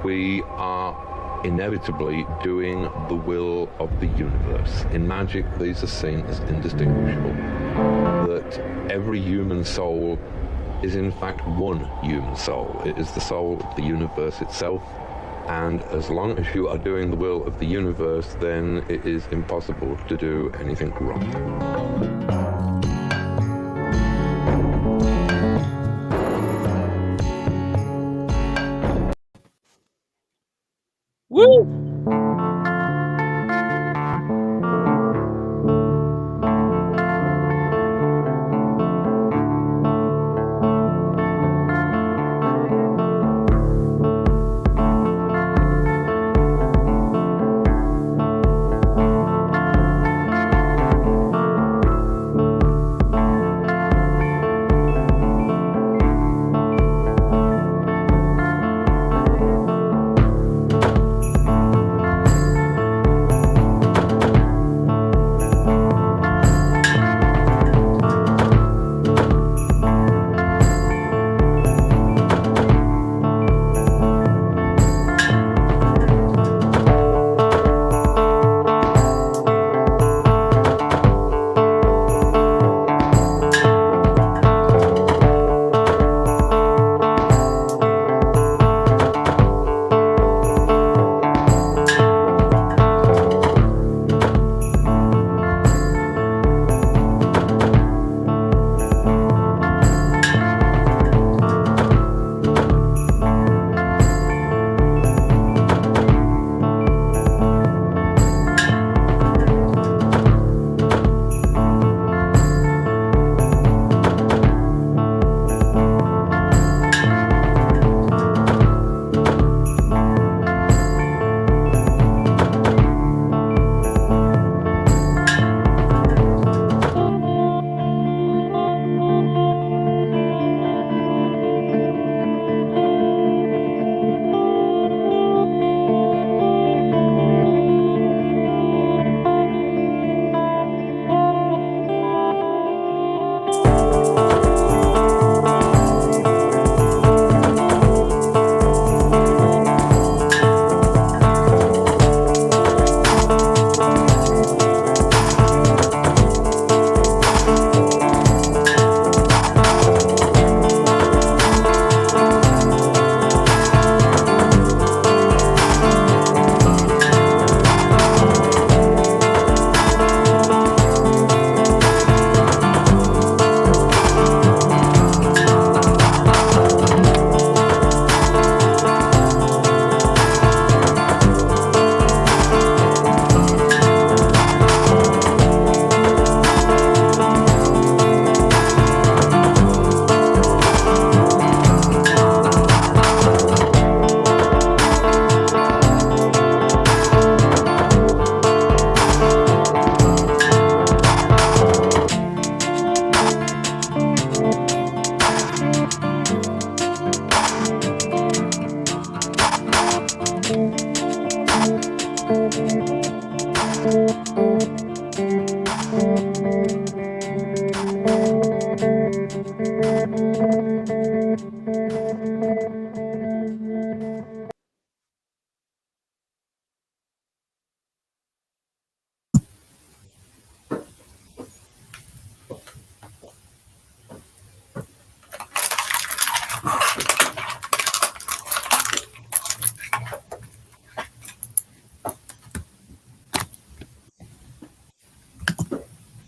we are inevitably doing the will of the universe. In magic, these are seen as indistinguishable. That every human soul is in fact one human soul. It is the soul of the universe itself. And as long as you are doing the will of the universe, then it is impossible to do anything wrong. Woo!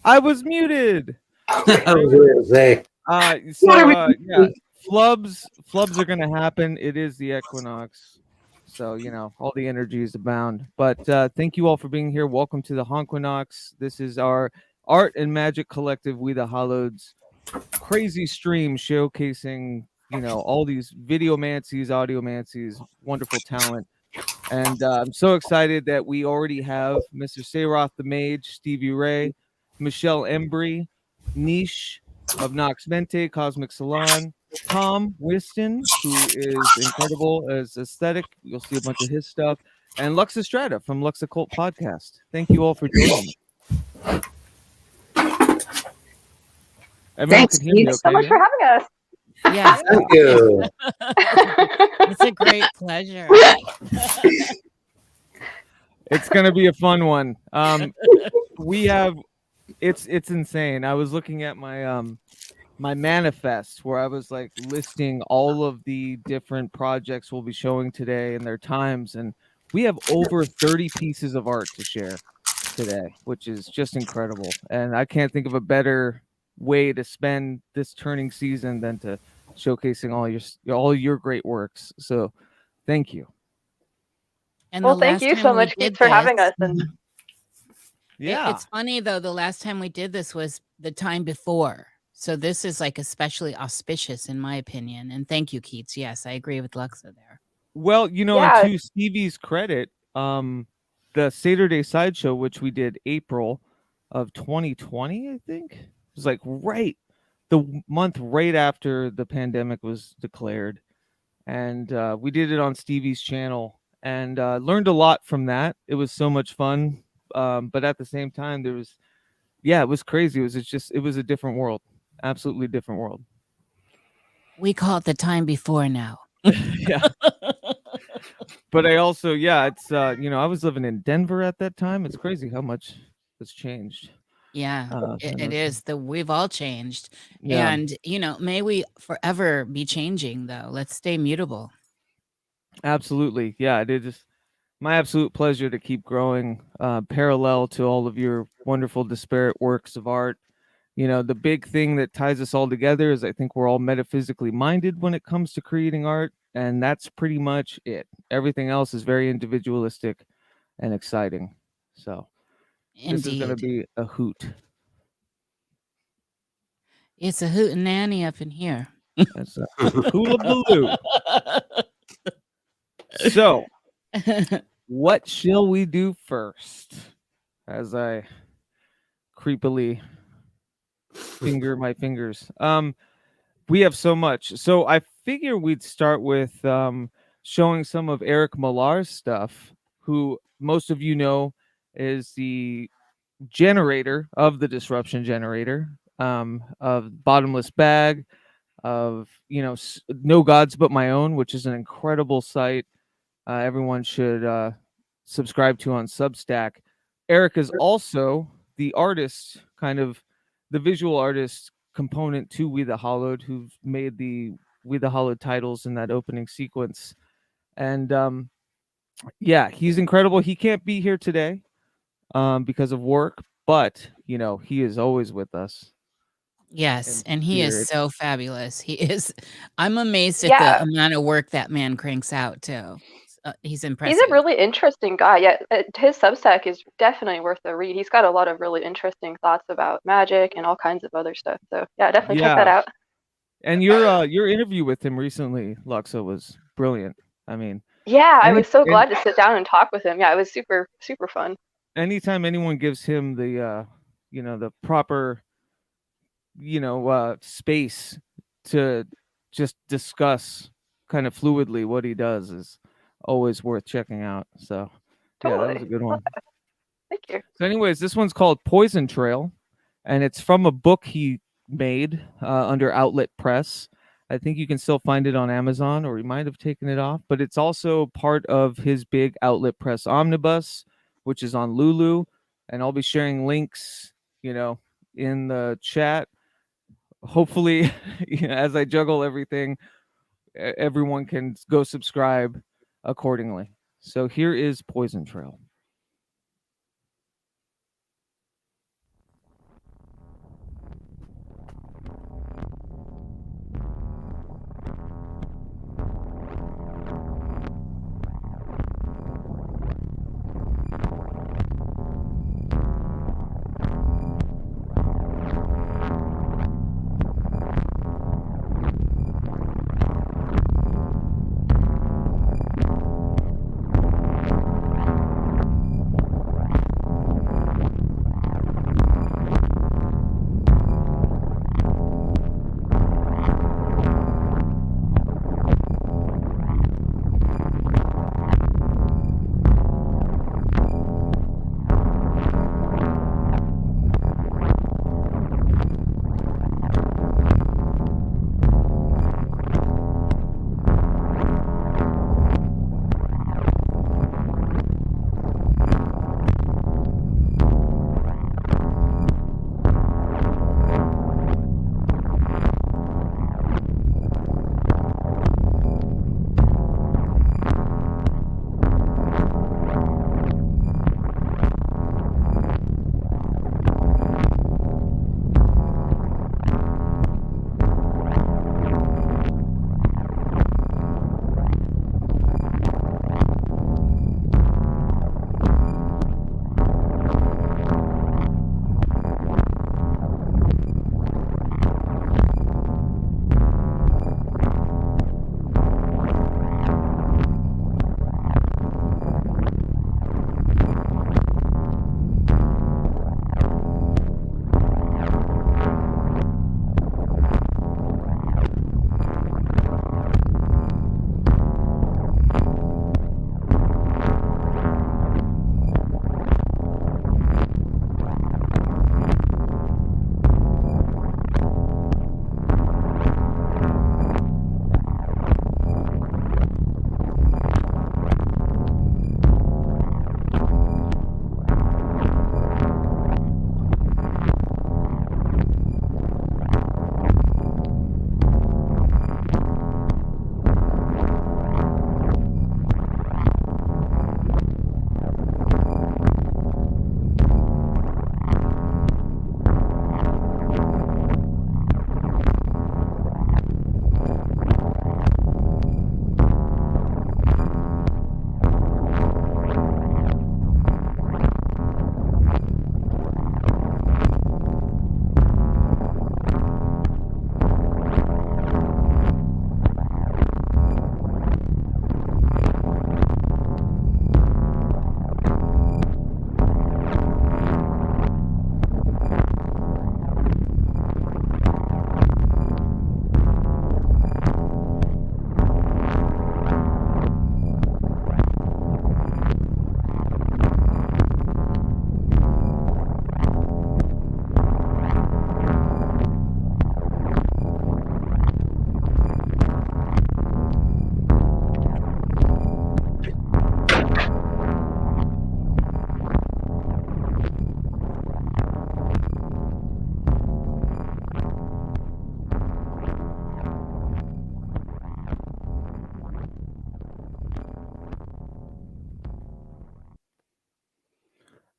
I was muted. I was going to say. Yeah, flubs are gonna happen. It is the equinox, so you know all the energies abound. But thank you all for being here. Welcome to the Hauntquinox. This is our art and magic collective, We the Halloweds, crazy stream showcasing all these videomancies, audiomancies, wonderful talent. And I'm so excited that we already have Mr. Sayroth the Mage, Stevie Rae, Michelle Embree, Niish of Nox Mente, Cosmic Salon, Tom Whiston, who is incredible as aesthetic. You'll see a bunch of his stuff. And Luxa Strata from Lux Occult Podcast. Thank you all for joining me. Thanks, Keats, so much for having us. Yes. Thank you. It's a great pleasure. It's gonna be a fun one. We have it's insane. I was looking at my manifest where I was like listing all of the different projects we'll be showing today and their times, and we have over 30 pieces of art to share today, which is just incredible. And I can't think of a better way to spend this turning season than to showcasing all your great works. So thank you. And Well, the thank last you time so we much, did Keats, for having this, us. And it's funny though, the last time we did this was the time before. So this is like especially auspicious in my opinion. And thank you, Keats. Yes, I agree with Luxa there. Well, you know, Yeah. and to Stevie's credit, the Saturday Sideshow, which we did April of 2020, I think, it was like right the month right after the pandemic was declared, and we did it on Stevie's channel, and learned a lot from that. It was so much fun, but at the same time, it was crazy. It was a different world, absolutely different world. We call it the time before now. Yeah. But I also, it's you know, I was living in Denver at that time. It's crazy how much has changed. Yeah, it is. We've all changed. Yeah. And, you know, may we forever be changing, though. Let's stay mutable. Absolutely. Yeah, it is my absolute pleasure to keep growing parallel to all of your wonderful disparate works of art. You know, the big thing that ties us all together is I think we're all metaphysically minded when it comes to creating art, and that's pretty much it. Everything else is very individualistic and exciting. So this is going to Indeed. be a hoot. It's a hoot and nanny up in here. That's a hula baloo. So, what shall we do first? As I creepily finger my fingers. We have so much. So I figure we'd start with showing some of Eric Millar's stuff, who most of you know is the generator of the disruption generator, of Bottomless Bag, of, you know, No Gods But My Own, which is an incredible site everyone should subscribe to on Substack. Eric is also the artist, kind of the visual artist component to We the Hallowed, who've made the We the Hallowed titles in that opening sequence. And he's incredible. He can't be here today because of work, but you know, he is always with us. Yes, and he is so fabulous. He is. I'm amazed at the amount of work that man cranks out too. He's impressive. He's a really interesting guy. Yeah, his Substack is definitely worth a read. He's got a lot of really interesting thoughts about magic and all kinds of other stuff. So yeah, definitely check that out. And your interview with him recently, Luxa, was brilliant. I mean, I was so glad to sit down and talk with him. Yeah, it was super, super fun. Anytime anyone gives him the you know, the proper, you know, space to just discuss kind of fluidly what he does is always worth checking out. So totally. That was a good one. Thank you. So anyways, this one's called Poison Trail, and it's from a book he made under Outlet Press. I think you can still find it on Amazon, or he might have taken it off, but it's also part of his big Outlet Press omnibus, which is on Lulu, and I'll be sharing links, you know, in the chat. Hopefully, you know, as I juggle everything, everyone can go subscribe accordingly. So here is Poison Trail.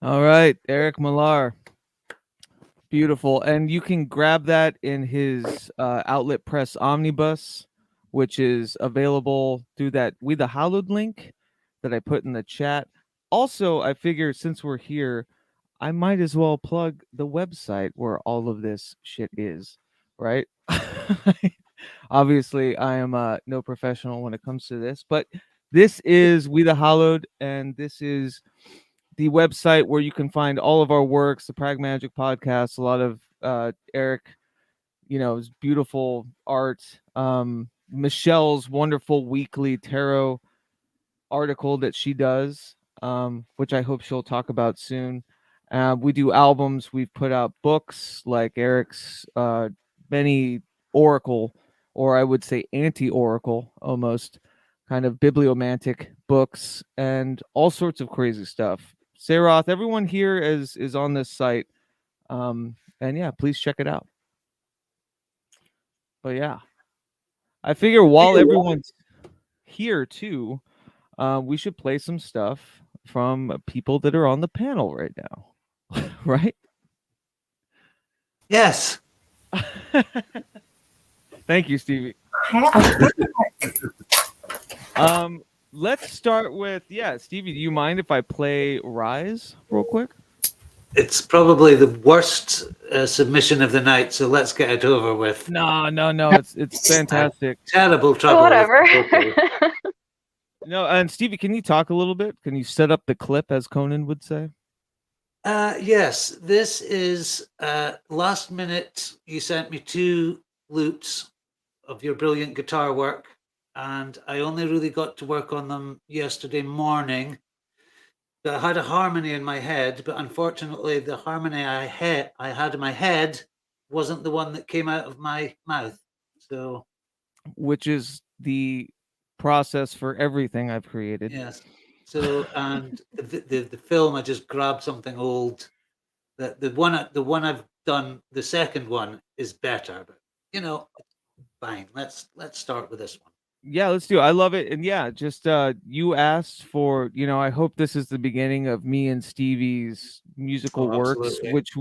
All right, Eric Millar. Beautiful. And you can grab that in his Outlet Press Omnibus, which is available through that We the Hallowed link that I put in the chat. Also, I figure since we're here, I might as well plug the website where all of this shit is, right? Obviously, I am no professional when it comes to this, but this is We the Hallowed, and this is the website where you can find all of our works, the PRAGMAGICK podcast, a lot of Eric, his beautiful art, Michelle's wonderful weekly tarot article that she does, which I hope she'll talk about soon. We do albums. We've put out books like Eric's many oracle, or I would say anti-oracle, almost kind of bibliomantic books, and all sorts of crazy stuff. Saroth, everyone here is on this site, and yeah, please check it out. But yeah, I figure while everyone's here too, we should play some stuff from people that are on the panel right now, right? Yes. Thank you, Stevie. Let's start with Stevie. Do you mind if I play Rise real quick? It's probably the worst submission of the night, so let's get it over with. No, it's fantastic. Terrible trouble. Whatever. No, and Stevie, can you talk a little bit? Can you set up the clip, as Conan would say? Yes, this is last minute. You sent me 2 loops of your brilliant guitar work, and I only really got to work on them yesterday morning. But I had a harmony in my head, but unfortunately the harmony I had in my head wasn't the one that came out of my mouth. So, which is the process for everything I've created. Yes. So, and the film, I just grabbed something old. The one I've done, the second one is better, but fine. Let's start with this one. Yeah, let's do it. I love it. And yeah, just you asked for, I hope this is the beginning of me and Stevie's musical works, absolutely. which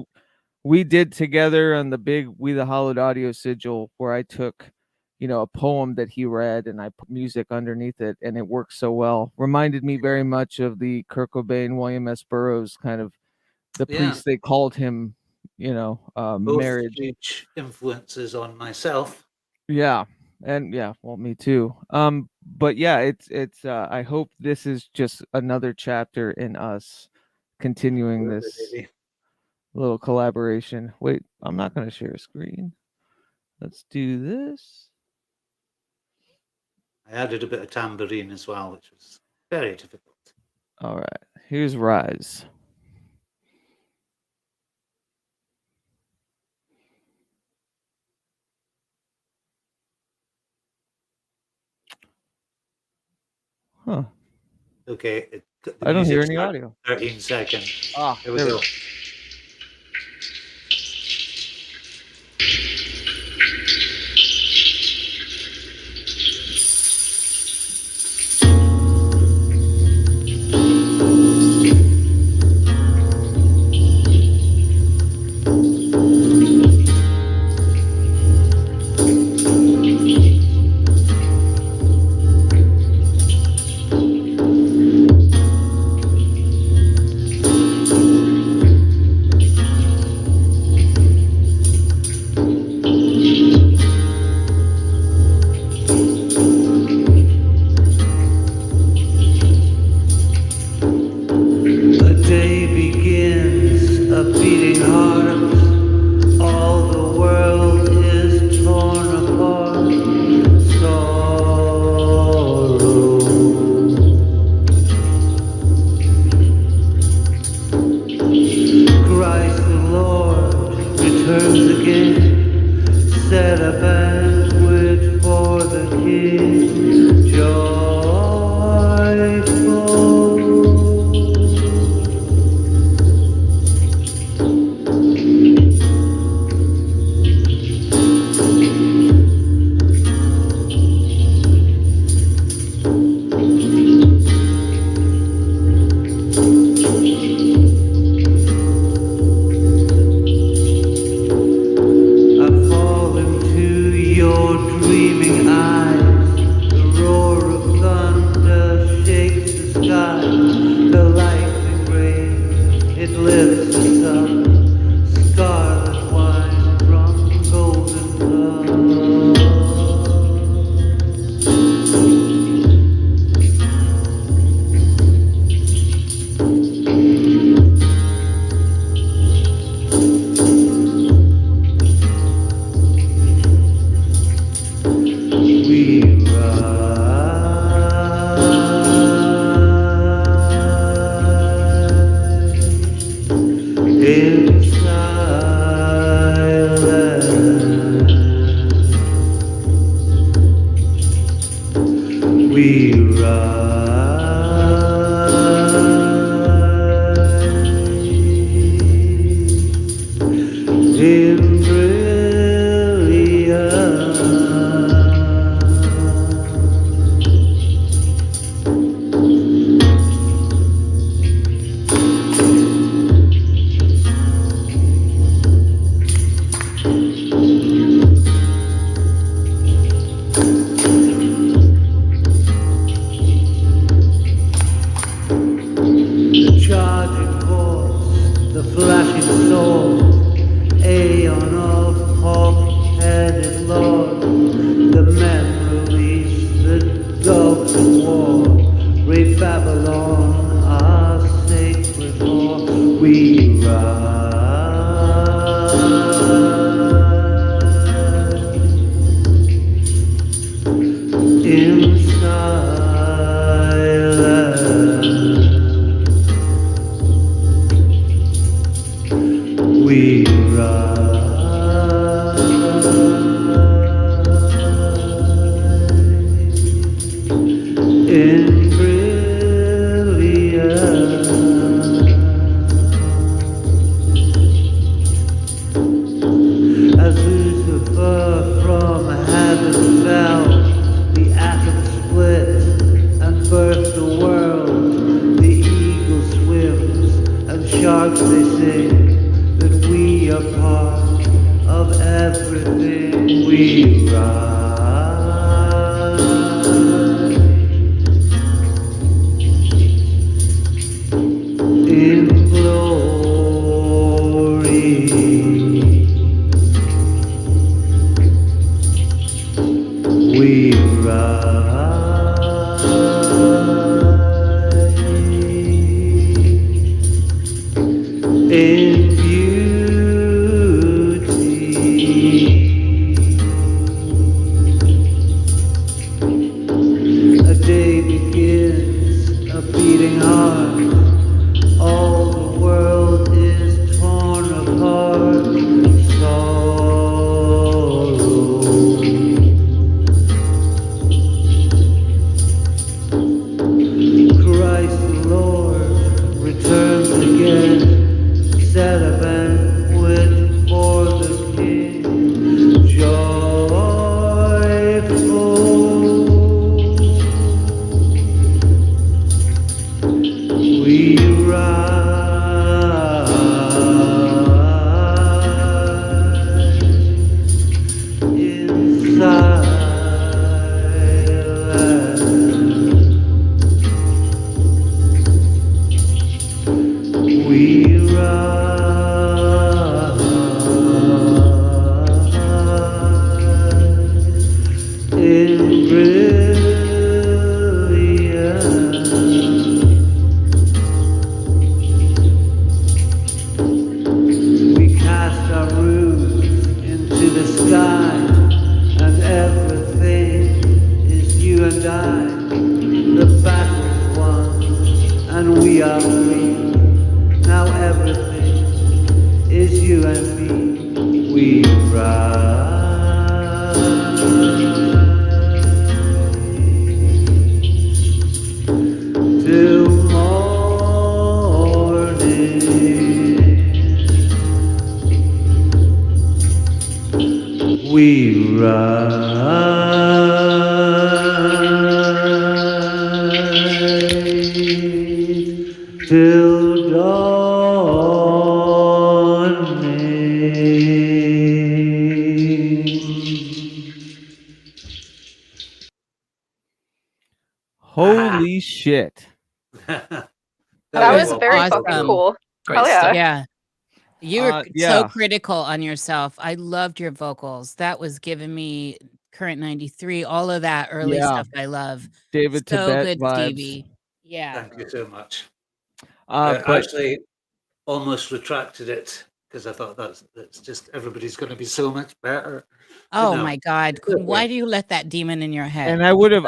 we did together on the big We the Hallowed audio sigil, where I took, a poem that he read and I put music underneath it, and it worked so well. Reminded me very much of the Kirk Cobain, William S. Burroughs kind of the priest they called him, Both marriage. huge influences on myself. Yeah. And yeah, well, me too. But yeah, it's I hope this is just another chapter in us continuing this little collaboration. Wait, I'm not going to share a screen. Let's do this. I added a bit of tambourine as well, which was very difficult. All right, here's Rise. Huh. Okay. I don't hear any audio. 13 seconds. Ah, there we go. sky, the lightning rain, it lifts us up. Scarlet wine from golden cup. We ride in silence. We ride in brilliance. The charging horse, the flashing sword, aeon of hawk-headed lord, the men release the dogs of war, great Babylon, our sacred whore. We ride in silence. We ride in brilliance. As Lucifer from heaven fell, the atom split and birthed the world. The eagle swims and sharks they sing, that we are part of everything. We ride in glory. We ride in a day begins, a beating heart. All the world is torn apart. Sorrow. Christ the Lord returns again. Set a banquet for the King. Joyful. We ride in silence. We ride in brilliance. We cast our roots into the sky, and everything is you and I. The battle's won, and we are free. Now everything is you and me. We ride till morning. We ride till dawning. Holy shit. That was very fucking awesome. cool. Great Oh yeah. stuff. Yeah. You were Yeah. so critical on yourself. I loved your vocals. That was giving me Current 93, all of that early Yeah. stuff I love. David So Tibet good, vibes. Stevie. Yeah. Thank you so much. But Actually, almost retracted it because I thought that's just everybody's going to be so much better. Oh no. my God. Why do you let that demon in your head? and I would have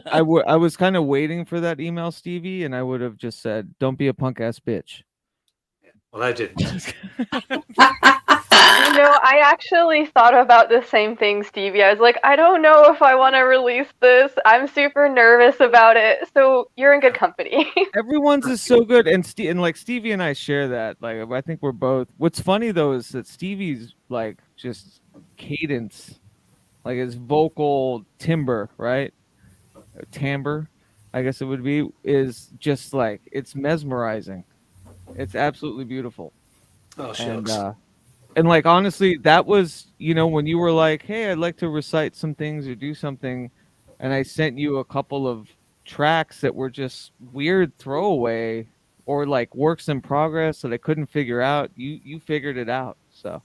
I was kind of waiting for that email, Stevie, and I would have just said, "Don't be a punk ass bitch." Well, I didn't. You know, I actually thought about the same thing, Stevie. I was like, I don't know if I want to release this. I'm super nervous about it. So you're in good company. Everyone's is so good, and like Stevie and I share that. Like, I think we're both. What's funny though is that Stevie's like just cadence, like his vocal timbre, right? Timbre, I guess it would be, is just like it's mesmerizing. It's absolutely beautiful. Oh, shucks. And like honestly, that was, you know, when you were like, "Hey, I'd like to recite some things or do something," and I sent you a couple of tracks that were just weird throwaway or like works in progress that I couldn't figure out. You figured it out. So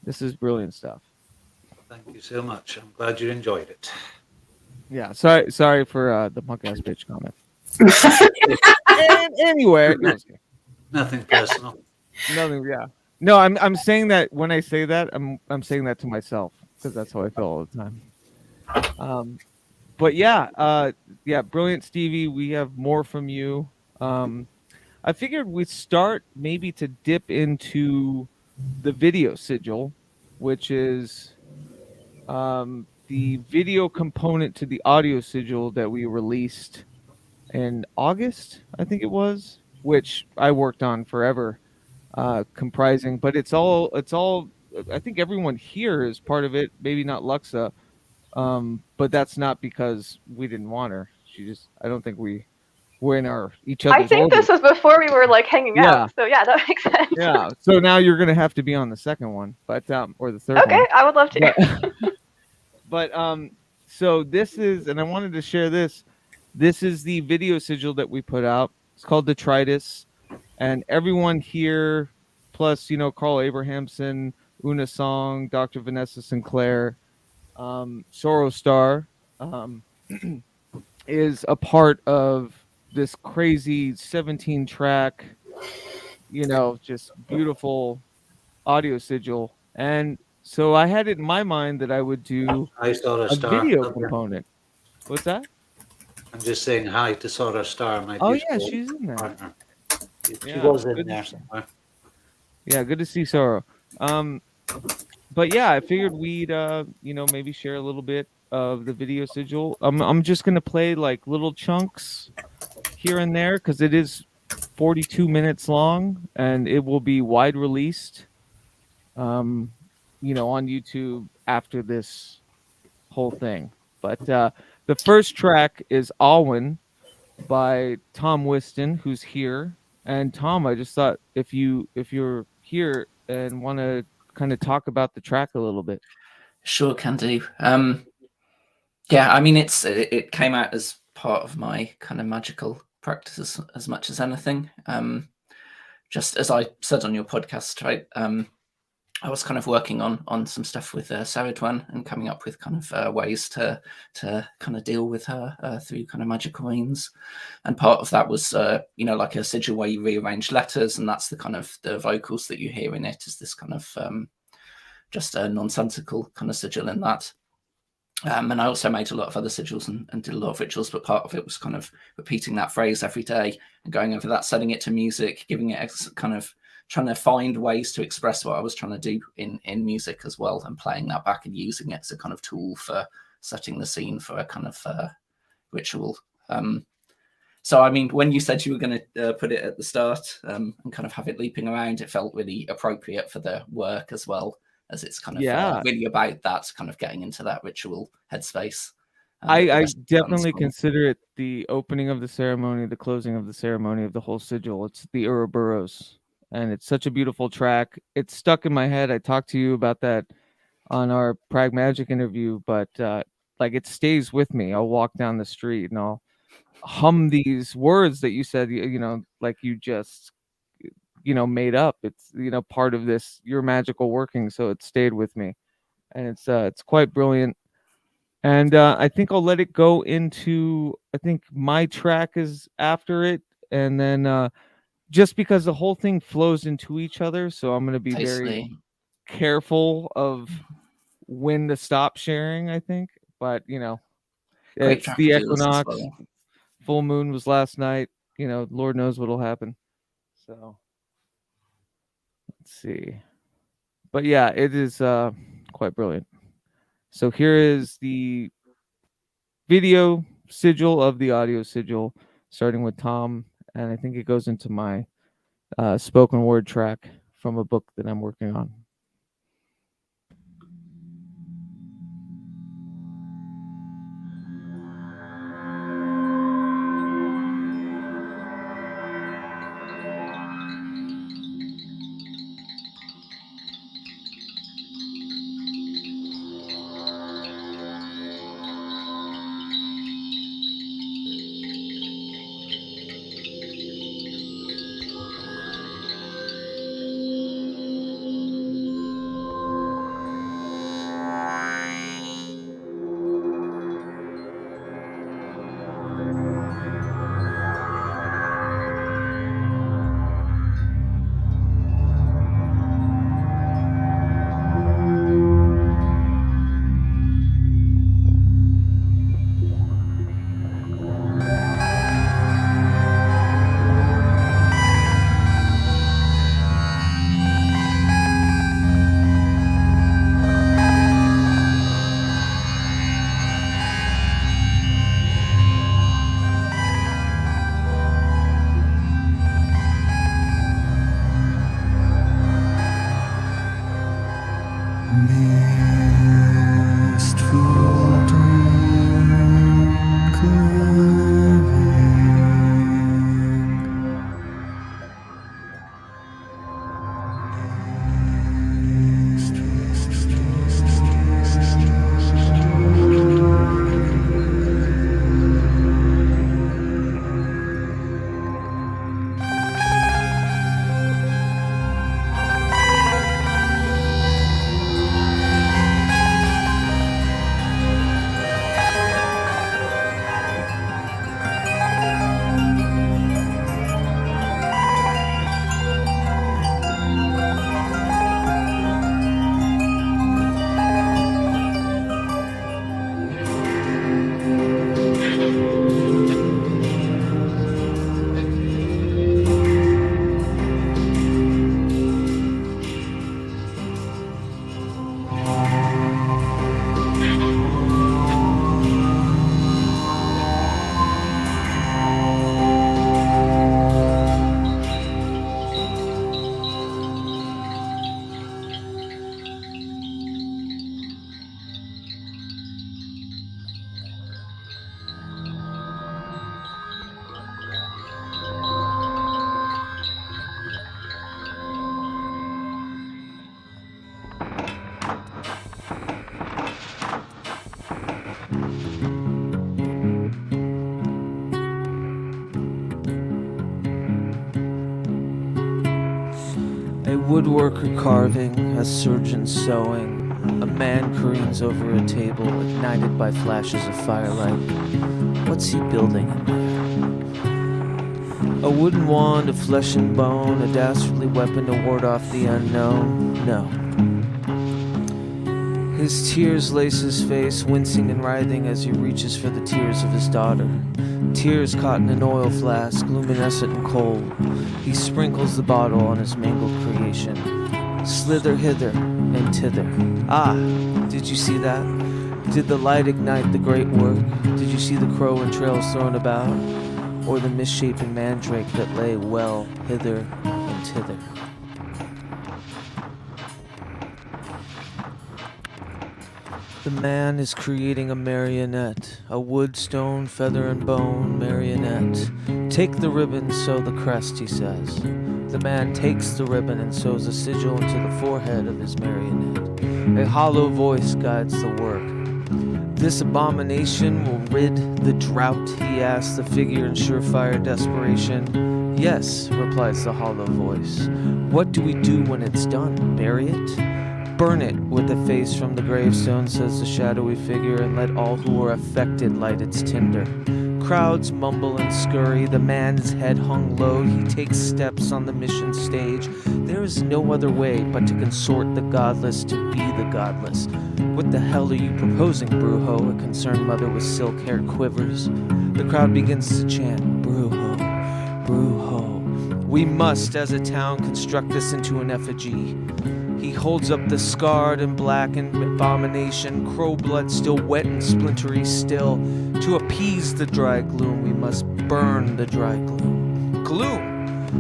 this is brilliant stuff. Thank you so much. I'm glad you enjoyed it. Yeah, sorry for the punk ass bitch comment. And anyway, Nothing personal. nothing. Yeah, no, I'm saying that when I say that, I'm saying that to myself because that's how I feel all the time. But yeah, brilliant, Stevie. We have more from you. I figured we'd start maybe to dip into the video sigil, which is the video component to the audio sigil that we released in August, I think it was, which I worked on forever, comprising. But it's all. I think everyone here is part of it. Maybe not Luxa, but that's not because we didn't want her. I don't think we were in each other's I think orbit. this was before we were like hanging Yeah. out. So yeah, that makes sense. Yeah. So now you're gonna have to be on the second one, but or the third one. Okay, I would love to. But so this is, and I wanted to share this. This is the video sigil that we put out. It's called Detritus, and everyone here, plus Carl Abrahamson, Una Song, Dr. Vanessa Sinclair, Sorrow Star, is a part of this crazy 17-track, just beautiful audio sigil. And so I had it in my mind that I would do I saw a video component. What's that? I'm just saying hi to Sorrow Star, my Oh beautiful yeah, she's in there. partner. She Yeah, was in good to there see- somewhere. Yeah, good to see Sorrow. But yeah, I figured we'd maybe share a little bit of the video sigil. I'm just gonna play like little chunks here and there because it is 42 minutes long and it will be wide released on YouTube after this whole thing. But the first track is Alwyn by Tom Whiston, who's here. And Tom, I just thought if you're here and want to kind of talk about the track a little bit. Sure, can do. Yeah, I mean, it came out as part of my kind of magical practice as much as anything. Just as I said on your podcast, right? I was kind of working on some stuff with Saradwan and coming up with kind of ways to kind of deal with her through kind of magical means. And part of that was, like a sigil where you rearrange letters, and that's the kind of the vocals that you hear in it is this kind of just a nonsensical kind of sigil in that. And I also made a lot of other sigils and did a lot of rituals, but part of it was kind of repeating that phrase every day and going over that, setting it to music, giving it kind of trying to find ways to express what I was trying to do in music as well, and playing that back and using it as a kind of tool for setting the scene for a kind of ritual. So, I mean, when you said you were going to put it at the start and kind of have it leaping around, it felt really appropriate for the work as well, as it's kind of really about that, kind of getting into that ritual headspace. I definitely consider it the opening of the ceremony, the closing of the ceremony of the whole sigil. It's the Ouroboros, and it's such a beautiful track. It's stuck in my head. I talked to you about that on our PRAGMAGICK interview, but like it stays with me. I'll walk down the street and I'll hum these words that you said, like you just, made up. It's, part of this, your magical working. So it stayed with me, and it's quite brilliant. And I think I'll let it go into, I think my track is after it. And then just because the whole thing flows into each other. So I'm going to be very Totally. careful of when to stop sharing, I think. But, Great it's track the of yours as equinox. well. Full moon was last night. Lord knows what'll happen. So let's see. But yeah, it is quite brilliant. So here is the video sigil of the audio sigil, starting with Tom, and I think it goes into my spoken word track from a book that I'm working on. A woodworker carving, a surgeon sewing. A man careens over a table, ignited by flashes of firelight. What's he building in there? A wooden wand of flesh and bone, a dastardly weapon to ward off the unknown? No. His tears lace his face, wincing and writhing as he reaches for the tears of his daughter. Tears caught in an oil flask, luminescent and cold. He sprinkles the bottle on his mangled creation. Slither hither and thither. Ah, did you see that? Did the light ignite the great work? Did you see the crow and trails thrown about? Or the misshapen mandrake that lay well hither and thither? The man is creating a marionette, a wood, stone, feather, and bone marionette. Take the ribbon, sew the crest, he says. The man takes the ribbon and sews a sigil into the forehead of his marionette. A hollow voice guides the work. This abomination will rid the drought, he asks the figure in surefire desperation. Yes, replies the hollow voice. What do we do when it's done? Bury it? Burn it with a face from the gravestone, says the shadowy figure, and let all who are affected light its tinder. Crowds mumble and scurry, the man's head hung low, he takes steps on the mission stage. There is no other way but to consort the godless to be the godless. What the hell are you proposing, Brujo? A concerned mother with silk hair quivers. The crowd begins to chant, Brujo, Brujo. We must, as a town, construct this into an effigy. He holds up the scarred and blackened abomination, crow blood still wet and splintery still. To appease the dry gloom, we must burn the dry gloom. Gloom!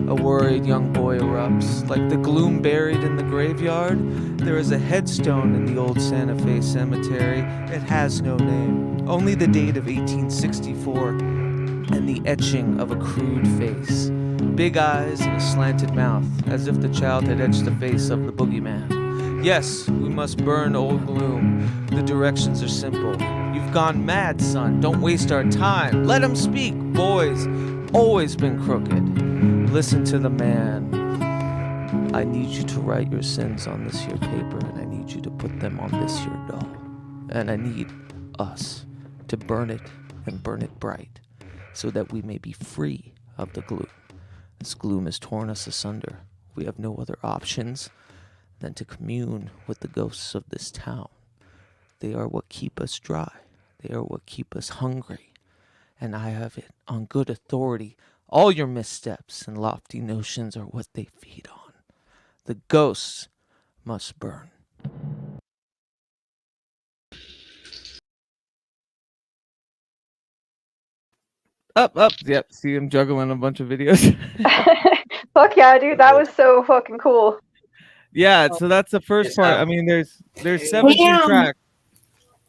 A worried young boy erupts. Like the gloom buried in the graveyard, there is a headstone in the old Santa Fe cemetery. It has no name, only the date of 1864, and the etching of a crude face. Big eyes and a slanted mouth, as if the child had etched the face of the boogeyman. Yes, we must burn old gloom. The directions are simple. You've gone mad, son. Don't waste our time. Let him speak. Boys, always been crooked. Listen to the man. I need you to write your sins on this here paper, and I need you to put them on this here doll. And I need us to burn it and burn it bright, so that we may be free of the gloom. This gloom has torn us asunder. We have no other options than to commune with the ghosts of this town. They are what keep us dry. They are what keep us hungry. And I have it on good authority. All your missteps and lofty notions are what they feed on. The ghosts must burn. Up. Yep, see him juggling a bunch of videos. Fuck yeah, dude, that was so fucking cool. Yeah, so that's the first part. I mean, there's 17 tracks.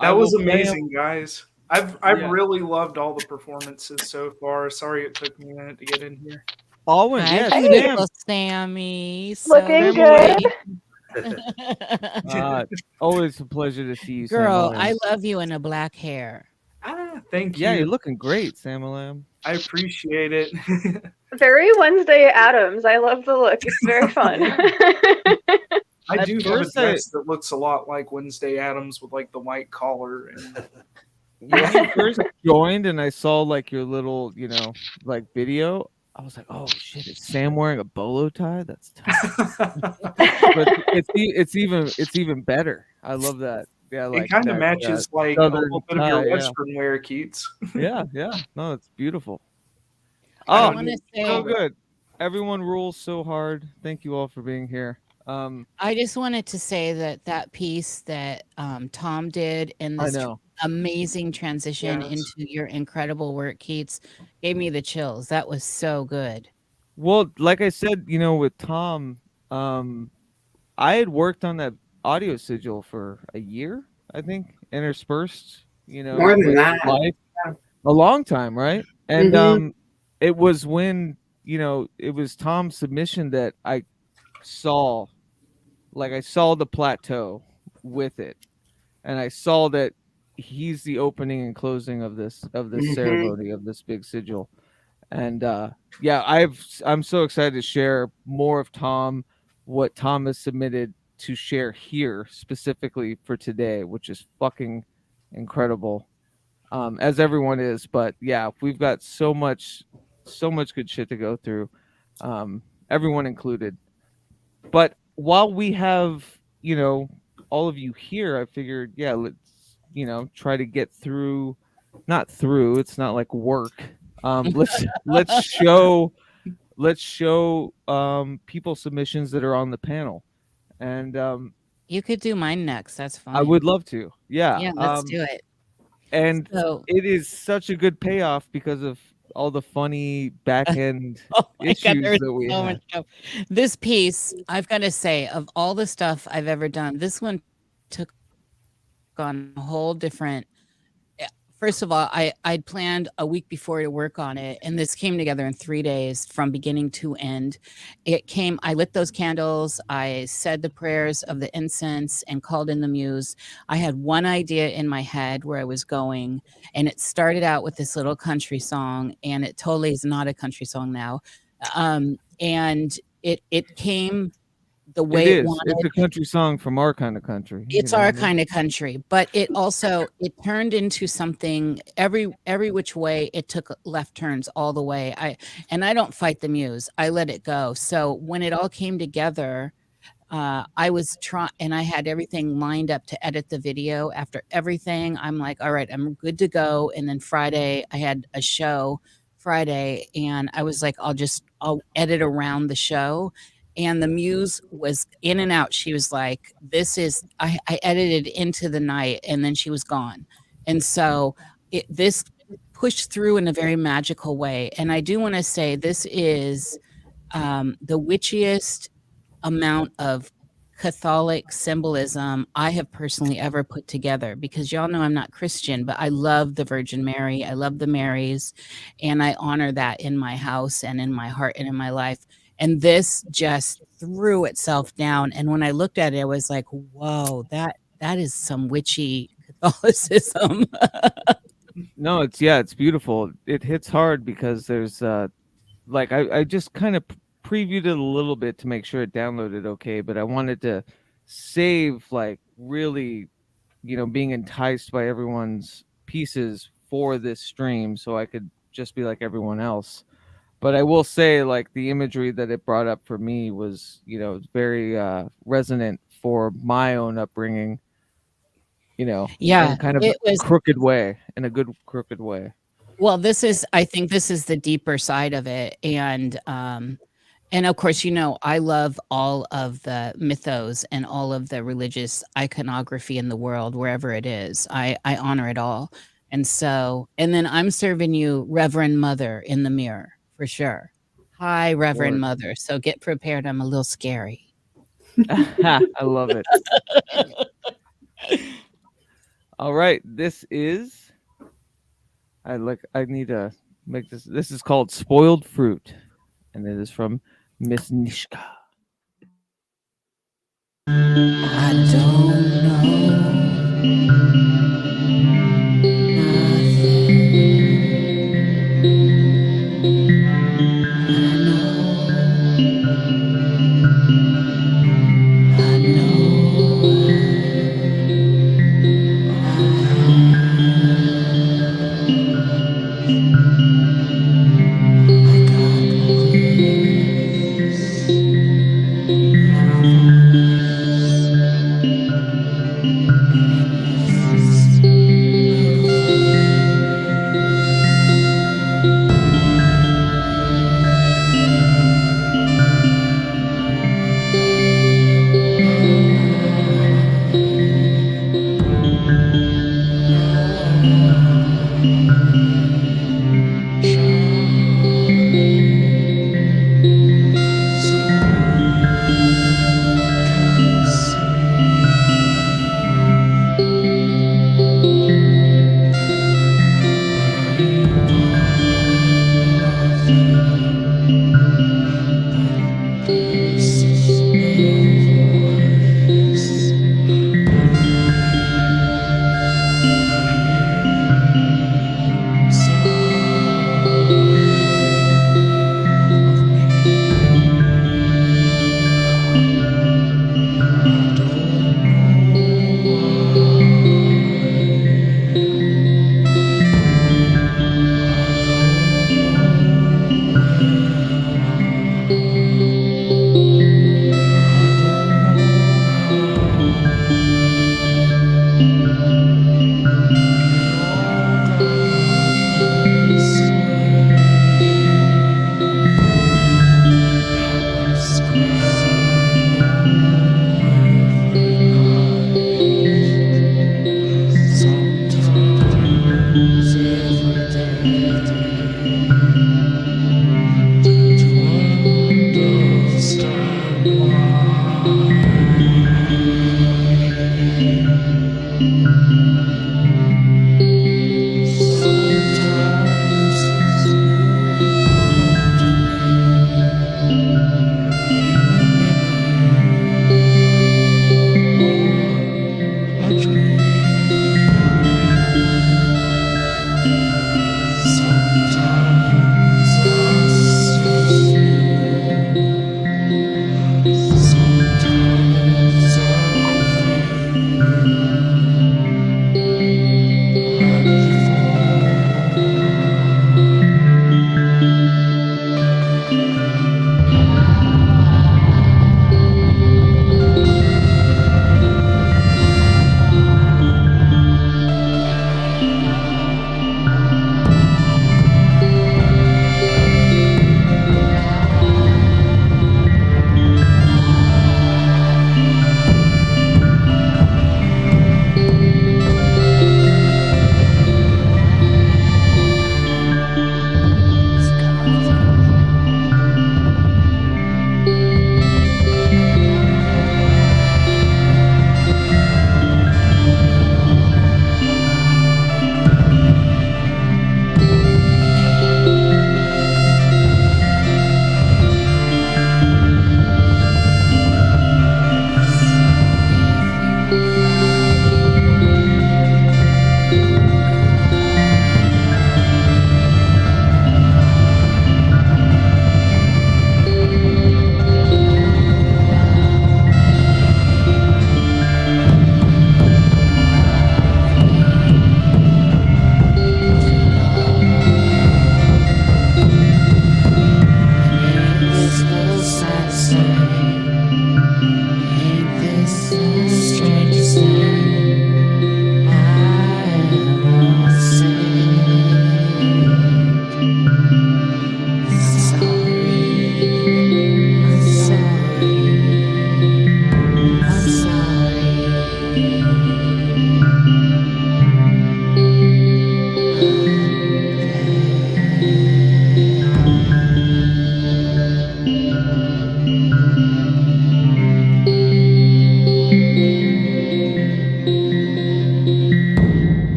That was amazing, guys. I've really loved all the performances so far. Sorry it took me a minute to get in here. Alwyn, Hi, yes, beautiful Sammy. Looking good. Always a pleasure to see you, Girl, Sam. I love you in a black hair. Thank you. Yeah, you're looking great, Sam Alam. I appreciate it. Very Wednesday Addams. I love the look. It's very fun. I do have a dress that looks a lot like Wednesday Addams with like the white collar. And when you first joined and I saw like your little, like video, I was like, oh shit, is Sam wearing a bolo tie? That's tough. But it's even better. I love that. Yeah, like it kind of matches like a little bit of your Western wear, Keats. Yeah. No, it's beautiful. I want to say, so good. Everyone rules so hard. Thank you all for being here. I just wanted to say that piece that Tom did in this amazing transition into your incredible work, Keats, gave me the chills. That was so good. Well, like I said, with Tom, I had worked on that audio sigil for a year, I think, interspersed, more than that, a long time, right? And it was when, it was Tom's submission that I saw the plateau with it, and I saw that he's the opening and closing of this ceremony, of this big sigil. And I'm so excited to share more of Tom, what Tom has submitted to share here specifically for today, which is fucking incredible, as everyone is. But yeah, we've got so much good shit to go through, everyone included. But while we have all of you here, I figured let's try to get through, not through, it's not like work. Let's show people submissions that are on the panel. And you could do mine next. That's fine. I would love to. Yeah, let's do it. And it is such a good payoff because of all the funny back end issues that we had. This piece, I've got to say, of all the stuff I've ever done, this one took on a whole different first of all, I'd planned a week before to work on it, and this came together in 3 days from beginning to end. I lit those candles, I said the prayers of the incense and called in the muse. I had one idea in my head where I was going, and it started out with this little country song, and it totally is not a country song now. And it came the way it wanted. It's a country song from our kind of country. It's our kind of country, but it turned into something every which way. It took left turns all the way. I don't fight the muse. I let it go. So when it all came together, I was trying, and I had everything lined up to edit the video. After everything, I'm like, all right, I'm good to go. And then Friday, I had a show Friday, and I was like, I'll edit around the show. And the muse was in and out. She was like, I edited into the night, and then she was gone. And so this pushed through in a very magical way. And I do want to say this is the witchiest amount of Catholic symbolism I have personally ever put together, because y'all know I'm not Christian, but I love the Virgin Mary. I love the Marys, and I honor that in my house and in my heart and in my life. And this just threw itself down. And when I looked at it, I was like, whoa, that is some witchy Catholicism. No, it's beautiful. It hits hard because there's I just kind of previewed it a little bit to make sure it downloaded okay, but I wanted to save really, being enticed by everyone's pieces for this stream so I could just be like everyone else. But I will say, the imagery that it brought up for me was, very resonant for my own upbringing, Yeah, in kind of a crooked way, in a good crooked way. Well, I think this is the deeper side of it. And of course, I love all of the mythos and all of the religious iconography in the world, wherever it is. I honor it all. And then I'm serving you Reverend Mother in the mirror. For sure. Hi, Reverend Mother. So get prepared. I'm a little scary. I love it. All right. This is, I need to make this. This is called Spoiled Fruit. And it is from Miss Nishka. I don't know.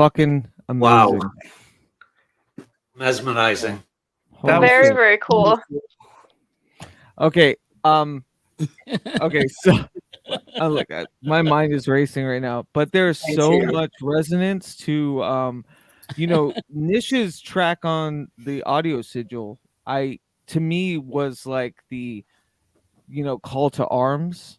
fucking Wow. amazing. Mesmerizing. Holy Very, shit. very cool. Okay. Okay. So, look, my mind is racing right now, but there's Me so too. much resonance to, Niish's track on the audio sigil. To me was like the, call to arms.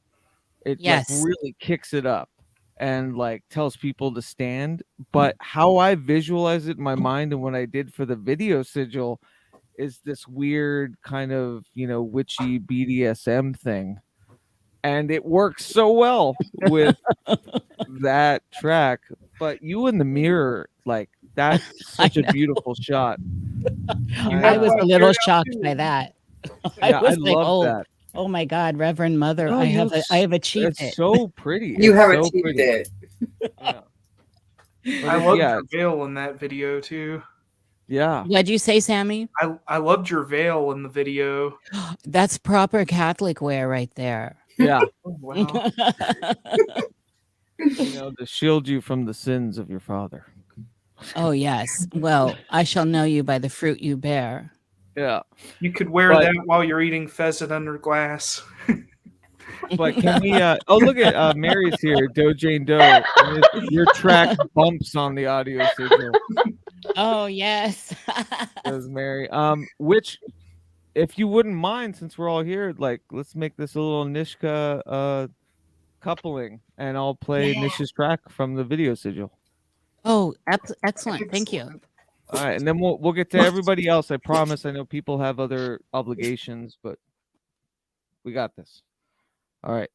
It like Yes. really kicks it up and like tells people to stand. But how I visualize it in my mind and what I did for the video sigil is this weird kind of, witchy BDSM thing. And it works so well with that track. But you in the mirror, like that's such a beautiful shot. I was a little shocked by that. Yeah, I was like, love that. oh my God, Reverend Mother, No, I have achieved it's it. so pretty. You It's have so achieved pretty. it. Yeah. I loved your veil in that video too. Yeah. What'd you say, Sammy? I loved your veil in the video. That's proper Catholic wear right there. Yeah. Oh, wow. To shield you from the sins of your father. Oh yes. Well, I shall know you by the fruit you bear. Yeah. You could wear that while you're eating pheasant under glass. But can we oh look at Mary's here, Doe Jane Doe. Your track bumps on the audio sigil. Oh yes. Says Mary. Which if you wouldn't mind, since we're all here, like let's make this a little Nishka coupling and I'll play Nish's track from the video sigil. Oh, excellent. Thank you. All right, and then we'll get to everybody else. I promise. I know people have other obligations, but we got this. All right.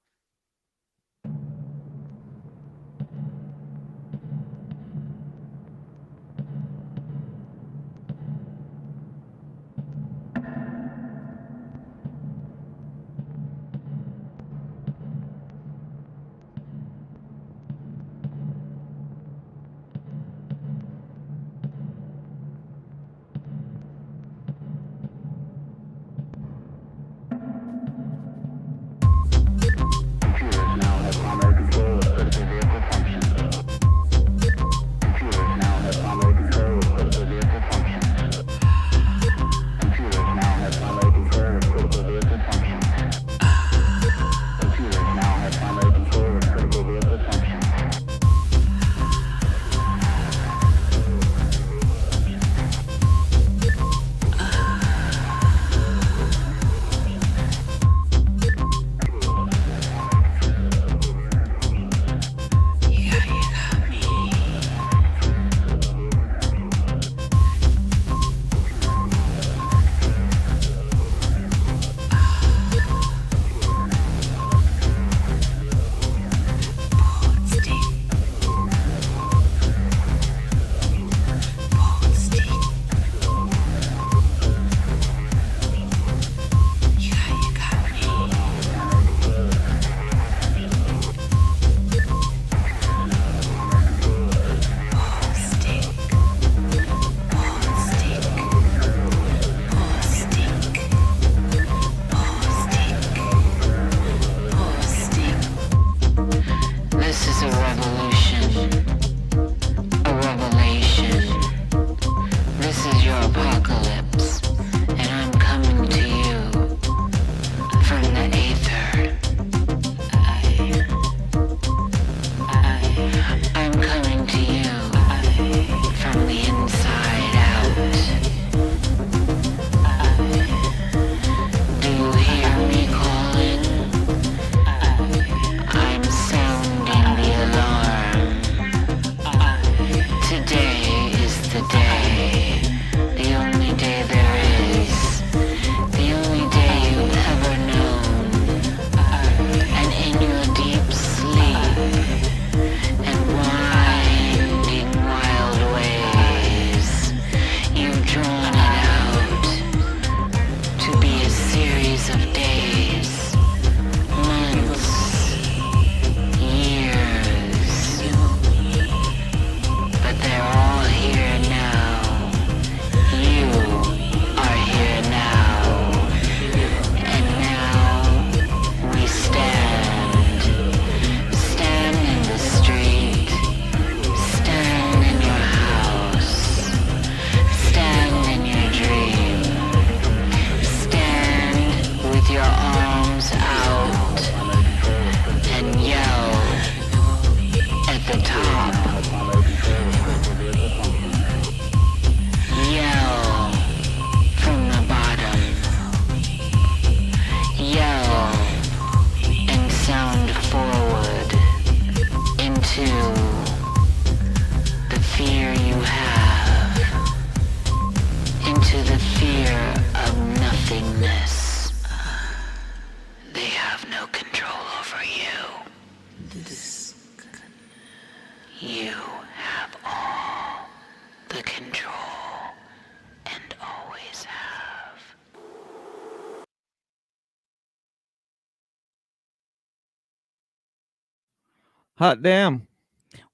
Hot damn.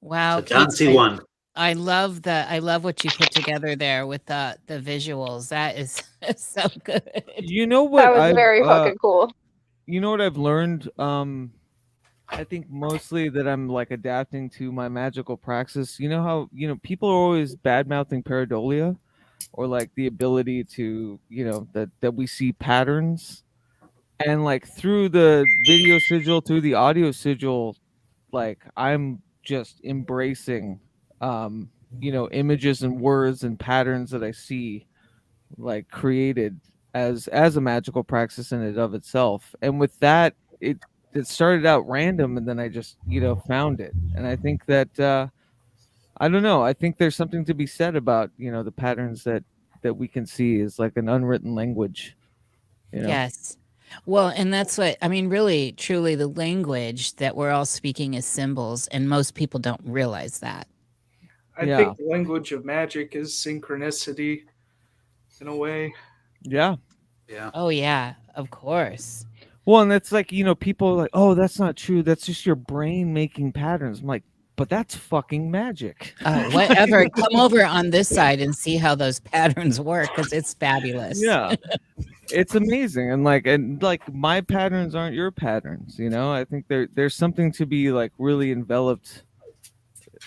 Wow, It's a dancey Keats, one. I love what you put together there with the visuals. That is so good. You know what? That was very fucking cool. You know what I've learned? I think mostly that I'm like adapting to my magical praxis. You know how, people are always bad mouthing pareidolia, or like the ability to, that we see patterns, and like through the video sigil, through the audio sigil, like I'm just embracing, images and words and patterns that I see, like created as a magical praxis in and of itself. And with that, it started out random, and then I just found it. And I think that I don't know, I think there's something to be said about the patterns that we can see is like an unwritten language. Yes. Well, and that's what I mean, really, truly, the language that we're all speaking is symbols, and most people don't realize that. I think the language of magic is synchronicity in a way. Yeah. Yeah. Oh, yeah, of course. Well, and it's like, people are like, oh, that's not true. That's just your brain making patterns. I'm like, but that's fucking magic. Whatever. Come over on this side and see how those patterns work, because it's fabulous. Yeah. It's amazing. And like my patterns aren't your patterns, I think there's something to be like really enveloped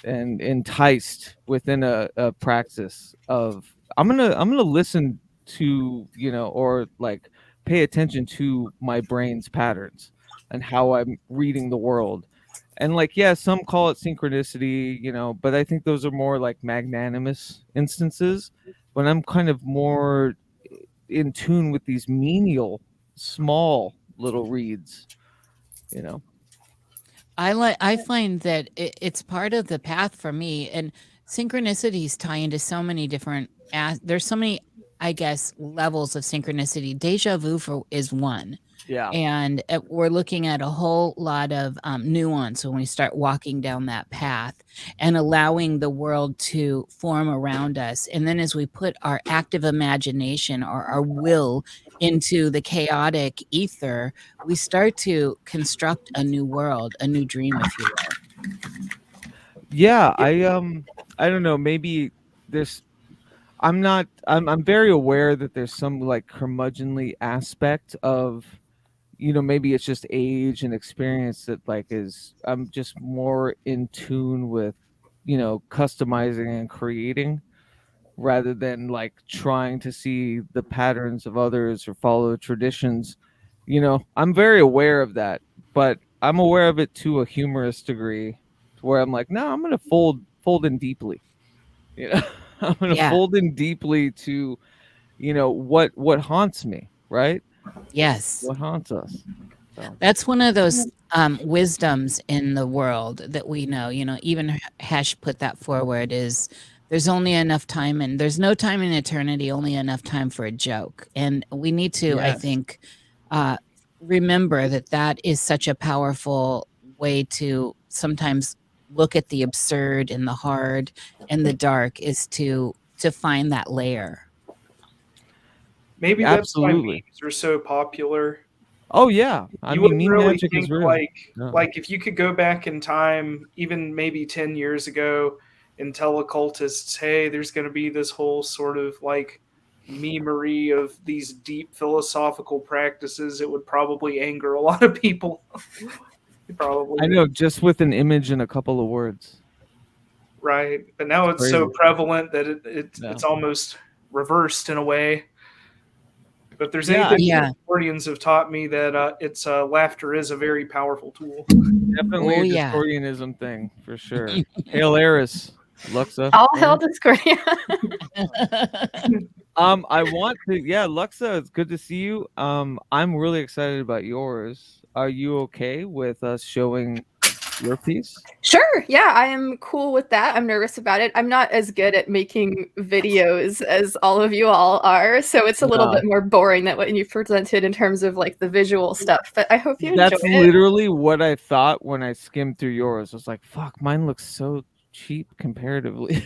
and enticed within a praxis of I'm gonna listen to, or like pay attention to my brain's patterns and how I'm reading the world. And like, yeah, some call it synchronicity, but I think those are more like magnanimous instances. When I'm kind of more in tune with these menial, small little reads, I find that it's part of the path for me, and synchronicities tie into so many different. There's so many, I guess, levels of synchronicity. Deja vu is one. Yeah. And we're looking at a whole lot of nuance when we start walking down that path and allowing the world to form around us. And then as we put our active imagination or our will into the chaotic ether, we start to construct a new world, a new dream, if you will. Yeah, I don't know, maybe there's I'm very aware that there's some like curmudgeonly aspect of, maybe it's just age and experience that like I'm just more in tune with, customizing and creating rather than like trying to see the patterns of others or follow traditions. I'm very aware of that, but I'm aware of it to a humorous degree, to where I'm like, no, I'm gonna fold in deeply. I'm gonna fold in deeply to, what haunts me, right? Yes. What haunts us. So. That's one of those wisdoms in the world that we know. Even Hesh put that forward, is there's only enough time, and there's no time in eternity, only enough time for a joke. And we need to, I think, remember that is such a powerful way to sometimes look at the absurd and the hard and the dark, is to find that layer. Maybe that's why memes are so popular. Oh yeah, you wouldn't really think like if you could go back in time, even maybe 10 years ago, and tell occultists, hey, there's going to be this whole sort of like memery of these deep philosophical practices, it would probably anger a lot of people. Probably. I know, just with an image and a couple of words. Right, but now it's so prevalent that it's almost reversed in a way. But there's anything historians have taught me that it's laughter is a very powerful tool. Definitely a Discordianism thing for sure. Hail Eris, Luxa. All hail Discordia. I want to, Luxa, it's good to see you. I'm really excited about yours. Are you okay with us showing your piece? Sure. Yeah, I am cool with that. I'm nervous about it. I'm not as good at making videos as all of you all are, so it's a little bit more boring than what you presented in terms of like the visual stuff. But I hope you enjoy it. That's literally what I thought when I skimmed through yours. I was like, "Fuck, mine looks so cheap comparatively."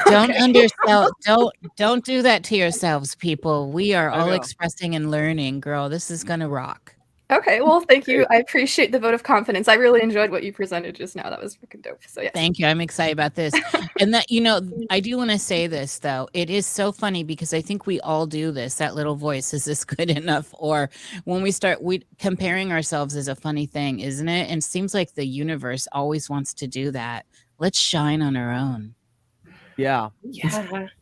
Don't undersell. Don't do that to yourselves, people. We are all expressing and learning, girl. This is gonna rock. Okay, well, thank you. I appreciate the vote of confidence. I really enjoyed what you presented just now. That was freaking dope. So yes. Thank you. I'm excited about this. And that, I do want to say this though. It is so funny because I think we all do this. That little voice, is this good enough? Or when we start comparing ourselves is a funny thing, isn't it? And it seems like the universe always wants to do that. Let's shine on our own. Yeah.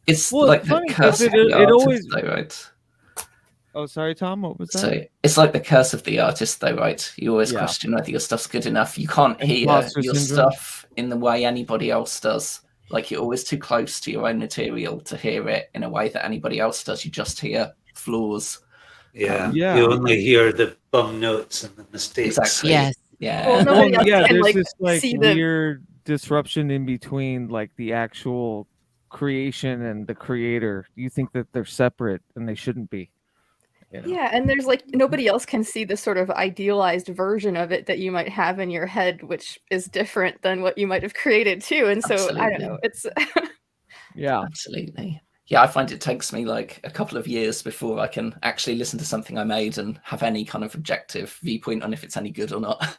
It's like the curse of the artist, though, right? Oh, sorry, Tom. What was that? So it's like the curse of the artist, though, right? You always question whether your stuff's good enough. You can't hear your stuff in the way anybody else does. Like, you're always too close to your own material to hear it in a way that anybody else does. You just hear flaws. Yeah. You only hear the bum notes and the mistakes. Exactly. Yes. Well, nobody else can, there's this weird disruption in between like the actual creation and the creator. You think that they're separate and they shouldn't be. Yeah, and there's like nobody else can see the sort of idealized version of it that you might have in your head, which is different than what you might have created too. And so I don't know. It's absolutely. Yeah, I find it takes me like a couple of years before I can actually listen to something I made and have any kind of objective viewpoint on if it's any good or not.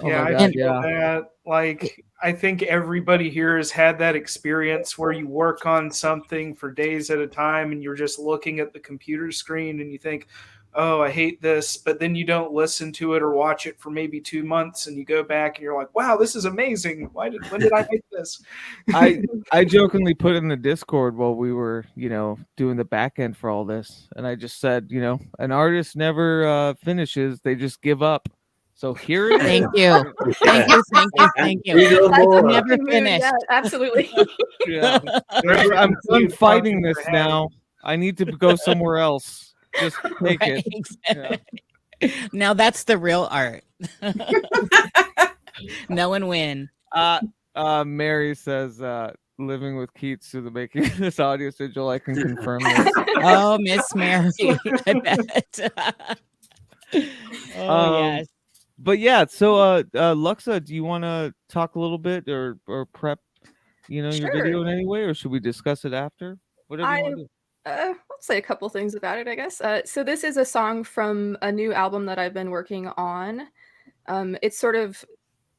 Yeah, I feel that. Like, I think everybody here has had that experience where you work on something for days at a time and you're just looking at the computer screen and you think, oh, I hate this. But then you don't listen to it or watch it for maybe 2 months and you go back and you're like, wow, this is amazing. When did I make this? I jokingly put in the Discord while we were, doing the back end for all this. And I just said, an artist never finishes. They just give up. So here it is. Thank you. Thank you. Never finished. Yeah, absolutely. I'm fighting this now. I need to go somewhere else. Just take it. Yeah. Now that's the real art. No and win. Mary says, living with Keats through the making of this audio sigil, I can confirm this. Oh, Miss Mary. I bet. Yes. But yeah, so Luxa, do you want to talk a little bit or prep, your video in any way, or should we discuss it after? Whatever you want to do. I'll say a couple things about it, I guess. So this is a song from a new album that I've been working on. It sort of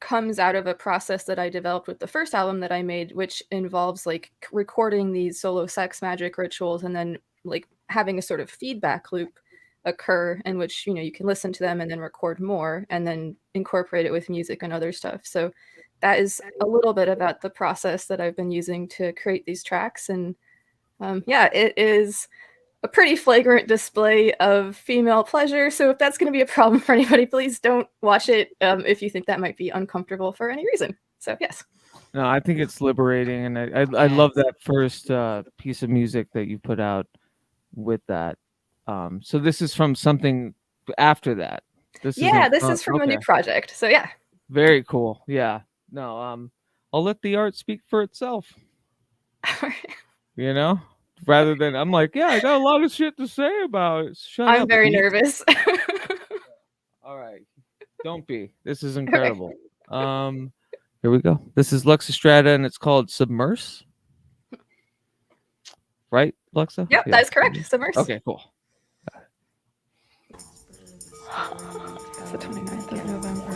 comes out of a process that I developed with the first album that I made, which involves like recording these solo sex magic rituals and then like having a sort of feedback loop occur in which you can listen to them and then record more and then incorporate it with music and other stuff. So that is a little bit about the process that I've been using to create these tracks. And it is a pretty flagrant display of female pleasure. So if that's going to be a problem for anybody, please don't watch it if you think that might be uncomfortable for any reason. So yes. No, I think it's liberating, and I love that first piece of music that you put out with that. So this is from something after that. This is from a new project. So yeah. Very cool. Yeah. No, I'll let the art speak for itself. Rather than I'm like, yeah, I got a lot of shit to say about it. I'm very nervous. All right. Don't be. This is incredible. Here we go. This is Luxa Strata and it's called Submerse. Right, Luxa? Yep, that's correct. Submerse. Okay, cool. It's the 29th of November.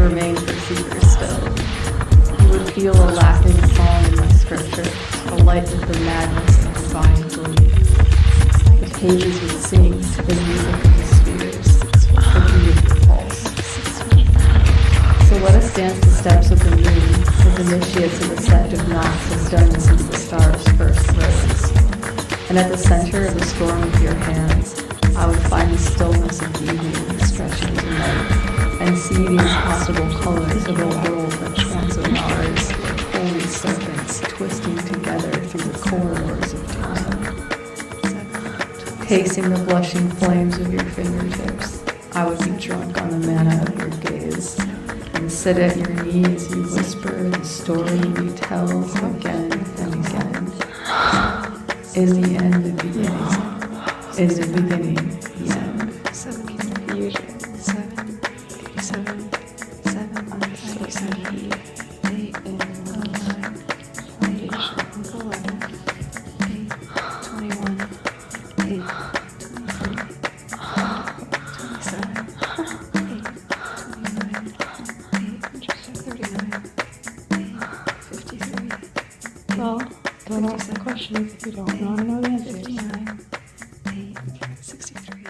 remain for seekers still. You would feel a laughing song in my scripture, a light with the madness of divine glee. The pages would sing to the music of the spheres, the beat of the pulse. So let us dance the steps of the moon, as initiates of the sect of knots has done since the stars first rose. And at the center of the storm of your hands, I would find the stillness of evening stretching to night, and see the impossible colors of a world that chants of ours, holy serpents twisting together through the corridors of time. Tasting the blushing flames of your fingertips, I would be drunk on the manna of your gaze, and sit at your knee as you whisper the story you tell again and again. In the end, the beginning. In the beginning, the end. 53. Well, don't ask the questions if you don't want to know the answers. 59, 8, 63,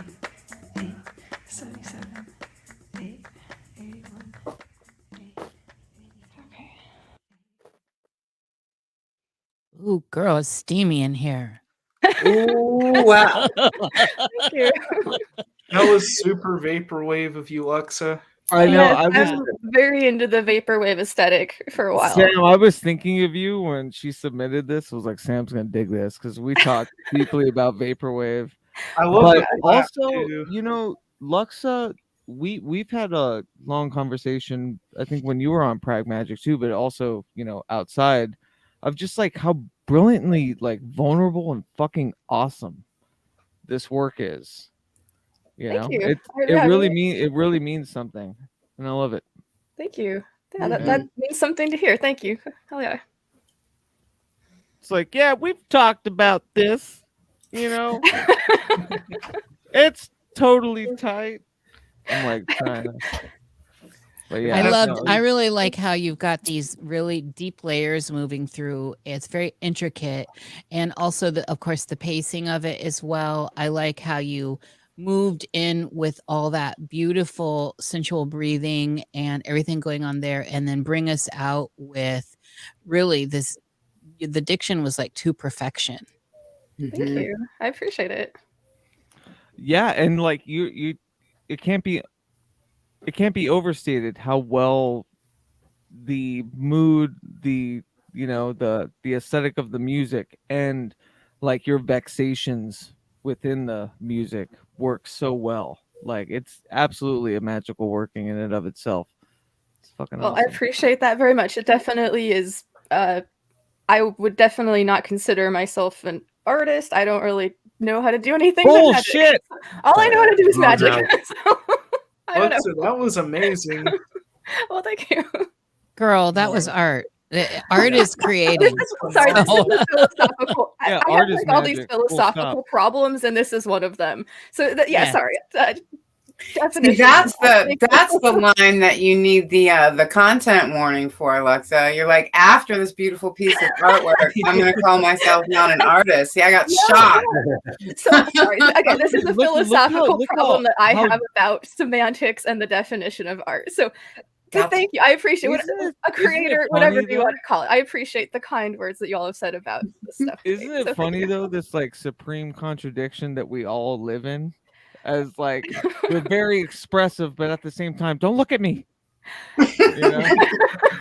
8, 77, 8, 81, 8. Okay. Ooh, girl, it's steamy in here. Ooh, wow. Thank you. That was super vaporwave of you, Luxa. I know. Yes, I was I'm very into the vaporwave aesthetic for a while. Sam. I was thinking of you when she submitted this. I was like, Sam's gonna dig this because we talked deeply about vaporwave. I love But the collab, also, too. you know, Luxa, we've had a long conversation. I think when you were on PRAGMAGICK too, but also, you know, outside of just like how brilliantly like vulnerable and fucking awesome this work is. You Thank know, you. it really means something, and I love it. Thank you. Yeah, that means something to hear. Thank you. Hell yeah. It's like, yeah, we've talked about this, you know. It's totally tight. I'm like trying to, but yeah, I really like how you've got these really deep layers moving through. It's very intricate, and also of course the pacing of it as well. I like how you moved in with all that beautiful sensual breathing and everything going on there, and then bring us out with really this. The diction was like to perfection. Thank you. I appreciate it. Yeah, and like you, it can't be overstated how well the mood, the aesthetic of the music, and like your vexations within the music work so well. Like it's absolutely a magical working in and of itself. It's fucking Well, awesome. I appreciate that very much. It definitely is. I would definitely not consider myself an artist. I don't really know how to do anything. Bullshit. All I know how to do is magic. No. So, I don't know. That was amazing. Well, thank you. Girl, that was art. Art is creating. Sorry, this is a philosophical. Yeah, I art have is like all these magic. Full philosophical problems, and this is one of them. So Yeah. sorry. See, that's the line that you need the content warning for, Luxa. You're like, after this beautiful piece of artwork, I'm going to call myself not an artist. See, I got shot. So sorry. Again, this is a philosophical problem that I have about semantics and the definition of art. So thank you. I appreciate a creator, whatever you want to call it. I appreciate the kind words that you all have said about this stuff. Isn't it funny though, this like supreme contradiction that we all live in? As like we're very expressive, but at the same time, don't look at me. You know?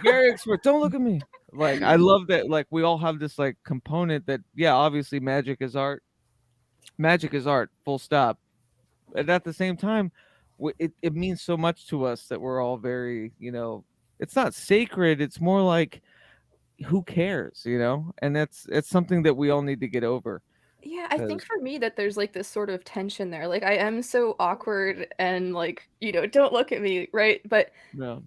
Very expressive. Don't look at me. Like I love that. Like we all have this like component that, yeah, obviously magic is art. Magic is art. Full stop. And at the same time, it means so much to us that we're all very, you know, it's not sacred. It's more like, who cares, you know? And it's something that we all need to get over. Yeah, I think for me that there's like this sort of tension there. Like I am so awkward and like, you know, don't look at me, right? But no.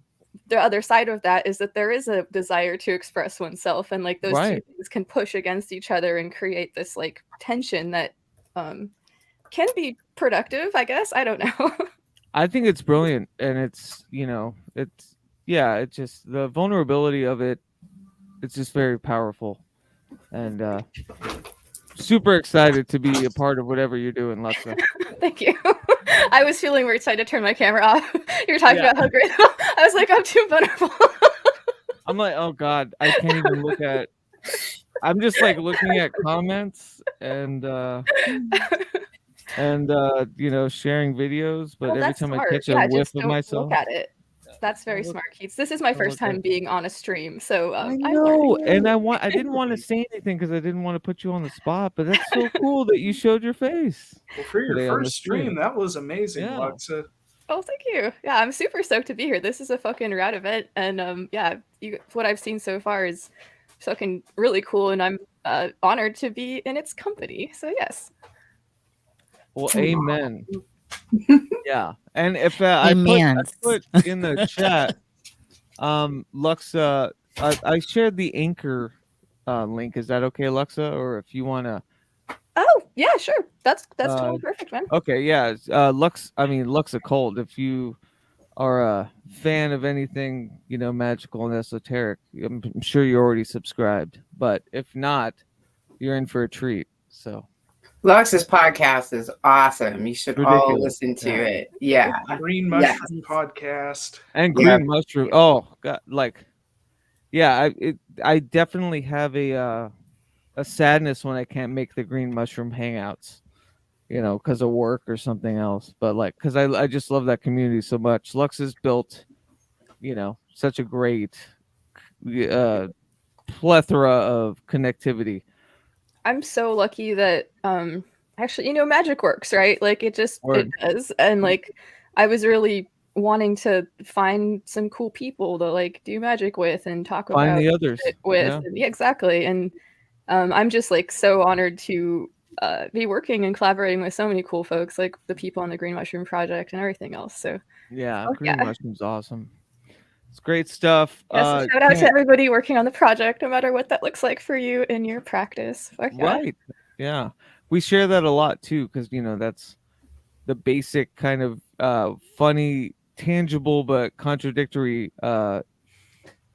The other side of that is that there is a desire to express oneself, and like those two things can push against each other and create this like tension that can be productive, I guess. I don't know. I think it's brilliant, and it's, you know, yeah, it just the vulnerability of it. It's just very powerful, and super excited to be a part of whatever you're doing, Luxa. Thank you. I was feeling weird, so I had to turn my camera off. You were talking about how great. I was like, I'm too vulnerable. I'm like, oh God, I can't even look at. I'm just like looking at comments and you know, sharing videos, but every time smart. I catch a whiff just of don't myself. look at it. That's very smart, Keats. This is my first time being on a stream, so I know, and I didn't want to say anything because I didn't want to put you on the spot, but that's so cool that you showed your face. Well, for your first stream, that was amazing, Luxa. Oh, thank you. Yeah, I'm super stoked to be here. This is a fucking rad event, and yeah, what I've seen so far is fucking really cool, and I'm honored to be in its company. So yes. Well, amen. Yeah, and if I put in the chat, Luxa, I shared the Anchor link. Is that okay, Luxa? Or if you want to? Oh yeah, sure. That's totally perfect, man. Okay, yeah. Luxa Occult. If you are a fan of anything, you know, magical and esoteric, I'm sure you're already subscribed. But if not, you're in for a treat. So. Luxa's podcast is awesome. You should all listen to it. Yeah. Green Mushroom podcast. And Green Mushroom. Oh God, like, yeah, I definitely have a sadness when I can't make the Green Mushroom hangouts, you know, because of work or something else. But like, because I just love that community so much. Lux has built, you know, such a great plethora of connectivity. I'm so lucky that actually, you know, magic works, right? Like it just it does. And like I was really wanting to find some cool people to like do magic with and talk about the others with. Yeah. And, yeah, exactly. And I'm just like so honored to be working and collaborating with so many cool folks, like the people on the Green Mushroom Project and everything else. So yeah, Green Mushroom's awesome. It's great stuff. Yes, shout out to everybody working on the project, no matter what that looks like for you in your practice. Right. Yeah. We share that a lot too, because you know that's the basic kind of funny, tangible but contradictory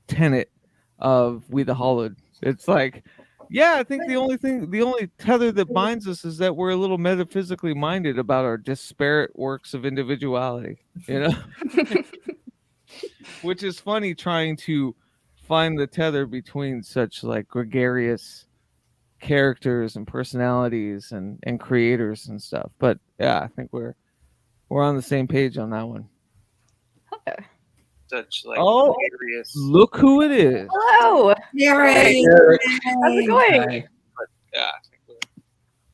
tenet of We the Hallowed. It's like, yeah, I think the only tether that binds us is that we're a little metaphysically minded about our disparate works of individuality, you know. Which is funny, trying to find the tether between such like gregarious characters and personalities and creators and stuff. But yeah, I think we're on the same page on that one. Okay. Such like gregarious. Look who it is. Hello. Yay. How's it going? Yeah.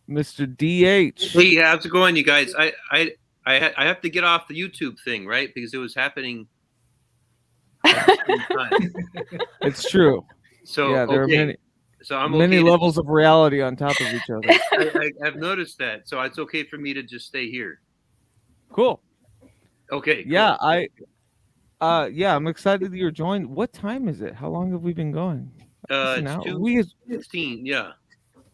Mr. DH. Hey, how's it going, you guys? I have to get off the YouTube thing, right? Because it was happening. It's true. So yeah, there are many. So I'm many levels of reality on top of each other. I've noticed that, so it's okay for me to just stay here. Cool. Okay. Cool. Yeah, I'm excited that you're joined. What time is it? How long have we been going? It's 2:16. Yeah.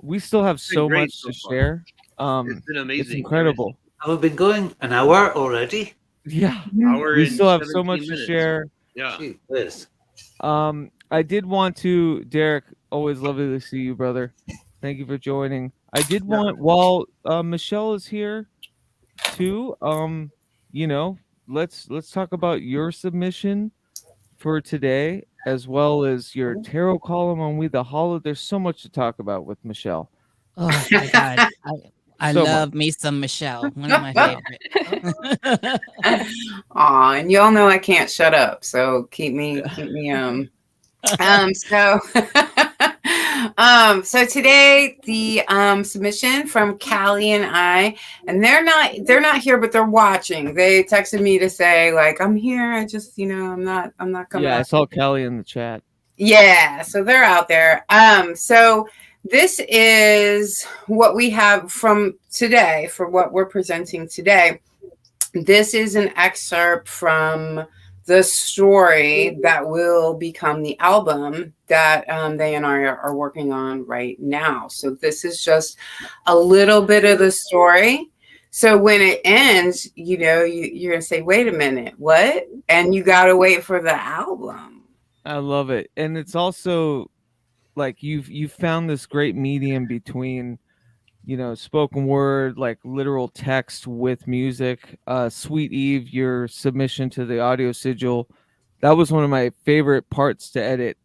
We still have so much to share. It's been amazing. It's incredible. We've been going an hour already. Yeah. Hour we still have so 17 much minutes. to share. Yeah. Yes. I did want to, Derek, always lovely to see you, brother. Thank you for joining. I did want, while Michelle is here too, you know, let's talk about your submission for today, as well as your tarot column on We the Hallowed. There's so much to talk about with Michelle. Oh my God. I love me some Michelle, one of my favorites. Aw, and y'all know I can't shut up, so keep me so today the submission from Kallie and I, and they're not here, but they're watching. They texted me to say like, I'm here, I just, you know, I'm not coming. Yeah, I saw Kallie in the chat. Yeah, so they're out there. So this is what we have from today for what we're presenting today. This is an excerpt from the story that will become the album that they and I are working on right now. So this is just a little bit of the story. So when it ends, you know, you're gonna say, "Wait a minute, what?" And you gotta wait for the album. I love it, and it's also like you've found this great medium between, you know, spoken word, like literal text with music. Sweet Eve, your submission to the audio sigil, that was one of my favorite parts to edit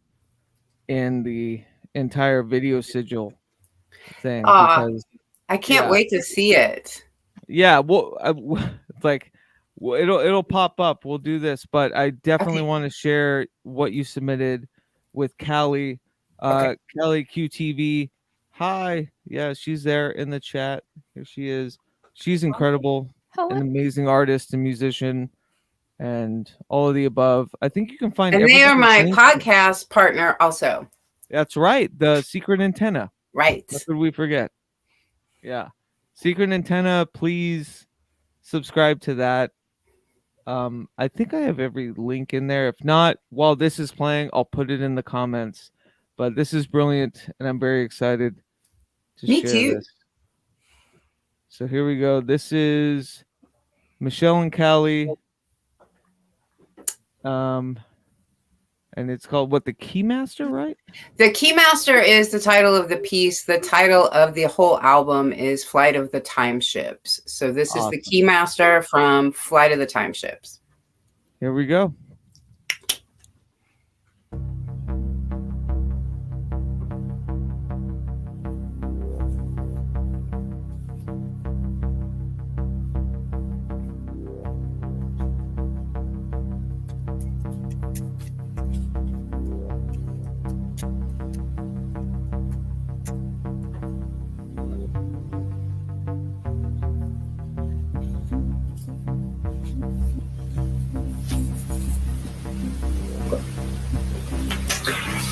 in the entire video sigil thing, because I can't wait to see it. Yeah, well, like it'll pop up. We'll do this, but I definitely want to share what you submitted with Kallie. Kallie QTV. Hi, yeah, she's there in the chat. Here she is. She's incredible, an amazing artist and musician, and all of the above. I think you can find. And they are my podcast partner, also. That's right, the Secret Antenna. Right. What could we forget? Yeah. Secret Antenna, please subscribe to that. I think I have every link in there. If not, while this is playing, I'll put it in the comments. But this is brilliant, and I'm very excited to share this. So here we go. This is Michelle and Kallie. And it's called what? The Keymaster, right? The Keymaster is the title of the piece. The title of the whole album is Flight of the Time Ships. So this is the Keymaster from Flight of the Time Ships. Here we go.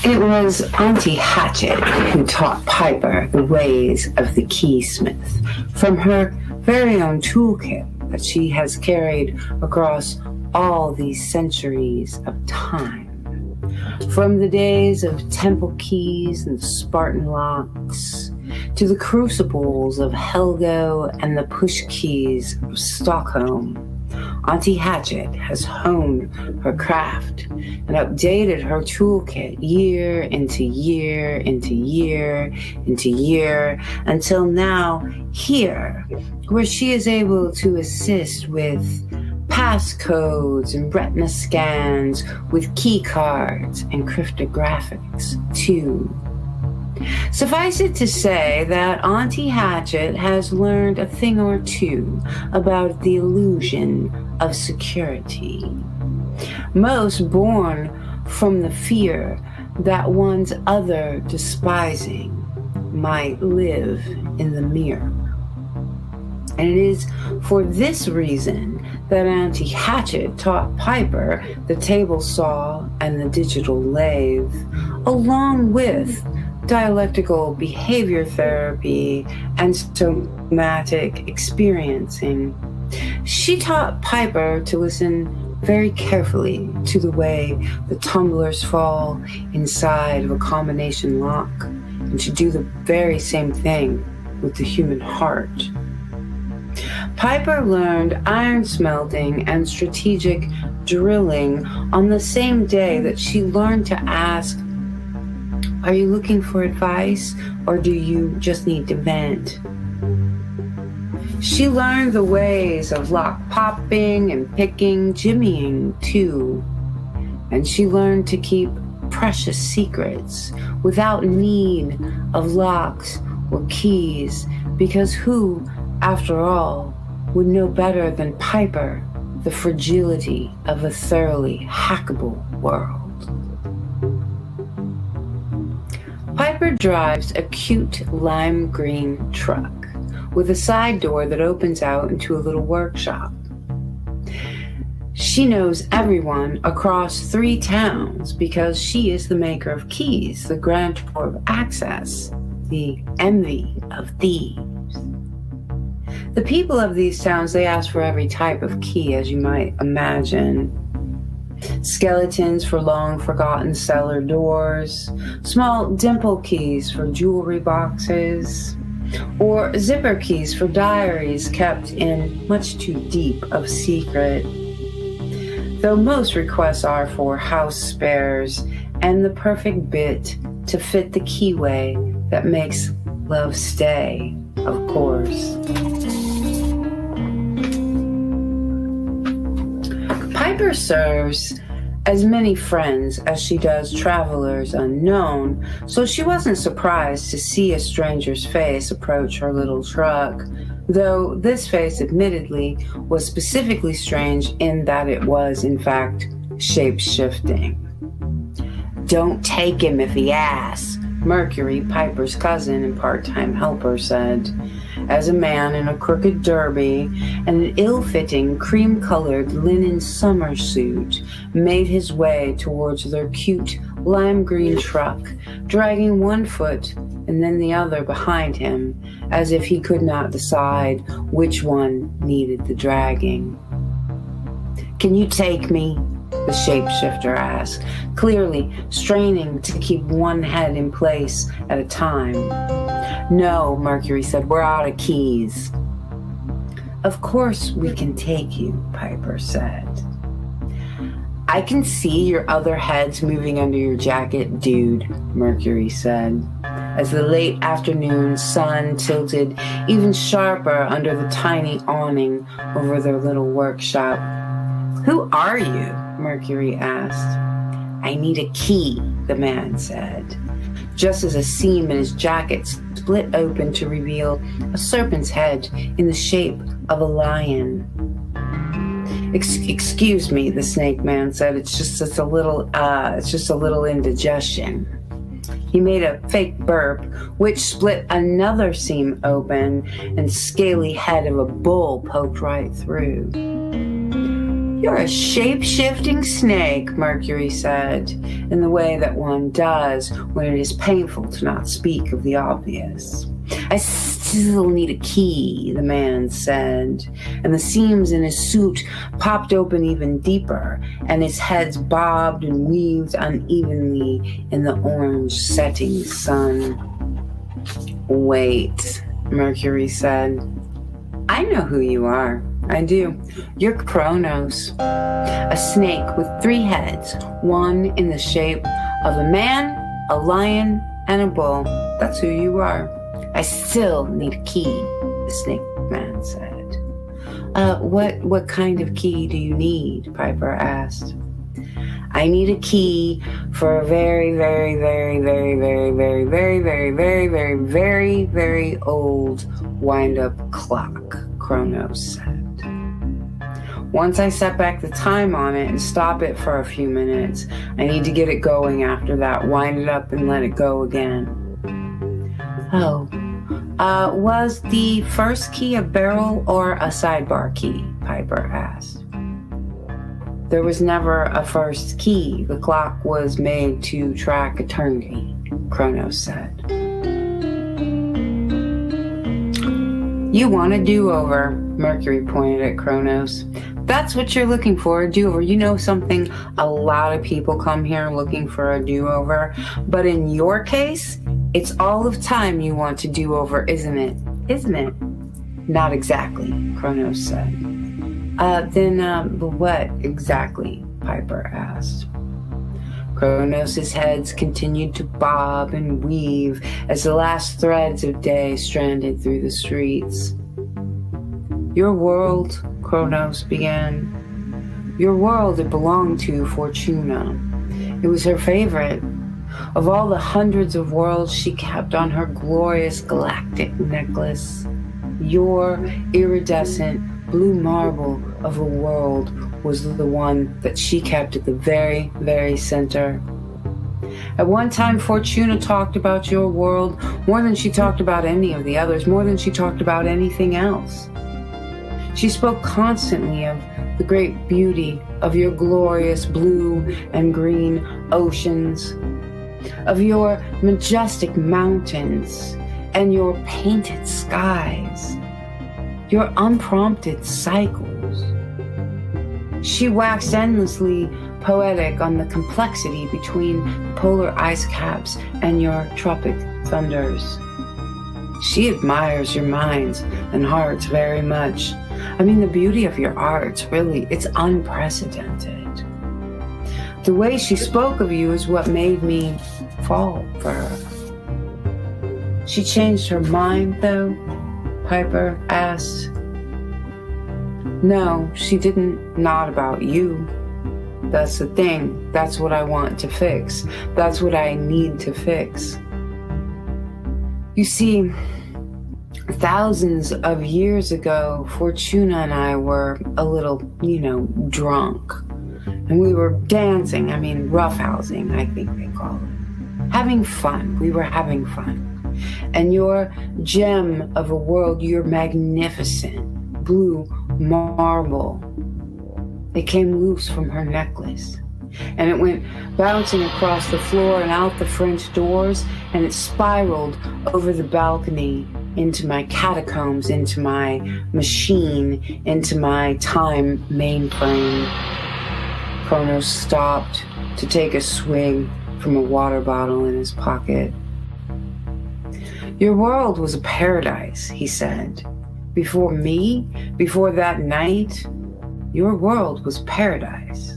It was Auntie Hatchet who taught Piper the ways of the keysmith from her very own toolkit that she has carried across all these centuries of time. From the days of temple keys and Spartan locks, to the crucibles of Helgo and the push keys of Stockholm, Auntie Hatchet has honed her craft and updated her toolkit year into year into year into year until now here, where she is able to assist with passcodes and retina scans, with key cards and cryptographics too. Suffice it to say that Auntie Hatchet has learned a thing or two about the illusion of security, most born from the fear that one's other despising might live in the mirror. And it is for this reason that Auntie Hatchet taught Piper the table saw and the digital lathe, along with dialectical behavior therapy and somatic experiencing. She taught Piper to listen very carefully to the way the tumblers fall inside of a combination lock, and to do the very same thing with the human heart. Piper learned iron smelting and strategic drilling on the same day that she learned to ask, "Are you looking for advice, or do you just need to vent?" She learned the ways of lock popping and picking, jimmying too. And she learned to keep precious secrets without need of locks or keys, because who, after all, would know better than Piper the fragility of a thoroughly hackable world? Piper drives a cute lime green truck with a side door that opens out into a little workshop. She knows everyone across 3 towns because she is the maker of keys, the grantor of access, the envy of thieves. The people of these towns, they ask for every type of key, as you might imagine. Skeletons for long forgotten cellar doors, small dimple keys for jewelry boxes, or zipper keys for diaries kept in much too deep of secret. Though most requests are for house spares and the perfect bit to fit the keyway that makes love stay, of course. Piper serves as many friends as she does travelers unknown, so she wasn't surprised to see a stranger's face approach her little truck, though this face admittedly was specifically strange in that it was, in fact, shape-shifting. "Don't take him if he asks," Mercury, Piper's cousin and part-time helper, said, as a man in a crooked derby and an ill-fitting cream-colored linen summer suit made his way towards their cute lime green truck, dragging one foot and then the other behind him, as if he could not decide which one needed the dragging. "Can you take me?" the shapeshifter asked, clearly straining to keep one head in place at a time. "No," Mercury said, "we're out of keys." "Of course we can take you," Piper said. "I can see your other heads moving under your jacket, dude," Mercury said, as the late afternoon sun tilted even sharper under the tiny awning over their little workshop. "Who are you?" Mercury asked. "I need a key," the man said, just as a seam in his jacket split open to reveal a serpent's head in the shape of a lion. Excuse me," the snake man said. It's just a little indigestion." He made a fake burp, which split another seam open, and scaly head of a bull poked right through. "You're a shape-shifting snake," Mercury said, in the way that one does when it is painful to not speak of the obvious. "I still need a key," the man said, and the seams in his suit popped open even deeper, and his heads bobbed and weaved unevenly in the orange setting sun. "Wait," Mercury said. "I know who you are. I do. You're Kronos, a snake with 3 heads, one in the shape of a man, a lion, and a bull. That's who you are." "I still need a key," the snake man said. What kind of key do you need?" Piper asked. "I need a key for a very, very, very, very, very, very, very, very, very, very, very, very old wind-up clock," Kronos said. "Once I set back the time on it and stop it for a few minutes, I need to get it going after that, wind it up and let it go again." "Oh, was the first key a barrel or a sidebar key?" Piper asked. "There was never a first key. The clock was made to track eternity," Kronos said. "You want a do-over," Mercury pointed at Kronos. "That's what you're looking for, a do-over. You know something? A lot of people come here looking for a do-over, but in your case, it's all of time you want to do over, isn't it? Isn't it?" "Not exactly," Kronos said. Then what exactly?" Piper asked. Kronos' heads continued to bob and weave as the last threads of day stranded through the streets. "Your world," Kronos began. "Your world, it belonged to Fortuna. It was her favorite. Of all the hundreds of worlds she kept on her glorious galactic necklace, your iridescent blue marble of a world was the one that she kept at the very, very center. At one time, Fortuna talked about your world more than she talked about any of the others, more than she talked about anything else. She spoke constantly of the great beauty of your glorious blue and green oceans, of your majestic mountains and your painted skies, your unprompted cycles. She waxed endlessly poetic on the complexity between polar ice caps and your tropic thunders. She admires your minds and hearts very much. I mean, the beauty of your art, really, it's unprecedented. The way she spoke of you is what made me fall for her. She changed her mind, though? Piper asked. No, she didn't. Not about you. That's the thing. That's what I want to fix. That's what I need to fix. You see, thousands of years ago, Fortuna and I were a little, drunk. And we were dancing, roughhousing, I think they call it. Having fun. We were having fun. And your gem of a world, your magnificent blue marble, it came loose from her necklace. And it went bouncing across the floor and out the French doors, and it spiraled over the balcony into my catacombs, into my machine, into my time mainframe. Kronos stopped to take a swig from a water bottle in his pocket. Your world was a paradise, he said. Before me, before that night, your world was paradise.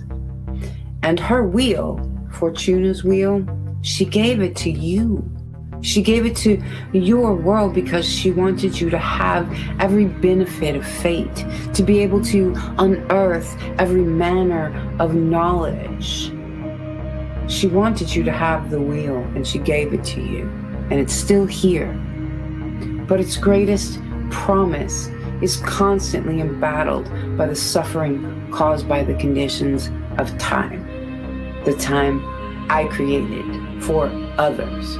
And her wheel, Fortuna's wheel, she gave it to you. She gave it to your world because she wanted you to have every benefit of fate, to be able to unearth every manner of knowledge. She wanted you to have the wheel, and she gave it to you, and it's still here. But its greatest promise is constantly embattled by the suffering caused by the conditions of time. The time I created for others.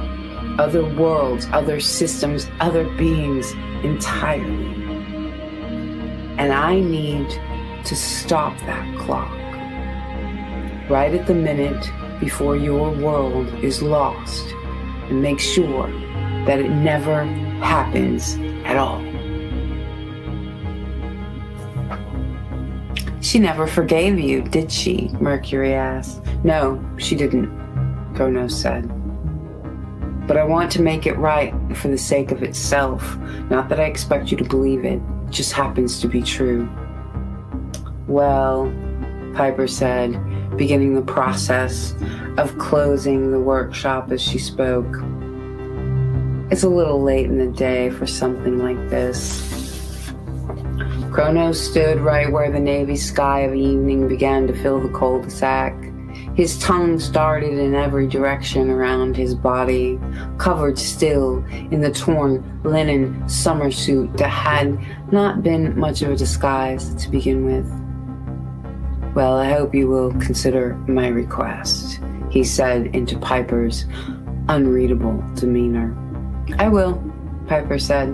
Other worlds, other systems, other beings entirely. And I need to stop that clock. Right at the minute before your world is lost, and make sure that it never happens at all. She never forgave you, did she? Mercury asked. No, she didn't, Kronos said. But I want to make it right for the sake of itself. Not that I expect you to believe it. It just happens to be true. Well, Piper said, beginning the process of closing the workshop as she spoke. It's a little late in the day for something like this. Kronos stood right where the navy sky of evening began to fill the cul-de-sac. His tongue started in every direction around his body, covered still in the torn linen summer suit that had not been much of a disguise to begin with. Well, I hope you will consider my request, he said into Piper's unreadable demeanor. I will, Piper said,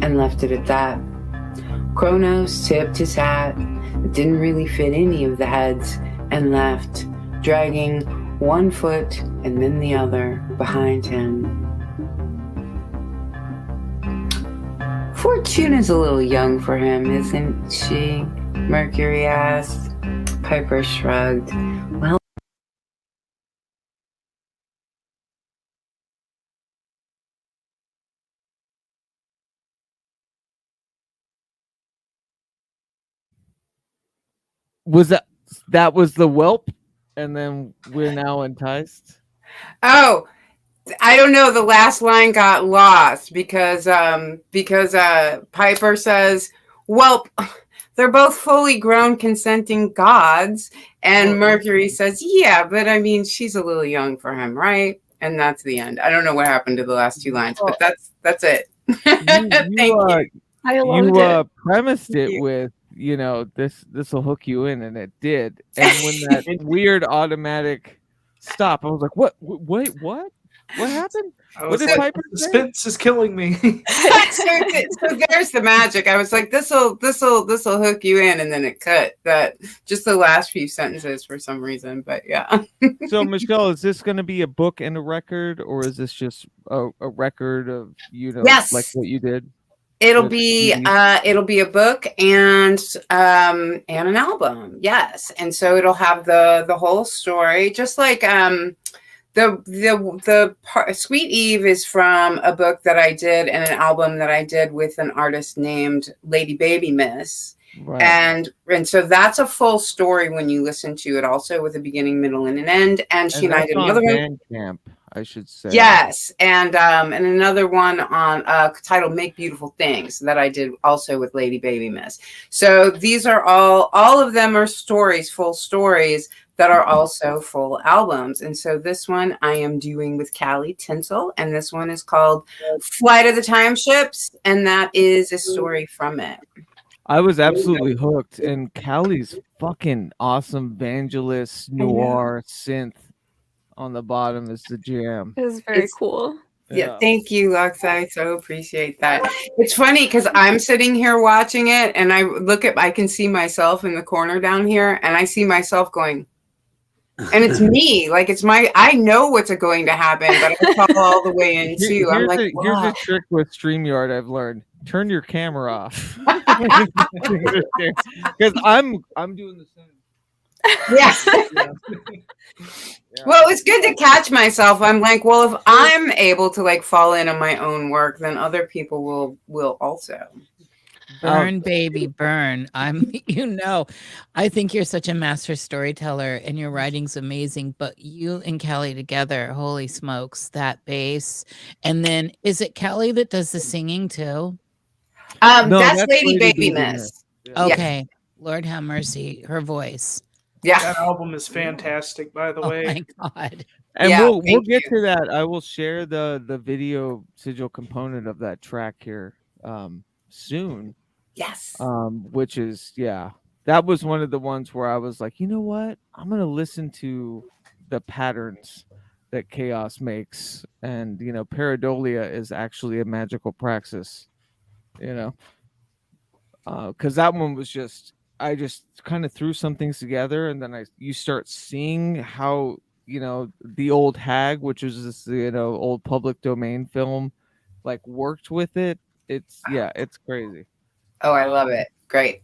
and left it at that. Kronos tipped his hat. It didn't really fit any of the heads, and left, dragging one foot and then the other behind him. Fortuna's a little young for him, isn't she? Mercury asked. Piper shrugged. Well, was that was the whelp? And then we're now enticed. Oh, I don't know. The last line got lost because Piper says, "Well, they're both fully grown, consenting gods," and Mercury says, "Yeah, but I mean, she's a little young for him, right?" And that's the end. I don't know what happened to the last two lines, but that's it. Thank you. I loved You it. premised it with, this will hook you in, and it did. And when that weird automatic stop, I was like, what? Wait, what? What happened? What did Piper say? Suspense is killing me. so there's the magic. I was like, this'll hook you in, and then it cut that just the last few sentences for some reason. But yeah. So Michelle, is this going to be a book and a record, or is this just a record of Yes. like what you did? It'll be a book and an album, yes. And so it'll have the whole story, just like Sweet Eve is from a book that I did and an album that I did with an artist named Lady Baby Miss. Right. And so that's a full story when you listen to it, also with a beginning, middle, and an end. And she and I did another one. Bandcamp, I should say. Yes, and another one on titled "Make Beautiful Things" that I did also with Lady Baby Miss. So these are all of them are stories, full stories that are also full albums. And so this one I am doing with Kallie Tinsel, and this one is called "Flight of the Time Ships," and that is a story from it. I was absolutely hooked, and Callie's fucking awesome Vangelis noir synth on the bottom is the jam. It was very cool. Yeah, thank you, Lux. I so appreciate that. It's funny because I'm sitting here watching it, and I can see myself in the corner down here, and I see myself going, and it's me, like I know what's going to happen, but I follow all the way in too. I'm like, here's a trick with StreamYard I've learned: turn your camera off. Because I'm doing the same. Yeah. Well, it's good to catch myself. I'm like, well, if I'm able to like fall into my own work, then other people will also. Burn, baby, burn. I think you're such a master storyteller and your writing's amazing, but you and Kallie together, holy smokes, that bass. And then is it Kallie that does the singing too? No, that's Lady Baby Miss. Okay. Yeah. Lord have mercy. Her voice. Yeah. That album is fantastic, by the way. Oh my God. And we'll get to that. I will share the video sigil component of that track here soon. Yes. Which is, that was one of the ones where I was like, you know what? I'm going to listen to the patterns that chaos makes. And, pareidolia is actually a magical praxis, because that one was I just kind of threw some things together, and then you start seeing how, the old hag, which is this, old public domain film, like worked with it. It's crazy. Oh, I love it. Great.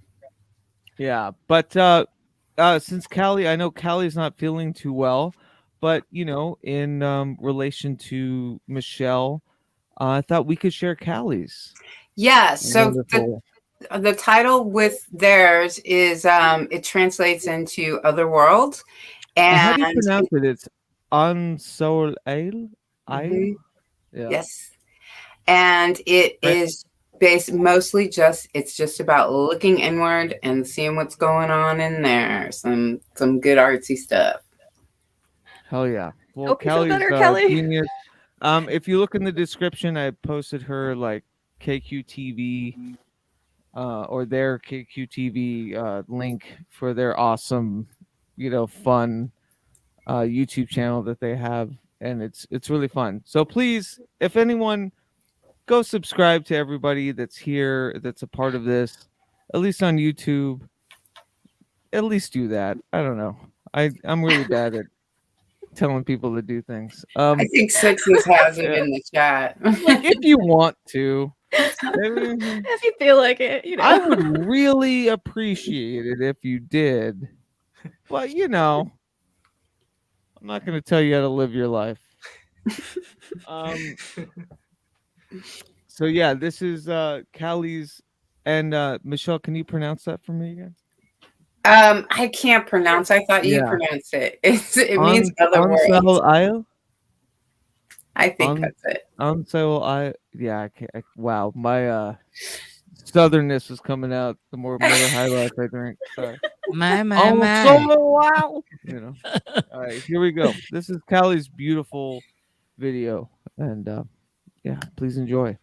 Yeah. But since Kallie, I know Callie's not feeling too well, but in relation to Michelle, I thought we could share Callie's. Yeah. So the title with theirs is it translates into other world. And how do you pronounce it? It's Ansol Ale? Mm-hmm. Yeah. Yes. And it is based mostly it's just about looking inward and seeing what's going on in there. Some good artsy stuff. Hell yeah. Well, Callie's genius. If you look in the description, I posted her like KQTV or their KQTV link for their awesome, fun YouTube channel that they have, and it's really fun. So please, if anyone, go subscribe to everybody that's here, that's a part of this, at least on YouTube. At least do that. I don't know. I'm really bad at telling people to do things. I think Sixes has it in the chat. If you want to. If you feel like it, I would really appreciate it if you did. But I'm not going to tell you how to live your life. So yeah, this is Callie's, and Michelle, can you pronounce that for me again? I can't pronounce. I thought you pronounced it. It means other words. I think that's it. Wow, my southernness is coming out the more High Life I drink. Sorry. My. Wow. All right, here we go. This is Callie's beautiful video, and please enjoy.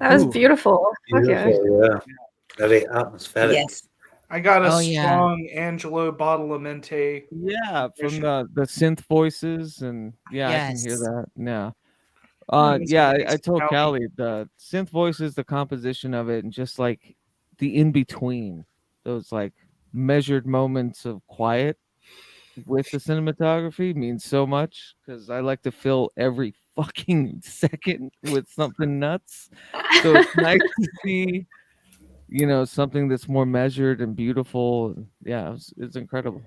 That was beautiful. Okay. Beautiful, yeah. Very atmospheric. Yes. I got a Oh, yeah. strong Angelo Badalamenti. Yeah, from the synth voices, and yeah, I can hear Yes. that. Yeah. That's Yeah, I amazing. told Kallie. Callie the synth voices, the composition of it, and just like the in between, those like measured moments of quiet with the cinematography means so much because I like to fill every fucking second with something nuts. So it's nice to see, something that's more measured and beautiful. Yeah, it's incredible.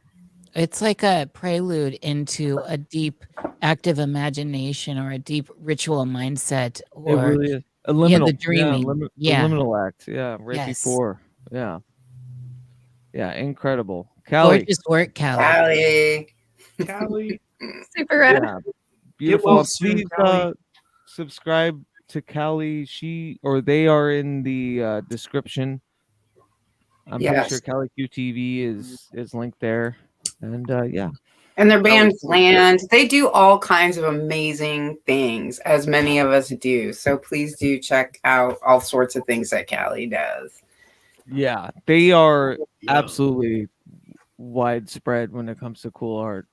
It's like a prelude into a deep active imagination or a deep ritual mindset, It or really is. A liminal, the dreaming. the Yeah. liminal act. Yeah, right Yes. before. Yeah. Yeah, incredible. Callie. Gorgeous work, Callie. Callie. Super rad. Yeah, beautiful. well soon, Please Callie. subscribe to Callie. They are in the description. I'm pretty Yes. sure Callie QTV is linked there. And yeah. And their band Land, they do all kinds of amazing things, as many of us do. So please do check out all sorts of things that Callie does. Yeah, they are absolutely widespread when it comes to cool art.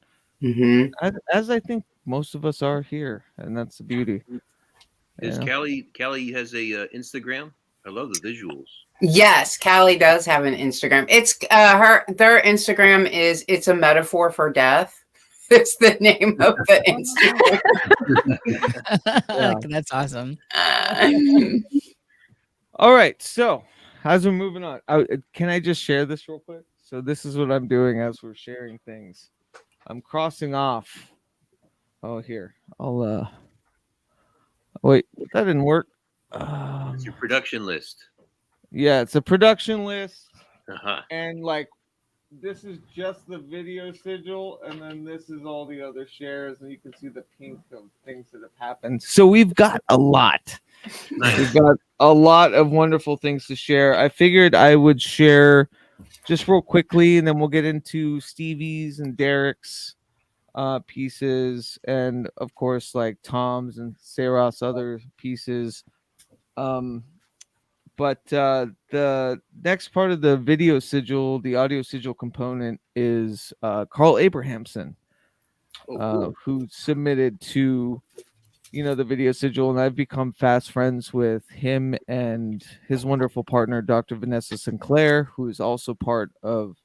Mm-hmm. As I think most of us are here, and that's the beauty. Is Callie has a Instagram? I love the visuals. Yes, Callie does have an Instagram. It's their Instagram is It's a Metaphor for Death. It's the name of the Instagram. That's awesome. All right, so as we're moving on, can I just share this real quick? So this is what I'm doing as we're sharing things. I'm crossing off. Oh, here. I'll wait. That didn't work. It's your production list. Yeah, it's a production list, Uh-huh. and like this is just the video sigil, and then this is all the other shares, and you can see the pink of things that have happened. So we've got a lot. Nice. We've got a lot of wonderful things to share. I figured I would share just real quickly, and then we'll get into Stevie's and Derek's pieces, and of course, like Tom's and Sarah's other pieces. But the next part of the video sigil, the audio sigil component, is Carl Abrahamson, who submitted to, the video sigil, and I've become fast friends with him and his wonderful partner, Dr. Vanessa Sinclair, who is also part of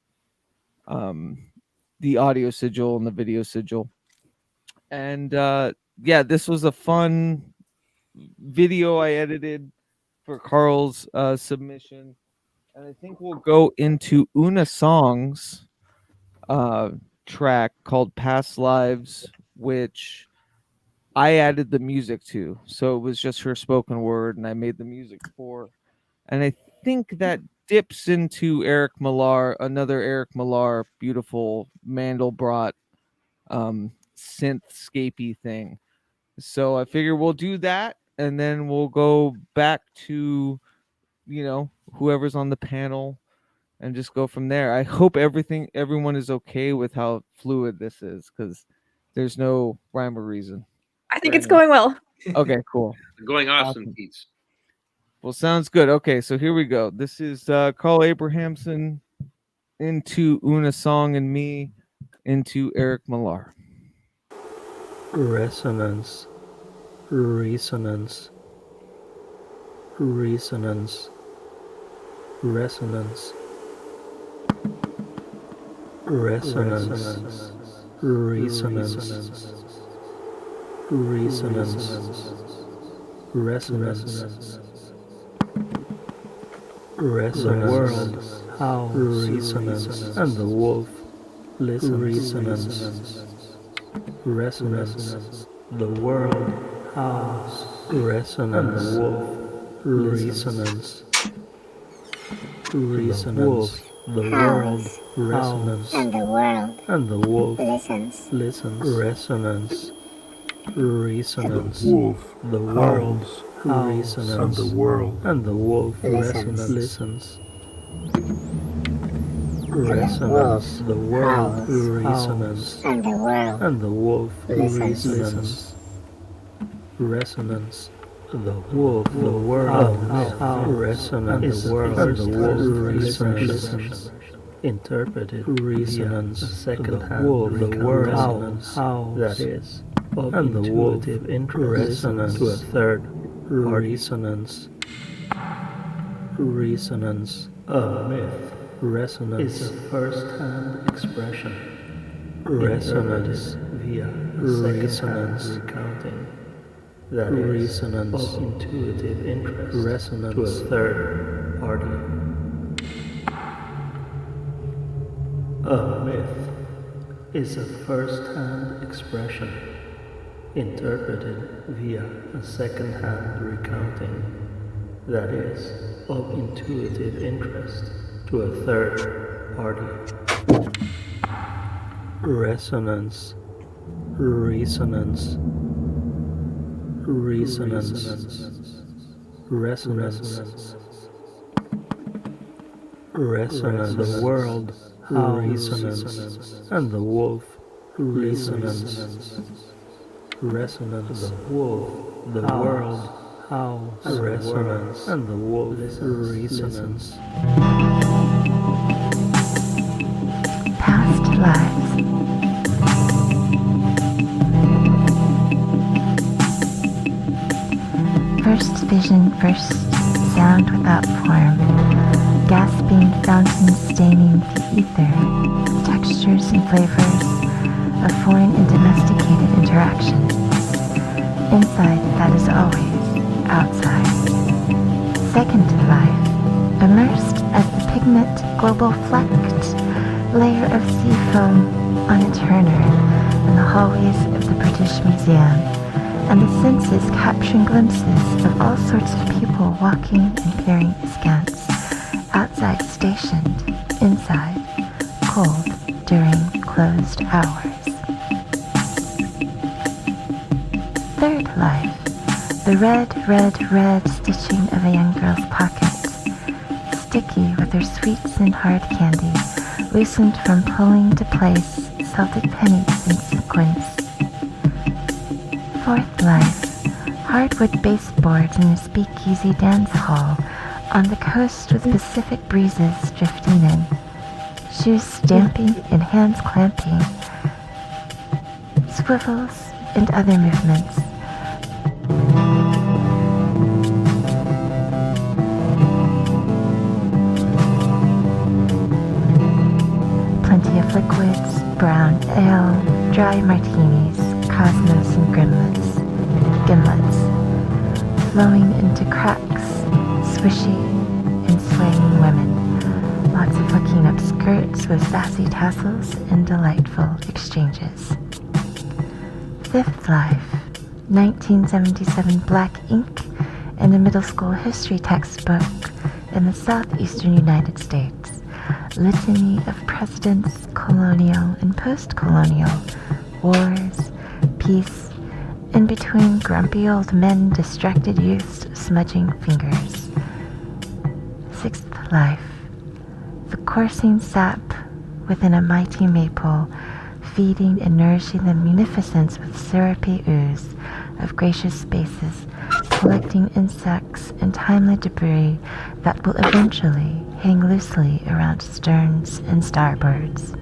the audio sigil and the video sigil. And yeah, this was a fun video I edited for Carl's submission, and I think we'll go into Una Song's track called Past Lives, which I added the music to. So it was just her spoken word, and I made the music for. And I think that dips into Eric Millar, another Eric Millar, beautiful Mandelbrot synthscapey thing. So I figure we'll do that, and then we'll go back to, whoever's on the panel, and just go from there. I hope everyone is okay with how fluid this is, because there's no rhyme or reason. I think it's going well. Okay, cool. Going awesome, Keats. Well, sounds good. Okay, so here we go. This is Carl Abrahamson into Una Song and me into Eric Millar. Resonance, resonance, resonance, resonance, resonance, resonance, resonance, resonance, resonance. The world howls, resonance, and the wolf listens. Resonance, resonance. The world howls, resonance, and the wolf resonance, resonance. The world resonance, and the wolf listens. Resonance, resonance. The world resonance, and the wolf listens. Resonance. The world resonance, and the wolf resonance. Resonance. The wolf, the world, how resonant is the world, and the wolf, resonance, interpreted resonance, second hand, the word how, that is, and the wolf, resonance to a third, resonance, resonance, a myth, resonance is a first-hand expression, resonance via resonance recounting. That resonance of intuitive interest, resonance to a third party. A myth is a first-hand expression interpreted via a second-hand recounting, that is, of intuitive interest to a third party. Resonance, resonance, resonance, resonance, resonance, the world, resonance, and the wolf, resonance, resonance, the wolf, the world, how, resonance, and the wolf, resonance. Past lives. First vision, first sound without form, gasping fountain staining the ether, textures and flavors of foreign and domesticated interaction. Inside, that is always outside. Second life, immersed as the pigment global flecked layer of sea foam on a Turner in the hallways of the British Museum, and the senses capturing glimpses of all sorts of people walking and peering askance, outside stationed, inside, cold during closed hours. Third life, the red stitching of a young girl's pocket, sticky with her sweets and hard candy, loosened from pulling to place salted pennies and sequins. Fourth life, hardwood baseboards in a speakeasy dance hall on the coast with Pacific breezes drifting in, shoes stamping and hands clamping, swivels and other movements. Plenty of liquids, brown ale, dry martinis, cosmos and gimlets, flowing into cracks, swishy and swaying women, lots of hooking up skirts with sassy tassels and delightful exchanges. Fifth life, 1977 black ink in a middle school history textbook in the southeastern United States. Litany of presidents, colonial and post-colonial, wars, peace, in between grumpy old men, distracted youths, smudging fingers. Sixth life, the coursing sap within a mighty maple, feeding and nourishing the munificence with syrupy ooze of gracious spaces, collecting insects and timely debris that will eventually hang loosely around sterns and starboards.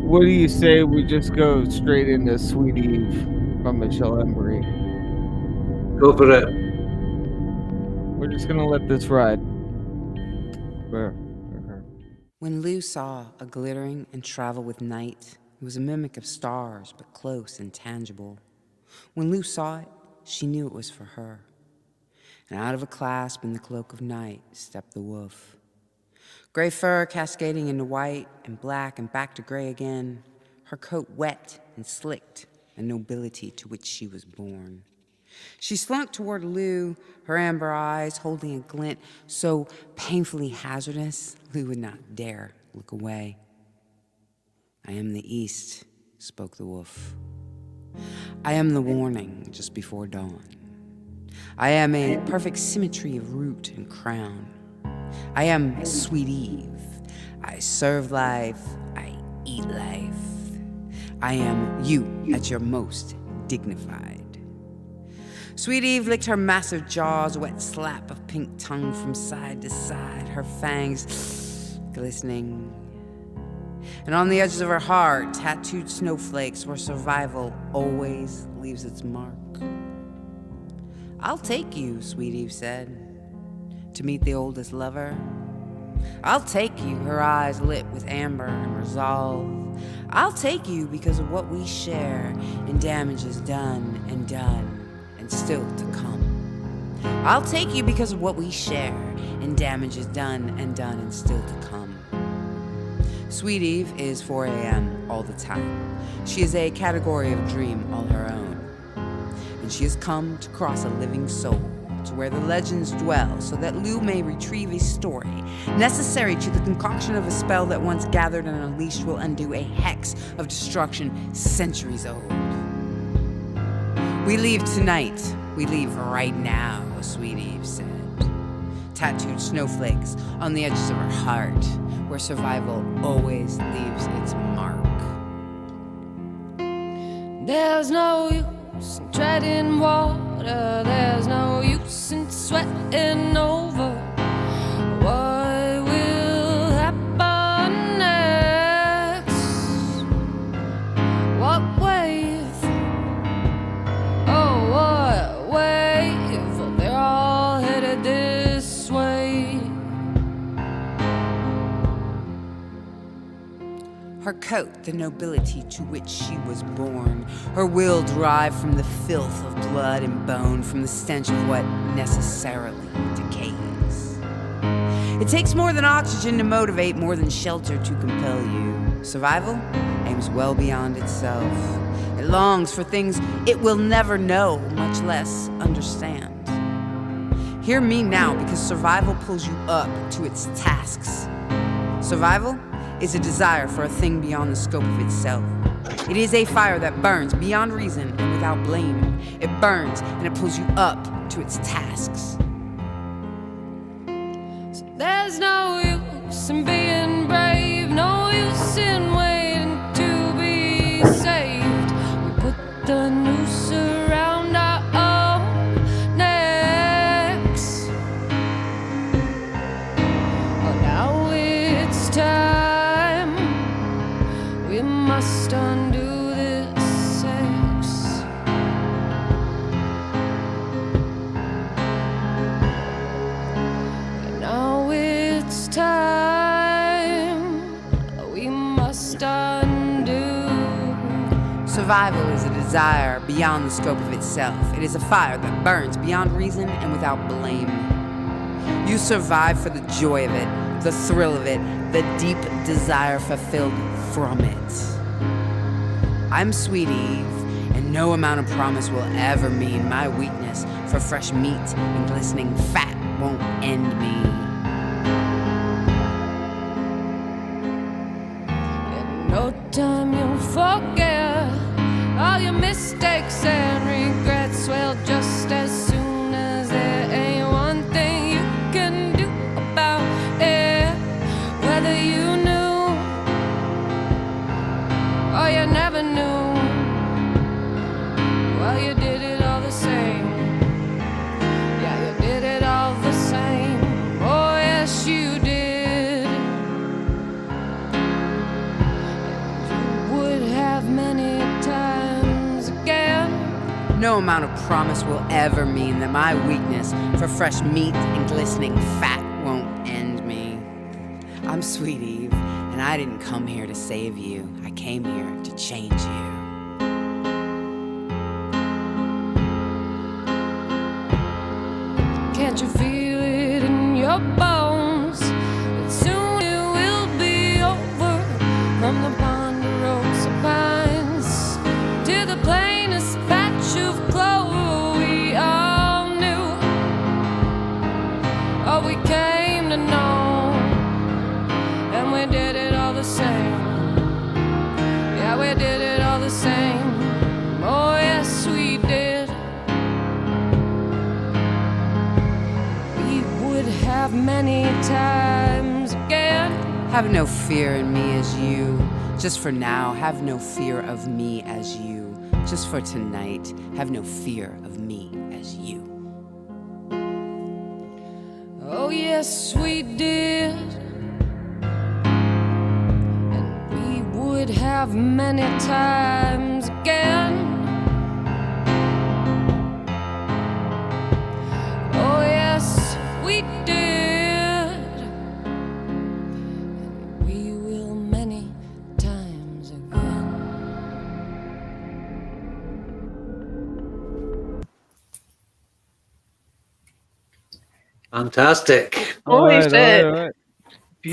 What do you say we just go straight into Sweet Eve from Michelle Embree? Go for it. We're just gonna let this ride. For her. When Lou saw a glittering and travel with night, it was a mimic of stars, but close and tangible. When Lou saw it, she knew it was for her. And out of a clasp in the cloak of night stepped the wolf. Gray fur cascading into white and black and back to gray again, her coat wet and slicked, a nobility to which she was born. She slunk toward Lou, her amber eyes holding a glint so painfully hazardous, Lou would not dare look away. I am the East, spoke the wolf. I am the warning just before dawn. I am a perfect symmetry of root and crown. I am Sweet Eve. I serve life, I eat life. I am you at your most dignified. Sweet Eve licked her massive jaws, a wet slap of pink tongue from side to side, her fangs glistening. And on the edges of her heart, tattooed snowflakes where survival always leaves its mark. I'll take you, Sweet Eve said, to meet the oldest lover. I'll take you, her eyes lit with amber and resolve. I'll take you because of what we share in damages done and still to come. I'll take you because of what we share in damages done and still to come. Sweet Eve is 4 a.m. all the time. She is a category of dream all her own. And she has come to cross a living soul to where the legends dwell so that Lou may retrieve a story necessary to the concoction of a spell that once gathered and unleashed will undo a hex of destruction centuries old. We leave tonight. We leave right now, Sweet Eve said. Tattooed snowflakes on the edges of her heart, where survival always leaves its mark. There's no use in treading water, there's no use in sweating over what will happen next. What wave? Oh, what wave? They're all headed this way. Her coat, the nobility to which she was born. Her will derived from the filth of blood and bone, from the stench of what necessarily decays. It takes more than oxygen to motivate, more than shelter to compel you. Survival aims well beyond itself. It longs for things it will never know, much less understand. Hear me now, because survival pulls you up to its tasks. Survival is a desire for a thing beyond the scope of itself. It is a fire that burns beyond reason and without blame. It burns and it pulls you up to its tasks. So there's no use in being brave, no use in waiting to be saved. We put the noose around our own necks. Oh, now it's time. We must undo this sex. And now it's time. We must undo. Survival is a desire beyond the scope of itself. It is a fire that burns beyond reason and without blame. You survive for the joy of it, the thrill of it, the deep desire fulfilled from it. I'm Sweet Eve, and no amount of promise will ever mean my weakness for fresh meat and glistening fat won't end me. In no time you'll forget all your mistakes and regrets. Well, just as soon as there ain't one thing you can do about it, whether you knew or you never knew, well, you did it all the same. Yeah, you did it all the same. Oh, yes, you did. And you would have many times again. No amount of promise will ever mean that my weakness for fresh meat and glistening fat won't end me. I'm Sweet Eve, and I didn't come here to save you. I came here to change you. Can't you feel it in your bones? That soon it will be over. From the Ponderosa Pine have many times again. Have no fear in me as you. Just for now, have no fear of me as you. Just for tonight, have no fear of me as you. Oh yes, we did. And we would have many times again. Oh yes, we did. And we will many times again. Fantastic. Holy shit. All right.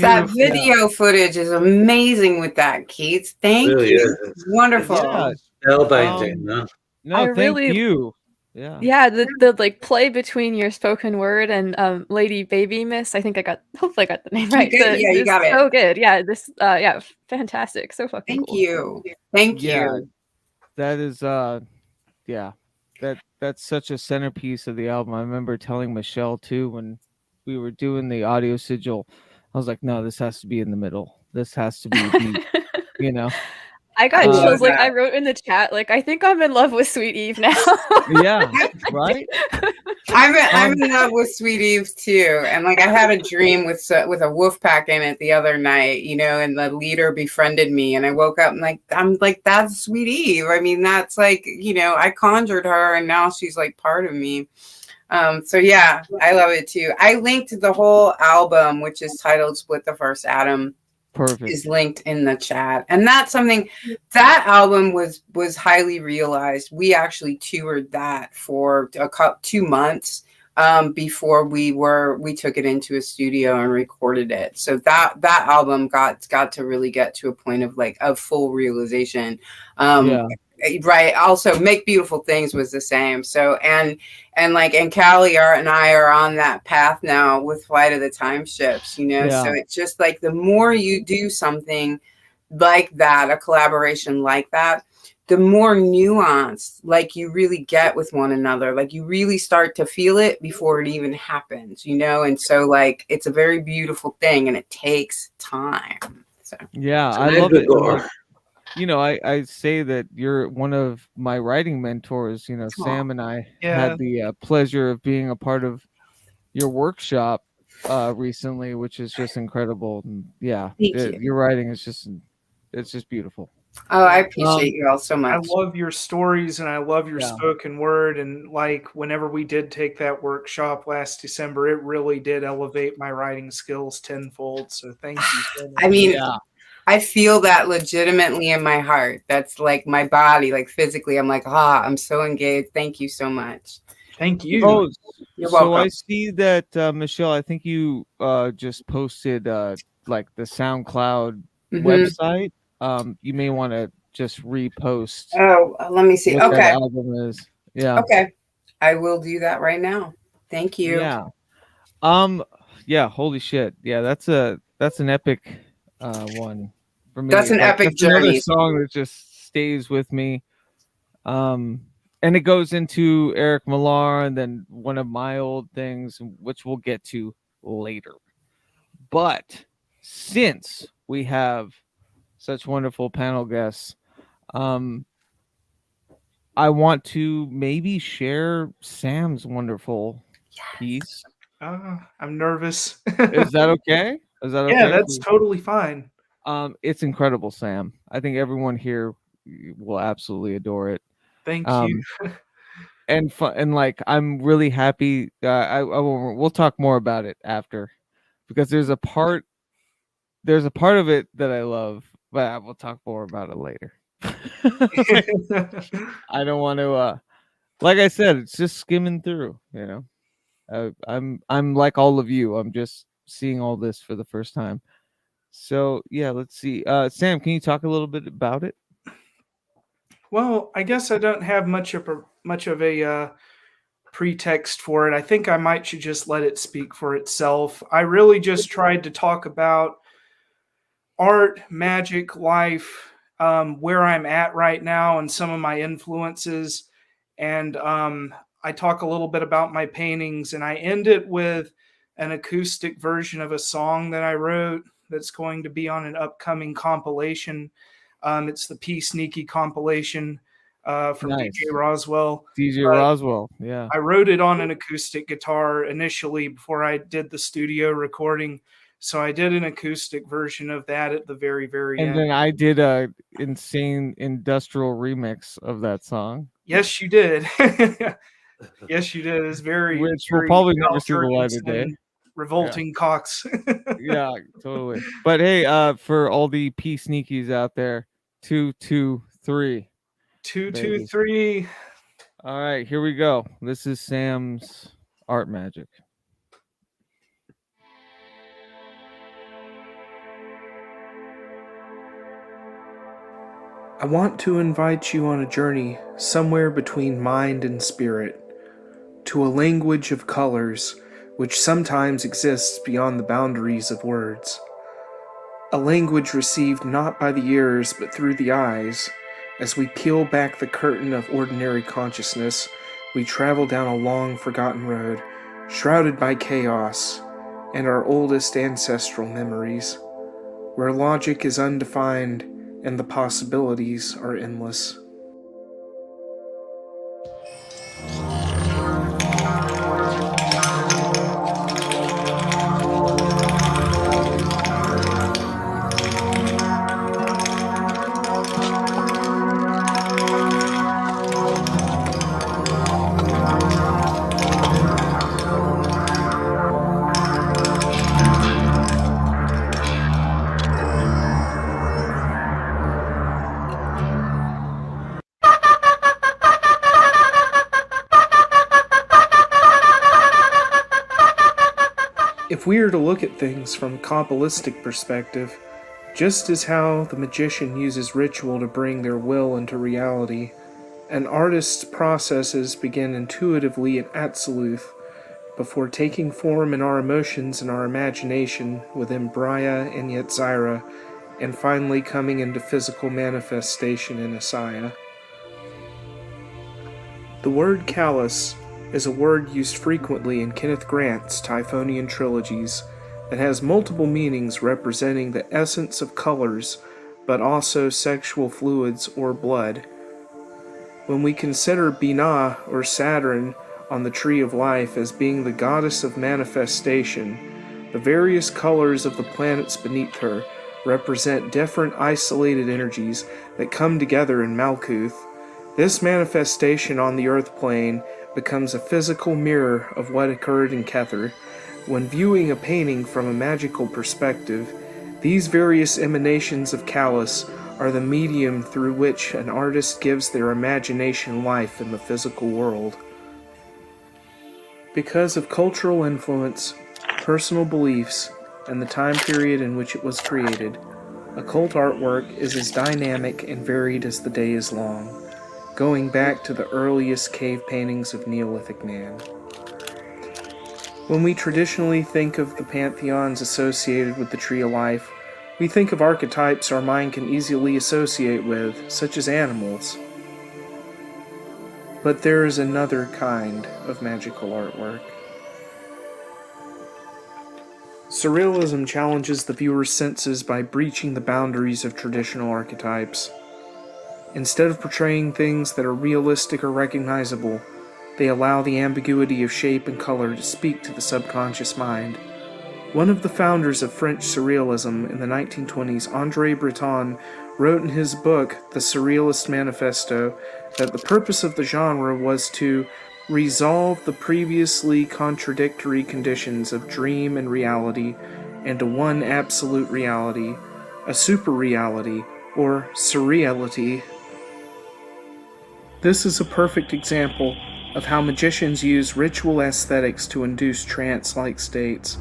That video footage is amazing with that, Keats. Thank Really you. is. It's wonderful. Yeah. Spellbinding, no? No, I thank really- you. Yeah. Yeah, the like play between your spoken word and Lady Baby Miss. Hopefully I got the name right. good. Yeah, you got it. So good. Yeah, yeah, fantastic. So fucking Thank cool. you. Thank Yeah. you. That is yeah. That's such a centerpiece of the album. I remember telling Michelle too when we were doing the audio sigil. I was like, no, this has to be in the middle. This has to be the, you know. I got chills. Like I wrote in the chat, like I think I'm in love with Sweet Eve now. Yeah, right. I'm in love with Sweet Eve too, and like I had a dream with a wolf pack in it the other night, you know, and the leader befriended me, and I woke up and I'm like that's Sweet Eve. I mean, that's like, you know, I conjured her, and now she's like part of me. So yeah, I love it too. I linked the whole album, which is titled "Split the First Atom." Perfect. Is linked in the chat, and that's something that album was highly realized. We actually toured that for 2 months before we took it into a studio and recorded it. So that album got to really get to a point of full realization. Yeah. Right. Also, Make Beautiful Things was the same. So and Kallie and I are on that path now with Flight of the Time Ships, you know. Yeah. So it's just like the more you do something like that, a collaboration like that, the more nuanced like you really get with one another. Like you really start to feel it before it even happens, you know. And so like it's a very beautiful thing, and it takes time. So yeah, I love it. Like, you know, I say that you're one of my writing mentors. You know, Sam and I had the pleasure of being a part of your workshop recently, which is just incredible. And yeah, your writing is it's just beautiful. Oh, I appreciate you all so much. I love your stories and I love your spoken word. And like whenever we did take that workshop last December, it really did elevate my writing skills tenfold. So thank you so much. I mean, I feel that legitimately in my heart. That's like my body, like physically. I'm like, I'm so engaged. Thank you so much. Thank you. Oh, you're so welcome. I see that Michelle, I think you just posted like the SoundCloud website. You may want to just repost. Oh, let me see. What Okay. that album is. Yeah. Okay. I will do that right now. Thank you. Yeah. Yeah. Holy shit. Yeah. That's an epic one for me. That's an epic another journey. song that just stays with me. And it goes into Eric Millar and then one of my old things, which we'll get to later. But since we have such wonderful panel guests, I want to maybe share Sam's wonderful piece. I'm nervous. Is that okay? Is that okay? Yeah, that's totally fine. It's incredible, Sam. I think everyone here will absolutely adore it. Thank you. And like I'm really happy. We'll talk more about it after, because there's a part of it that I love, but we'll talk more about it later. I don't want to. Like I said, it's just skimming through. You know, I'm like all of you. I'm just seeing all this for the first time. So yeah, let's see. Sam, can you talk a little bit about it? Well, I guess I don't have much of a pretext for it. I think I should just let it speak for itself. I really just tried to talk about art, magic, life, where I'm at right now, and some of my influences. And I talk a little bit about my paintings, and I end it with an acoustic version of a song that I wrote that's going to be on an upcoming compilation. It's the P Sneaky compilation from Nice. DJ Roswell. DJ Roswell, yeah. I wrote it on an acoustic guitar initially before I did the studio recording. So I did an acoustic version of that at the very, very end. And then I did a insane industrial remix of that song. Yes, you did. Yes, you did. It's very, which will very probably never see the light of day. Revolting Cox. Yeah, totally. But hey, for all the P Sneakies out there, 2, 2, 3. 2, 2, 3. All right, here we go. This is Sam's art magic. I want to invite you on a journey somewhere between mind and spirit, to a language of colors which sometimes exists beyond the boundaries of words. A language received not by the ears but through the eyes. As we peel back the curtain of ordinary consciousness, we travel down a long forgotten road, shrouded by chaos and our oldest ancestral memories, where logic is undefined and the possibilities are endless. If we are to look at things from a Kabbalistic perspective, just as how the magician uses ritual to bring their will into reality, an artist's processes begin intuitively and absolute, before taking form in our emotions and our imagination with Embree and Yetzirah, and finally coming into physical manifestation in Asaya. The word callous is a word used frequently in Kenneth Grant's Typhonian trilogies that has multiple meanings representing the essence of colors, but also sexual fluids or blood. When we consider Binah or Saturn on the Tree of Life as being the goddess of manifestation, the various colors of the planets beneath her represent different isolated energies that come together in Malkuth. This manifestation on the earth plane becomes a physical mirror of what occurred in Kether. When viewing a painting from a magical perspective, these various emanations of callous are the medium through which an artist gives their imagination life in the physical world. Because of cultural influence, personal beliefs, and the time period in which it was created, occult artwork is as dynamic and varied as the day is long, going back to the earliest cave paintings of Neolithic man. When we traditionally think of the pantheons associated with the Tree of Life, we think of archetypes our mind can easily associate with, such as animals. But there is another kind of magical artwork. Surrealism challenges the viewer's senses by breaching the boundaries of traditional archetypes. Instead of portraying things that are realistic or recognizable, they allow the ambiguity of shape and color to speak to the subconscious mind. One of the founders of French Surrealism in the 1920s, André Breton, wrote in his book, The Surrealist Manifesto, that the purpose of the genre was to resolve the previously contradictory conditions of dream and reality into one absolute reality, a super-reality, or surreality. This is a perfect example of how magicians use ritual aesthetics to induce trance-like states.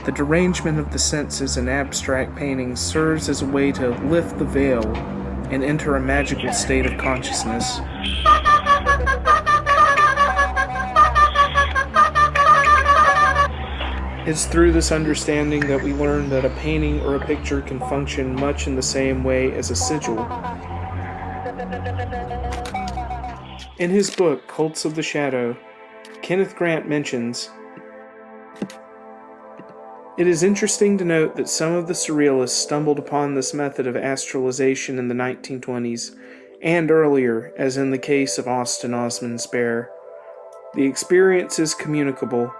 The derangement of the senses in abstract paintings serves as a way to lift the veil and enter a magical state of consciousness. It's through this understanding that we learn that a painting or a picture can function much in the same way as a sigil. In his book, Cults of the Shadow, Kenneth Grant mentions, It is interesting to note that some of the surrealists stumbled upon this method of astralization in the 1920s and earlier, as in the case of Austin Osman Spare. The experience is communicable.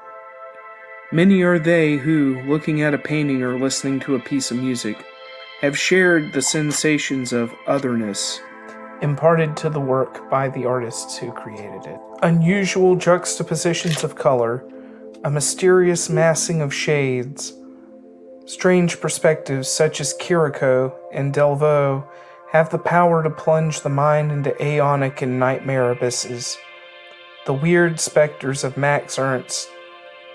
Many are they who, looking at a painting or listening to a piece of music, have shared the sensations of otherness imparted to the work by the artists who created it. Unusual juxtapositions of color, a mysterious massing of shades, strange perspectives such as Chirico and Delvaux have the power to plunge the mind into aeonic and nightmare abysses. The weird specters of Max Ernst,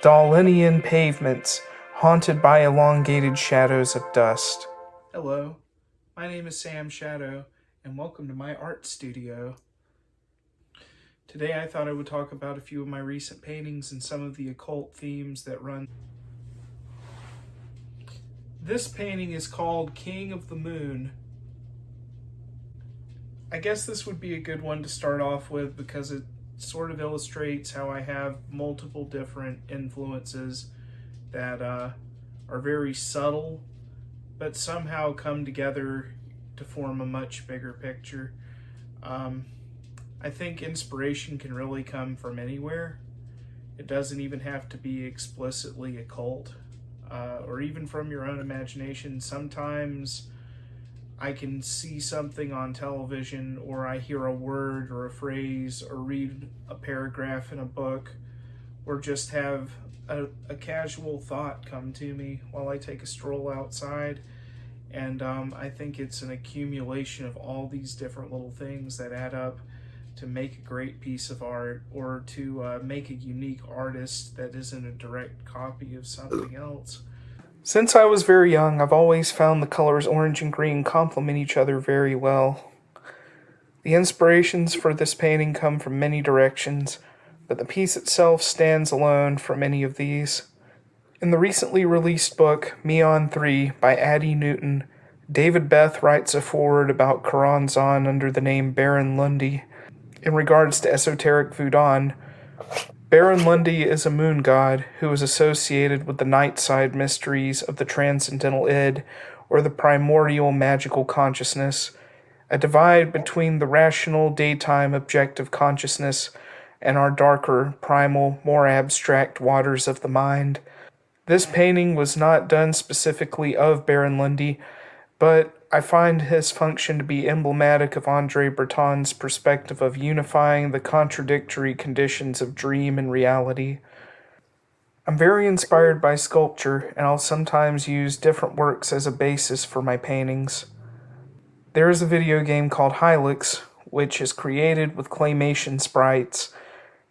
Dalinian pavements haunted by elongated shadows of dust. Hello, my name is Sam Shadow, and welcome to my art studio. Today I thought I would talk about a few of my recent paintings and some of the occult themes that run. This painting is called King of the Moon. I guess this would be a good one to start off with because it sort of illustrates how I have multiple different influences that are very subtle but somehow come together to form a much bigger picture. I think inspiration can really come from anywhere. It doesn't even have to be explicitly occult, or even from your own imagination. Sometimes I can see something on television, or I hear a word or a phrase, or read a paragraph in a book, or just have a casual thought come to me while I take a stroll outside. And I think it's an accumulation of all these different little things that add up to make a great piece of art, or to make a unique artist that isn't a direct copy of something else. Since I was very young, I've always found the colors orange and green complement each other very well. The inspirations for this painting come from many directions, but the piece itself stands alone from any of these. In the recently released book, Meon 3 by Addie Newton, David Beth writes a foreword about Karanzan under the name Baron Lundy. In regards to esoteric Voodoo, Baron Lundy is a moon god who is associated with the night side mysteries of the transcendental id, or the primordial magical consciousness, a divide between the rational daytime objective consciousness and our darker, primal, more abstract waters of the mind. This painting was not done specifically of Baron Lundy, but I find his function to be emblematic of André Breton's perspective of unifying the contradictory conditions of dream and reality. I'm very inspired by sculpture, and I'll sometimes use different works as a basis for my paintings. There is a video game called Hallowed, which is created with claymation sprites.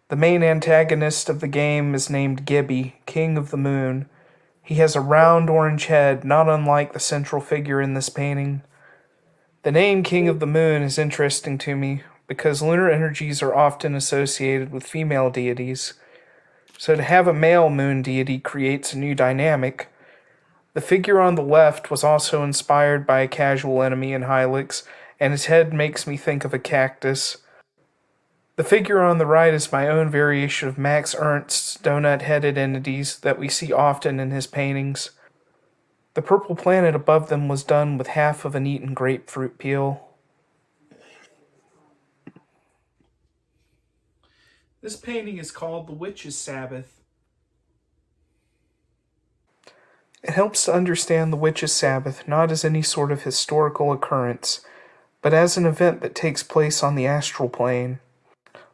The main antagonist of the game is named Gibby, King of the Moon. He has a round orange head, not unlike the central figure in this painting. The name King of the Moon is interesting to me because lunar energies are often associated with female deities. So to have a male moon deity creates a new dynamic. The figure on the left was also inspired by a casual enemy in Hylix, and his head makes me think of a cactus. The figure on the right is my own variation of Max Ernst's donut-headed entities that we see often in his paintings. The purple planet above them was done with half of an eaten grapefruit peel. This painting is called The Witch's Sabbath. It helps to understand the Witch's Sabbath not as any sort of historical occurrence, but as an event that takes place on the astral plane.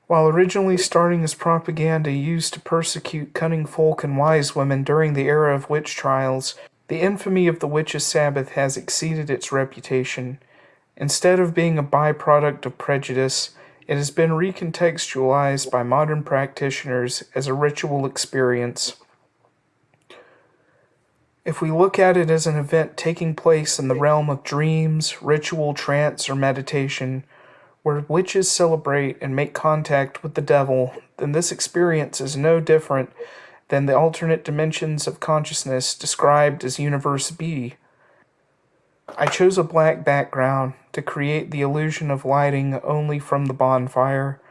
While originally starting as propaganda used to persecute cunning folk and wise women during the era of witch trials, the infamy of the Witch's Sabbath has exceeded its reputation. Instead of being a byproduct of prejudice, it has been recontextualized by modern practitioners as a ritual experience. If we look at it as an event taking place in the realm of dreams, ritual, trance, or meditation, where witches celebrate and make contact with the devil, then this experience is no different than the alternate dimensions of consciousness described as Universe B. I chose a black background to create the illusion of lighting only from the bonfire.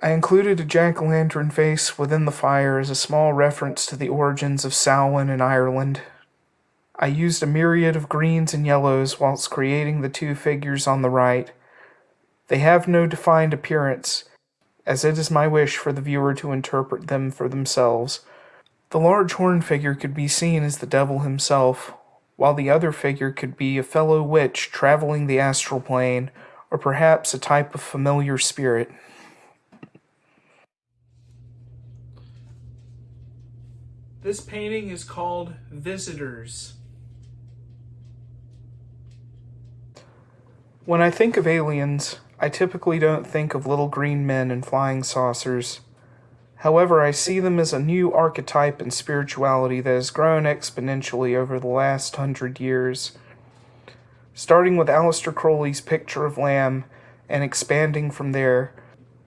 I included a jack-o'-lantern face within the fire as a small reference to the origins of Samhain in Ireland. I used a myriad of greens and yellows whilst creating the two figures on the right. They have no defined appearance, as it is my wish for the viewer to interpret them for themselves. The large horn figure could be seen as the devil himself, while the other figure could be a fellow witch traveling the astral plane, or perhaps a type of familiar spirit. This painting is called Visitors. When I think of aliens, I typically don't think of little green men and flying saucers. However, I see them as a new archetype in spirituality that has grown exponentially over the last 100 years. Starting with Aleister Crowley's picture of Lamb and expanding from there,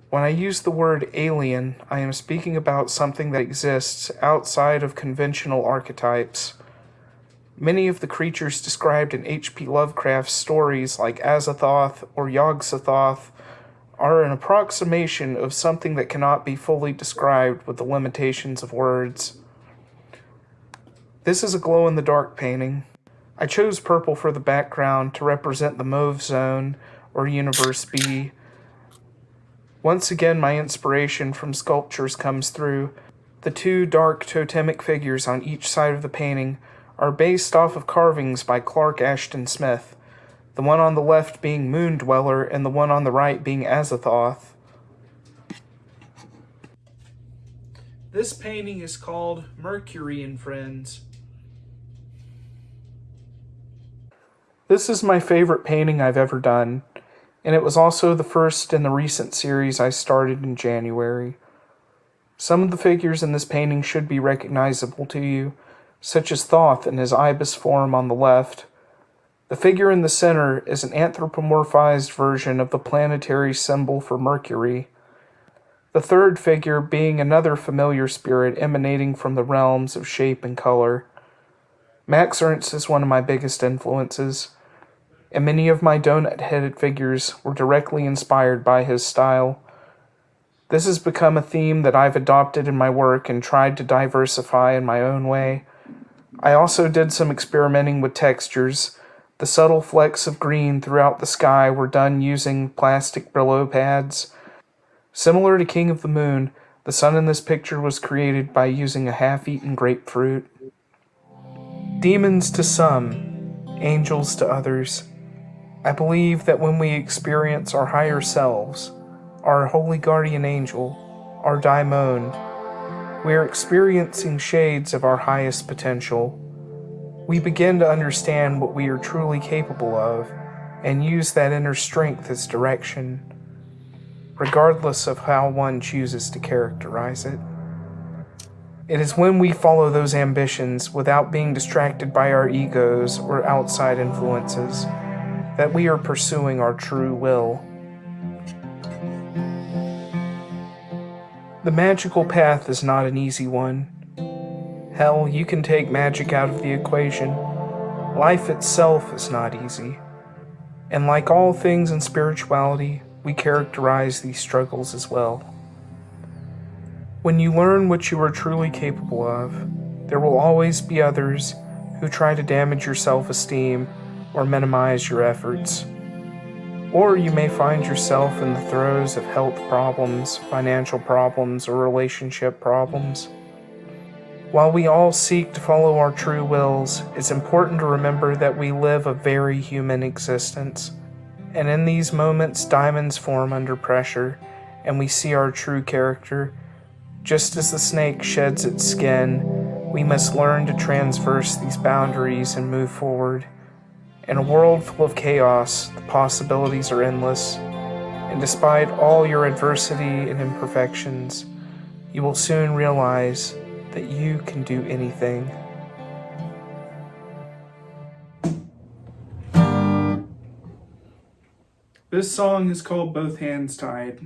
when I use the word alien, I am speaking about something that exists outside of conventional archetypes. Many of the creatures described in H.P. Lovecraft's stories like Azathoth or Yog-Sothoth are an approximation of something that cannot be fully described with the limitations of words. This is a glow-in-the-dark painting. I chose purple for the background to represent the Mauve Zone, or Universe B. Once again, my inspiration from sculptures comes through. The two dark totemic figures on each side of the painting are based off of carvings by Clark Ashton Smith, the one on the left being Moon Dweller and the one on the right being Azathoth. This painting is called Mercury and Friends. This is my favorite painting I've ever done, and it was also the first in the recent series I started in January. Some of the figures in this painting should be recognizable to you, such as Thoth in his ibis form on the left. The figure in the center is an anthropomorphized version of the planetary symbol for Mercury. The third figure being another familiar spirit emanating from the realms of shape and color. Max Ernst is one of my biggest influences, and many of my donut-headed figures were directly inspired by his style. This has become a theme that I've adopted in my work and tried to diversify in my own way. I also did some experimenting with textures. The subtle flecks of green throughout the sky were done using plastic Brillo pads. Similar to King of the Moon, the sun in this picture was created by using a half-eaten grapefruit. Demons to some, angels to others. I believe that when we experience our higher selves, our holy guardian angel, our daimon, we are experiencing shades of our highest potential. We begin to understand what we are truly capable of and use that inner strength as direction, regardless of how one chooses to characterize it. It is when we follow those ambitions without being distracted by our egos or outside influences that we are pursuing our true will. The magical path is not an easy one. Hell, you can take magic out of the equation. Life itself is not easy. And like all things in spirituality, we characterize these struggles as well. When you learn what you are truly capable of, there will always be others who try to damage your self-esteem or minimize your efforts. Or you may find yourself in the throes of health problems, financial problems, or relationship problems. While we all seek to follow our true wills, it's important to remember that we live a very human existence. And in these moments, diamonds form under pressure, and we see our true character. Just as the snake sheds its skin, we must learn to transverse these boundaries and move forward. In a world full of chaos, the possibilities are endless, and despite all your adversity and imperfections, you will soon realize that you can do anything. This song is called Both Hands Tied.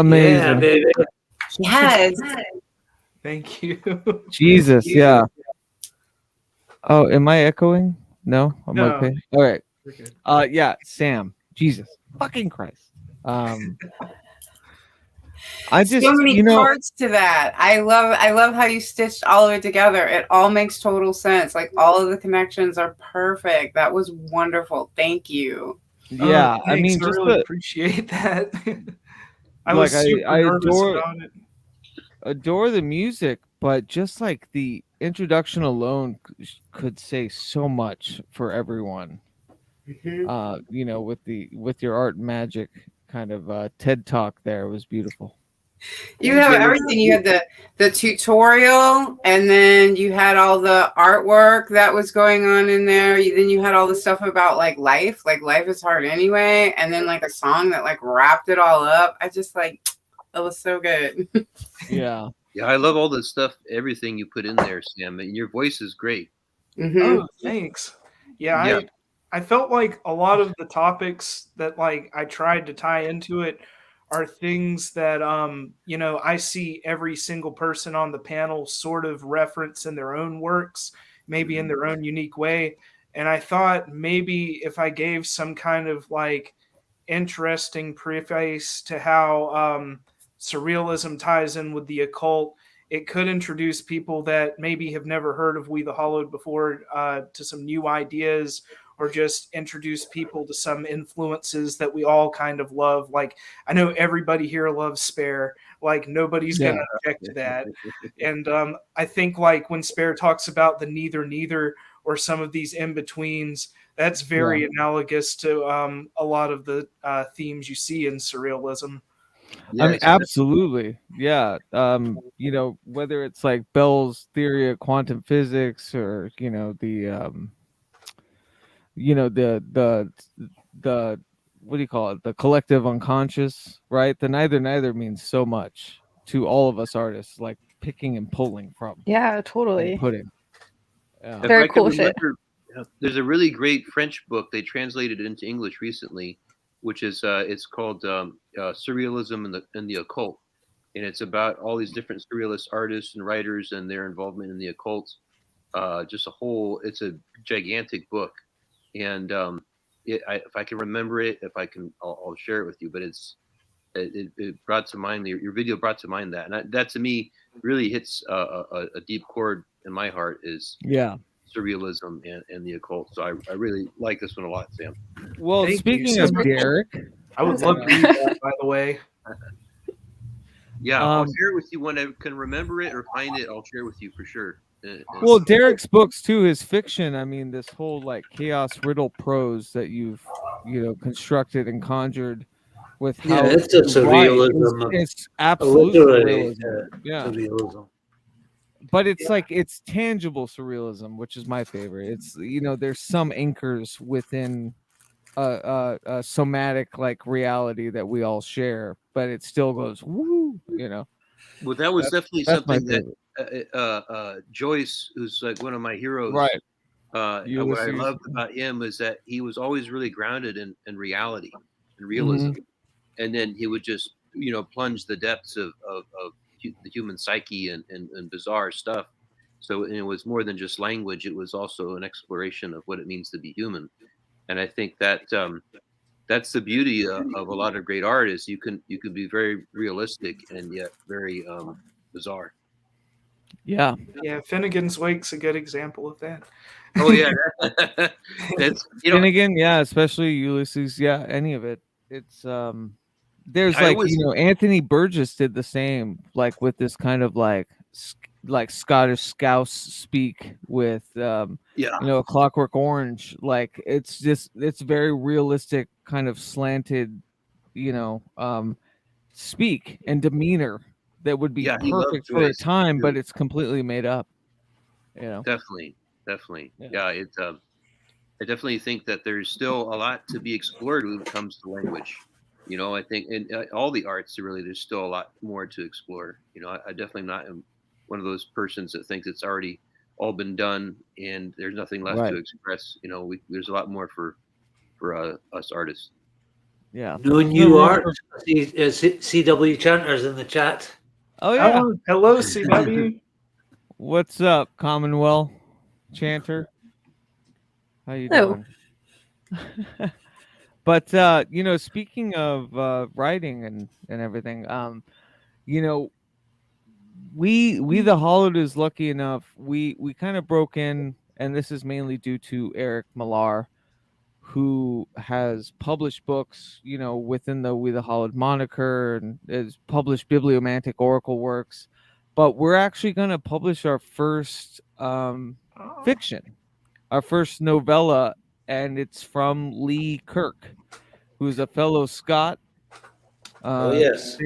Amazing. Yeah, baby. Yes. Thank you. Jesus, yeah. Oh, am I echoing? No, I'm No. okay. All right. We're good. Yeah, Sam. Jesus fucking Christ. I just, so many you know, parts to that. I love how you stitched all of it together. It all makes total sense. Like all of the connections are perfect. That was wonderful. Thank you. Yeah, I mean, I just really appreciate that. I like was super I nervous about it. adore the music, but just like the introduction alone could say so much for everyone. You know, with your art magic kind of TED talk there was beautiful. You have everything. You had the tutorial, and then you had all the artwork that was going on in there. Then you had all the stuff about like life is hard anyway, and then like a song that like wrapped it all up. I just like it was so good. Yeah. Yeah, I love all the stuff, everything you put in there, Sam. And your voice is great. Oh, thanks. Yeah, Yeah. I felt like a lot of the topics that like I tried to tie into it are things that you know, I see every single person on the panel sort of reference in their own works, maybe in their own unique way. And I thought maybe if I gave some kind of like interesting preface to how surrealism ties in with the occult, it could introduce people that maybe have never heard of We the Hallowed before to some new ideas, or just introduce people to some influences that we all kind of love. Like, I know everybody here loves Spare. Like, nobody's going to object to that. And I think, like, when Spare talks about the neither, or some of these in-betweens, that's very analogous to a lot of the themes you see in surrealism. I mean, absolutely. Yeah. You know, whether it's like Bell's theory of quantum physics, or, you know, the what do you call it? The collective unconscious, right? The neither means so much to all of us artists, like picking and pulling from. Yeah, totally. And putting. Yeah. If Very I can cool shit. remember, there's a really great French book they translated it into English recently, which is it's called Surrealism and the Occult, and it's about all these different surrealist artists and writers and their involvement in the occult. It's a gigantic book, and if I can remember it, I'll share it with you. But it brought to mind your video brought to mind that, and that to me really hits a deep chord in my heart. Is surrealism and the occult. So I really like this one a lot, Sam. Well, speaking of Derek, I would love to read that, by the way. Yeah, I'll share it with you when I can remember it or find it. I'll share it with you for sure. Well, Derek's books too, his fiction. I mean, this whole like chaos riddle prose that you've constructed and conjured with how it's a surrealism. It's absolute surrealism. Surrealism. But it's like it's tangible surrealism, which is my favorite. It's there's some anchors within a somatic like reality that we all share, but it still goes woo. Well, that was definitely something that Joyce, who's like one of my heroes, right? What I loved about him is that he was always really grounded in reality and realism, and then he would just plunge the depths of the human psyche and bizarre stuff. So it was more than just language; it was also an exploration of what it means to be human. And I think that that's the beauty of a lot of great art is you can be very realistic and yet very bizarre. Yeah. Finnegan's Wake's a good example of that. Oh yeah, that's Finnegan, yeah, especially Ulysses, yeah, any of it. It's there's Anthony Burgess did the same, like with this kind of like Scottish Scouse speak with A Clockwork Orange. Like it's very realistic, kind of slanted, speak and demeanor that would be perfect for a time, but it's completely made up. Definitely. Yeah, I definitely think that there's still a lot to be explored when it comes to language. I think in all the arts, really, there's still a lot more to explore. I definitely not am one of those persons that thinks it's already all been done and there's nothing left to express. There's a lot more for us artists. Yeah. No new art. CW Chanters in the chat. Oh yeah. Hello, CW. What's up, Commonwealth Chanter? How you Hello. doing? But speaking of writing and everything, we the Hallowed is lucky enough. We kind of broke in, and this is mainly due to Eric Millar, who has published books, within the We the Hallowed moniker, and has published bibliomantic oracle works. But we're actually going to publish our first fiction, our first novella, and it's from Lee Kirk, who's a fellow Scot. Yes.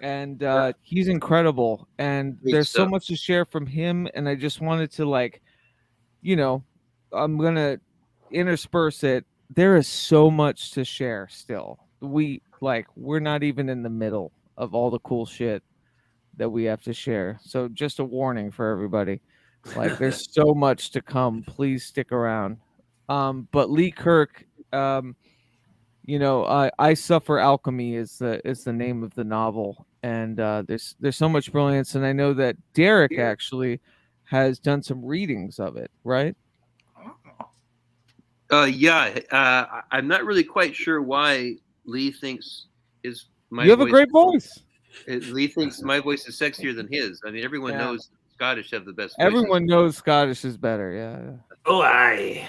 And he's incredible, and there's so much to share from him, and I just wanted to I'm gonna intersperse it. There is so much to share still. We're not even in the middle of all the cool shit that we have to share, so just a warning for everybody. There's so much to come. Please stick around. But Lee Kirk, I Suffer Alchemy is the name of the novel, and there's so much brilliance, and I know that Derek actually has done some readings of it, right? I'm not really quite sure why Lee thinks you have a great voice. Lee thinks my voice is sexier than his. I mean, everyone knows Scottish have the best voices. Everyone knows Scottish is better. Yeah. Oh, aye.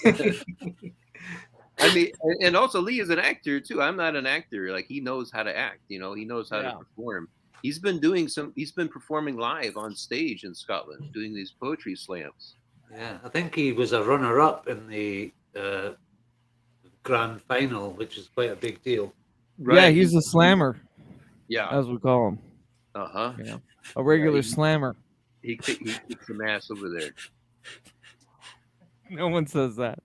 I mean, and also Lee is an actor too. I'm not an actor. He knows how to act. He knows how to perform. He's been performing live on stage in Scotland, doing these poetry slams. Yeah, I think he was a runner-up in the grand final, which is quite a big deal. Right. Yeah, he's a slammer. Yeah, as we call him. A regular slammer. He kicks some ass over there. No one says that.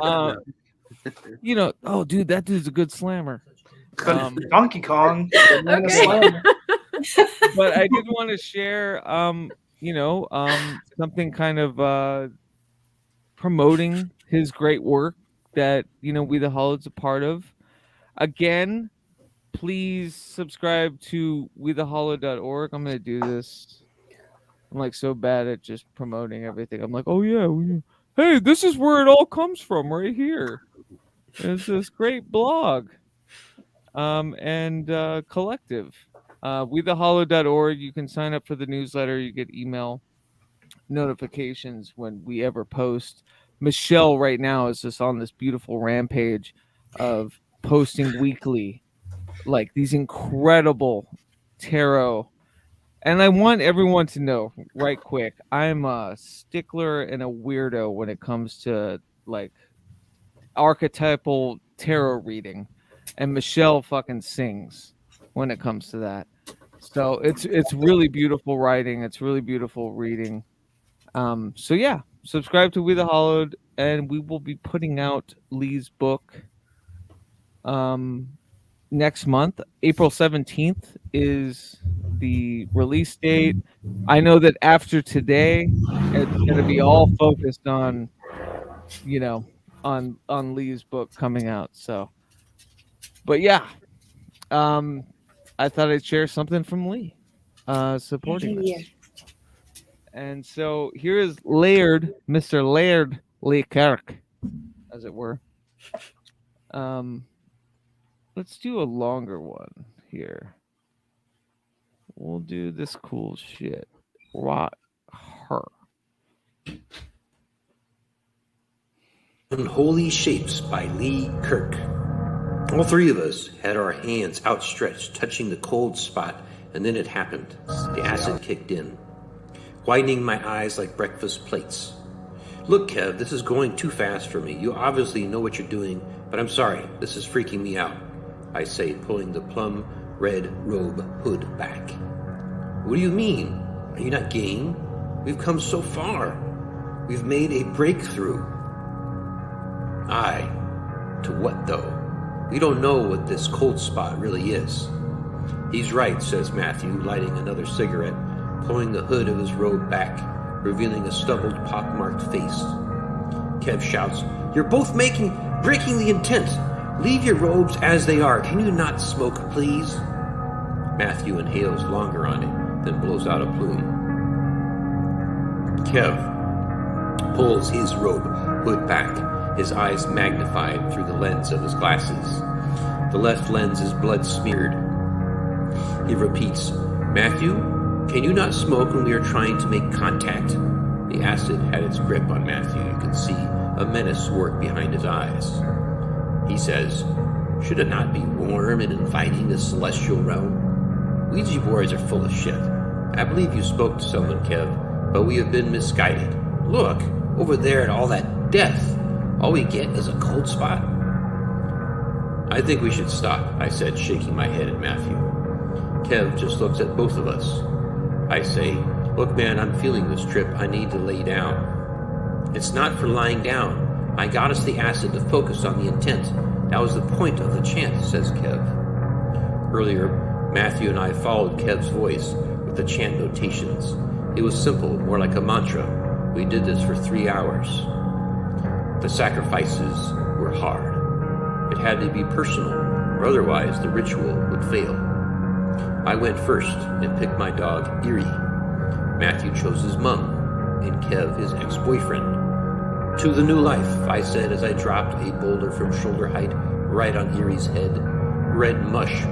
Oh, dude, that dude's a good slammer. Donkey Kong. Okay. But I did want to share, something kind of promoting his great work that, We the Hallowed's a part of. Again, please subscribe to wethehallowed.org. I'm going to do this. I'm so bad at just promoting everything. I'm oh yeah, hey, this is where it all comes from right here. It's this great blog and collective. Wethehallowed.org. You can sign up for the newsletter. You get email notifications when we ever post. Michelle right now is just on this beautiful rampage of posting weekly, these incredible tarot. And I want everyone to know right quick, I'm a stickler and a weirdo when it comes to archetypal tarot reading, and Michelle fucking sings when it comes to that. So it's really beautiful writing. It's really beautiful reading. So yeah, subscribe to We the Hallowed, and we will be putting out Lee's book next month. April 17th is the release date. I know that after today, it's going to be all focused on, on Lee's book coming out. So, but yeah, I thought I'd share something from Lee, supporting this. And so here is Mr. Laird Lee Kirk, as it were. Let's do a longer one here. We'll do this cool shit. Rock her. Unholy Shapes by Lee Kirk. All three of us had our hands outstretched, touching the cold spot, and then it happened. The acid kicked in, widening my eyes like breakfast plates. Look, Kev, this is going too fast for me. You obviously know what you're doing, but I'm sorry. This is freaking me out, I say, pulling the plum red robe hood back. What do you mean? Are you not game? We've come so far. We've made a breakthrough. Aye. To what, though? We don't know what this cold spot really is. He's right, says Matthew, lighting another cigarette, pulling the hood of his robe back, revealing a stubbled, pockmarked face. Kev shouts, "You're both breaking the intent. Leave your robes as they are. Can you not smoke, please? Matthew inhales longer on it, then blows out a plume. Kev pulls his robe hood back, his eyes magnified through the lens of his glasses. The left lens is blood-smeared. He repeats, Matthew, can you not smoke when we are trying to make contact? The acid had its grip on Matthew. You could see a menace work behind his eyes. He says, should it not be warm and inviting this celestial realm? Ouija boards are full of shit. I believe you spoke to someone, Kev, but we have been misguided. Look, over there at all that death. All we get is a cold spot. I think we should stop, I said, shaking my head at Matthew. Kev just looks at both of us. I say, look, man, I'm feeling this trip. I need to lay down. It's not for lying down. I got us the acid to focus on the intent. That was the point of the chant, says Kev. Earlier, Matthew and I followed Kev's voice with the chant notations. It was simple, more like a mantra. We did this for 3 hours. The sacrifices were hard. It had to be personal, or otherwise the ritual would fail. I went first and picked my dog, Eerie. Matthew chose his mum, and Kev his ex-boyfriend. To the new life, I said as I dropped a boulder from shoulder height right on Eerie's head. Red mush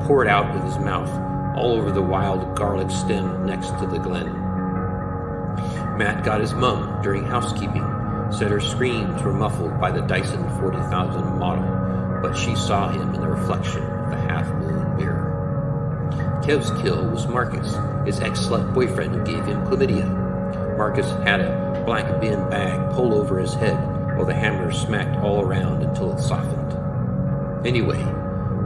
poured out of his mouth, all over the wild garlic stem next to the glen. Matt got his mum during housekeeping, said her screams were muffled by the Dyson 40,000 model, but she saw him in the reflection of the half-moon mirror. Kev's kill was Marcus, his ex-slut boyfriend who gave him chlamydia. Marcus had a black bin bag pulled over his head while the hammer smacked all around until it softened. Anyway,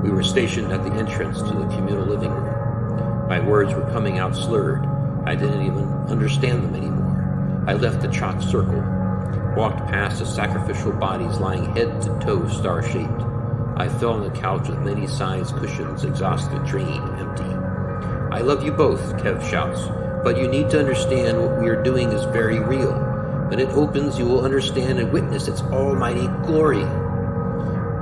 we were stationed at the entrance to the communal living room. My words were coming out slurred. I didn't even understand them anymore. I left the chalk circle, walked past the sacrificial bodies lying head to toe star-shaped. I fell on the couch with many sized cushions, exhausted, drained, empty. I love you both, Kev shouts, but you need to understand what we are doing is very real. When it opens, you will understand and witness its almighty glory.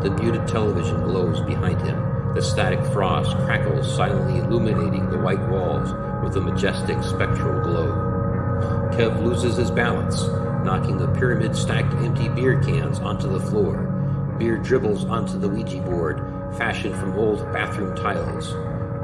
The muted television glows behind him. The static frost crackles, silently illuminating the white walls with a majestic spectral glow. Kev loses his balance, knocking the pyramid-stacked empty beer cans onto the floor. Beer dribbles onto the Ouija board, fashioned from old bathroom tiles.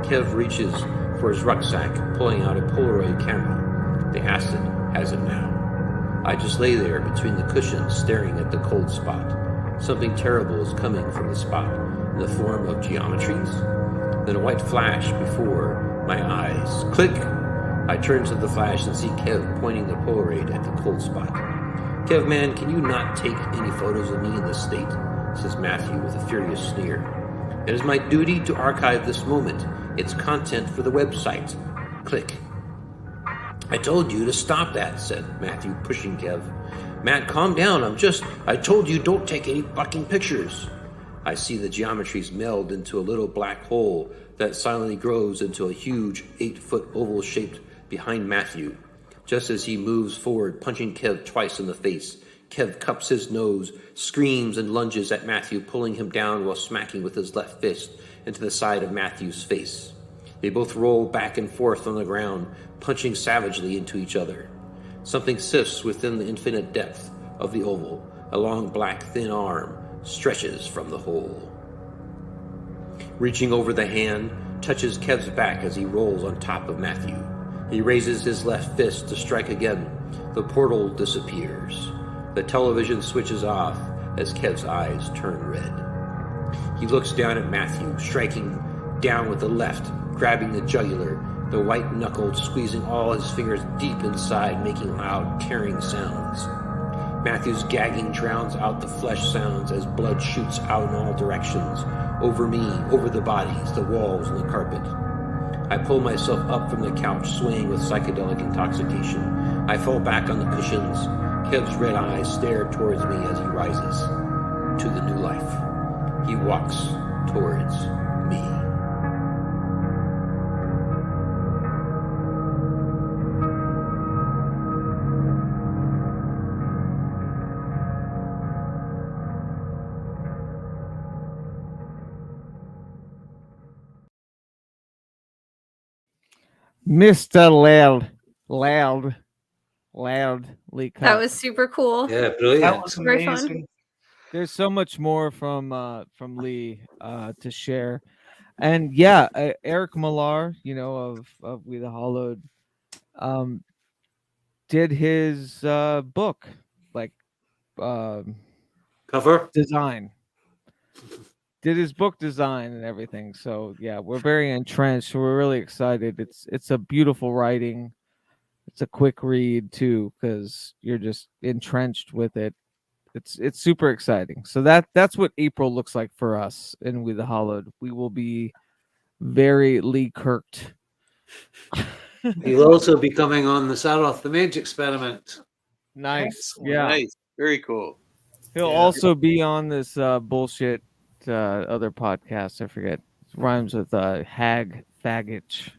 Kev reaches for his rucksack, pulling out a Polaroid camera. The acid has it now. I just lay there between the cushions, staring at the cold spot. Something terrible is coming from the spot, in the form of geometries. Then a white flash before my eyes. Click! I turn to the flash and see Kev pointing the Polaroid at the cold spot. Kev, man, can you not take any photos of me in this state? Says Matthew with a furious sneer. It is my duty to archive this moment. It's content for the website. Click. I told you to stop that, said Matthew, pushing Kev. Matt, calm down. I told you don't take any fucking pictures. I see the geometries meld into a little black hole that silently grows into a huge 8-foot oval shaped behind Matthew. Just as he moves forward, punching Kev twice in the face, Kev cups his nose, screams and lunges at Matthew, pulling him down while smacking with his left fist into the side of Matthew's face. They both roll back and forth on the ground, punching savagely into each other. Something sifts within the infinite depth of the oval. A long black thin arm stretches from the hole. Reaching over the hand, touches Kev's back as he rolls on top of Matthew. He raises his left fist to strike again. The portal disappears. The television switches off as Kev's eyes turn red. He looks down at Matthew, striking down with the left, grabbing the jugular, the white knuckles squeezing all his fingers deep inside, making loud, tearing sounds. Matthew's gagging drowns out the flesh sounds as blood shoots out in all directions, over me, over the bodies, the walls, and the carpet. I pull myself up from the couch, swaying with psychedelic intoxication. I fall back on the cushions. Kev's red eyes stare towards me as he rises to the new life. He walks towards me. Mr. Loudly cut. That was super cool. Yeah, brilliant. That was Very amazing. fun. There's so much more from Lee to share, and yeah, Eric Millar, of We the Hallowed, did his book like cover design. Did his book design and everything. So yeah, we're very entrenched. We're really excited. It's a beautiful writing. It's a quick read too, because you're just entrenched with it. It's super exciting. So that's what April looks like for us in We the Hallowed. We will be very Lee Kirked. He'll also be coming on the Saroth the Mage Experiment. Nice. Yeah. Nice. Very cool. He'll also be on this bullshit other podcast. I forget. It rhymes with hag faggage.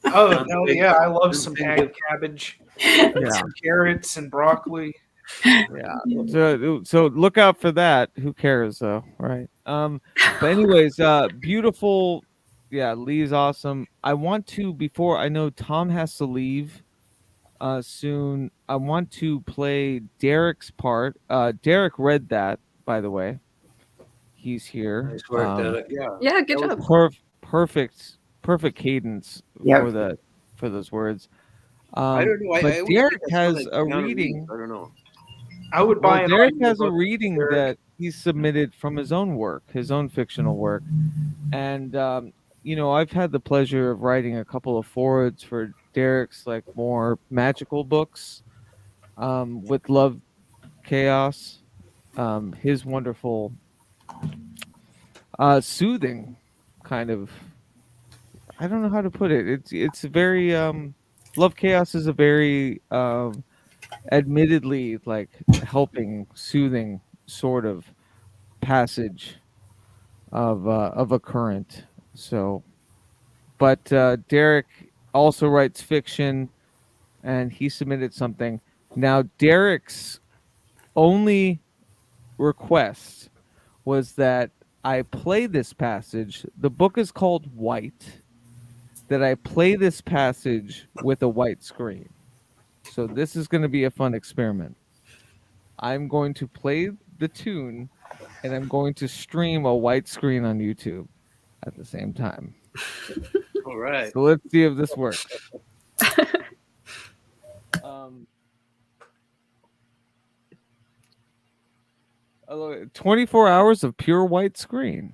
Oh hell yeah! I love some ag cabbage, some carrots and broccoli. Yeah. So look out for that. Who cares though, right? But anyways, beautiful. Yeah, Lee's awesome. I want to, before I know Tom has to leave soon, I want to play Derek's part. Derek read that, by the way. He's here. Nice work, Derek. Yeah, good job. Perfect cadence for those words. I don't know. But I always Derek think that's has like a Keanu reading. Reeves. I don't know. I would buy an Derek audio has a book, reading Derek. that he submitted from his own work, his own fictional work. And I've had the pleasure of writing a couple of forwards for Derek's like more magical books with Love Chaos. His wonderful soothing kind of, I don't know how to put it. It's very Love Chaos is a very admittedly like helping, soothing sort of passage of a current. So, but Derek also writes fiction, and he submitted something. Now, Derek's only request was that I play this passage. The book is called White. That I play this passage with a white screen. So this is going to be a fun experiment. I'm going to play the tune, and I'm going to stream a white screen on YouTube at the same time. All right. So let's see if this works. 24 hours of pure white screen.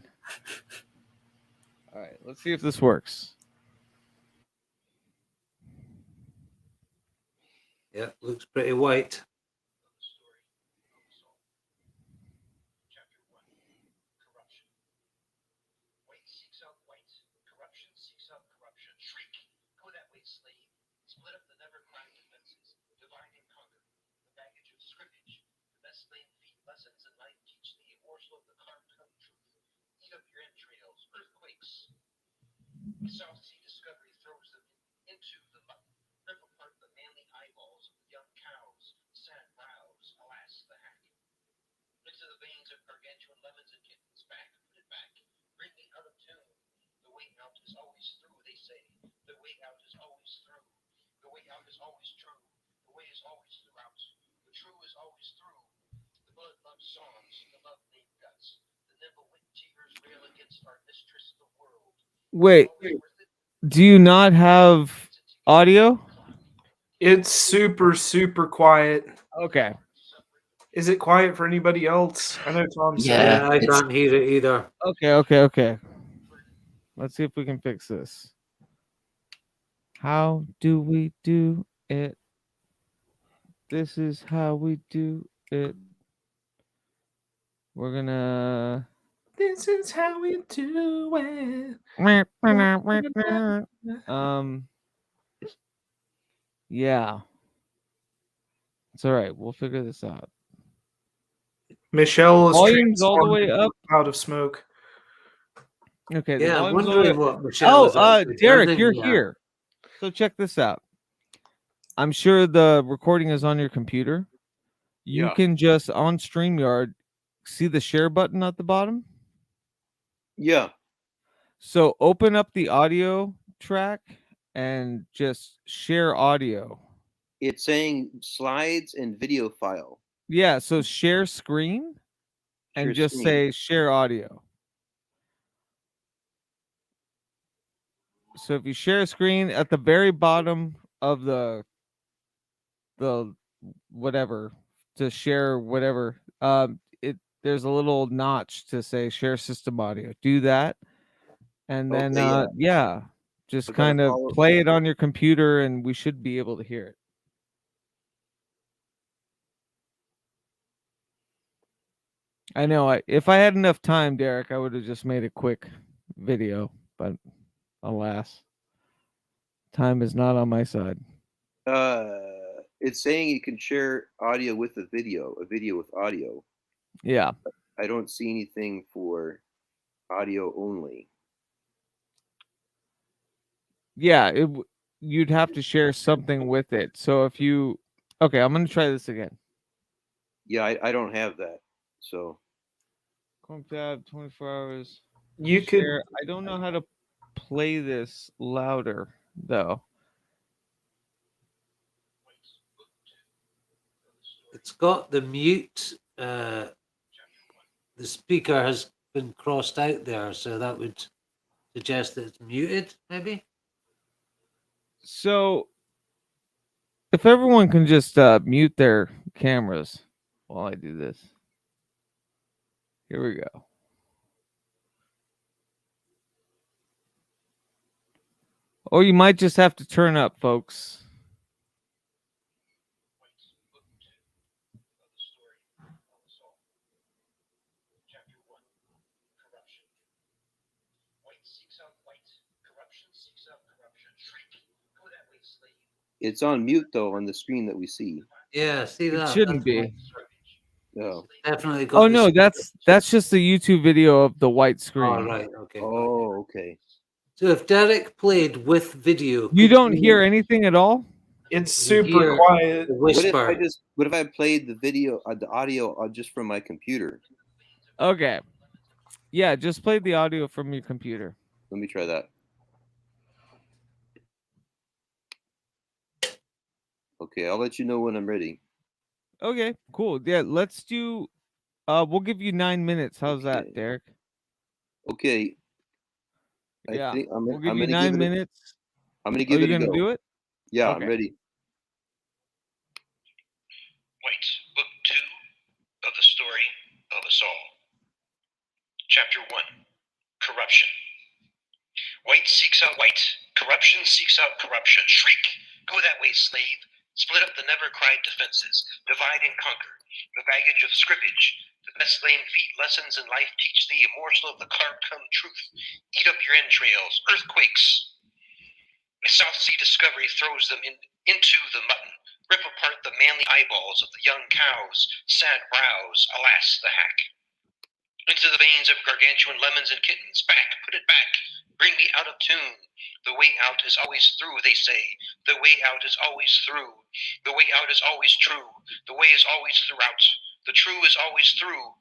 All right, let's see if this works. Yeah, looks pretty white. Wait, do you not have audio? It's super, super quiet. Okay. Is it quiet for anybody else? I know Tom said. Yeah, I can't hear it either. Okay. Let's see if we can fix this. How do we do it? This is how we do it. We're gonna. This is how we do it. Yeah. It's all right. We'll figure this out. Michelle is volume's all the way up. Out of smoke. Okay. Yeah, I'm wondering what Michelle is Derek, turning, you're here. So check this out. I'm sure the recording is on your computer. You can just on StreamYard see the share button at the bottom. Yeah. So open up the audio track and just share audio. It's saying slides and video file. Yeah, so share screen and Share just screen. say share audio. So if you share a screen at the very bottom of the whatever to share whatever, there's a little notch to say share system audio. Do that, and then Okay, yeah. just So gotta kind of follow- play it on your computer, and we should be able to hear it. I know. If I had enough time, Derek, I would have just made a quick video, but alas, time is not on my side. It's saying you can share audio with a video with audio. Yeah. I don't see anything for audio only. Yeah, you'd have to share something with it. So if you, okay, I'm gonna try this again. Yeah, I don't have that. So Chrome tab, 24 hours. You could. I don't know how to play this louder though. It's got the mute. The speaker has been crossed out there, so that would suggest that it's muted, maybe. So if everyone can just mute their cameras while I do this. Here we go. Or you might just have to turn up, folks. it's on mute though on the screen that we see. Yeah, see that? It shouldn't be. No. Definitely got Oh no, that's just the YouTube video of the white screen. Oh, right, okay. Oh, okay. So if Derek played with video, You don't hear anything at all? It's super quiet. The whisper. What if I played the video, the audio just from my computer? Okay. Yeah, just play the audio from your computer. Let me try that. Okay, I'll let you know when I'm ready. Okay, cool. Yeah, let's do. We'll give you 9 minutes. How's that, Derek? Okay. Yeah, I think we'll give I'm you gonna 9 give it minutes. I'm gonna give Are it you a gonna go. do it? Yeah, Okay. I'm ready. White, Book 2 of the Story of Us All. Chapter 1, Corruption. White seeks out white. Corruption seeks out corruption. Shriek. Go that way, slave. Split up the never-cried defenses. Divide and conquer. The baggage of scrimmage. The best lame feet lessons in life teach thee a morsel of the carved-come truth. Eat up your entrails. Earthquakes. A South Sea discovery throws them into the mutton. Rip apart the manly eyeballs of the young cows. Sad brows. Alas, the hack. Into the veins of gargantuan lemons and kittens. Back. Put it back. Bring me out of tune. The way out is always through, they say. The way out is always through. The way out is always true. The way is always throughout. The true is always through.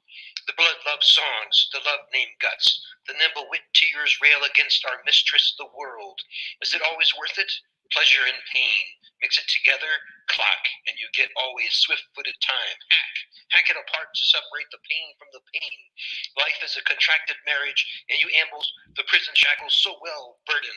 The blood loves songs, the love named guts. The nimble wit tears rail against our mistress, the world. Is it always worth it? Pleasure and pain. Mix it together, clock, and you get always swift-footed time. Hack it apart to separate the pain from the pain. Life is a contracted marriage, and you amble the prison shackles so well burden.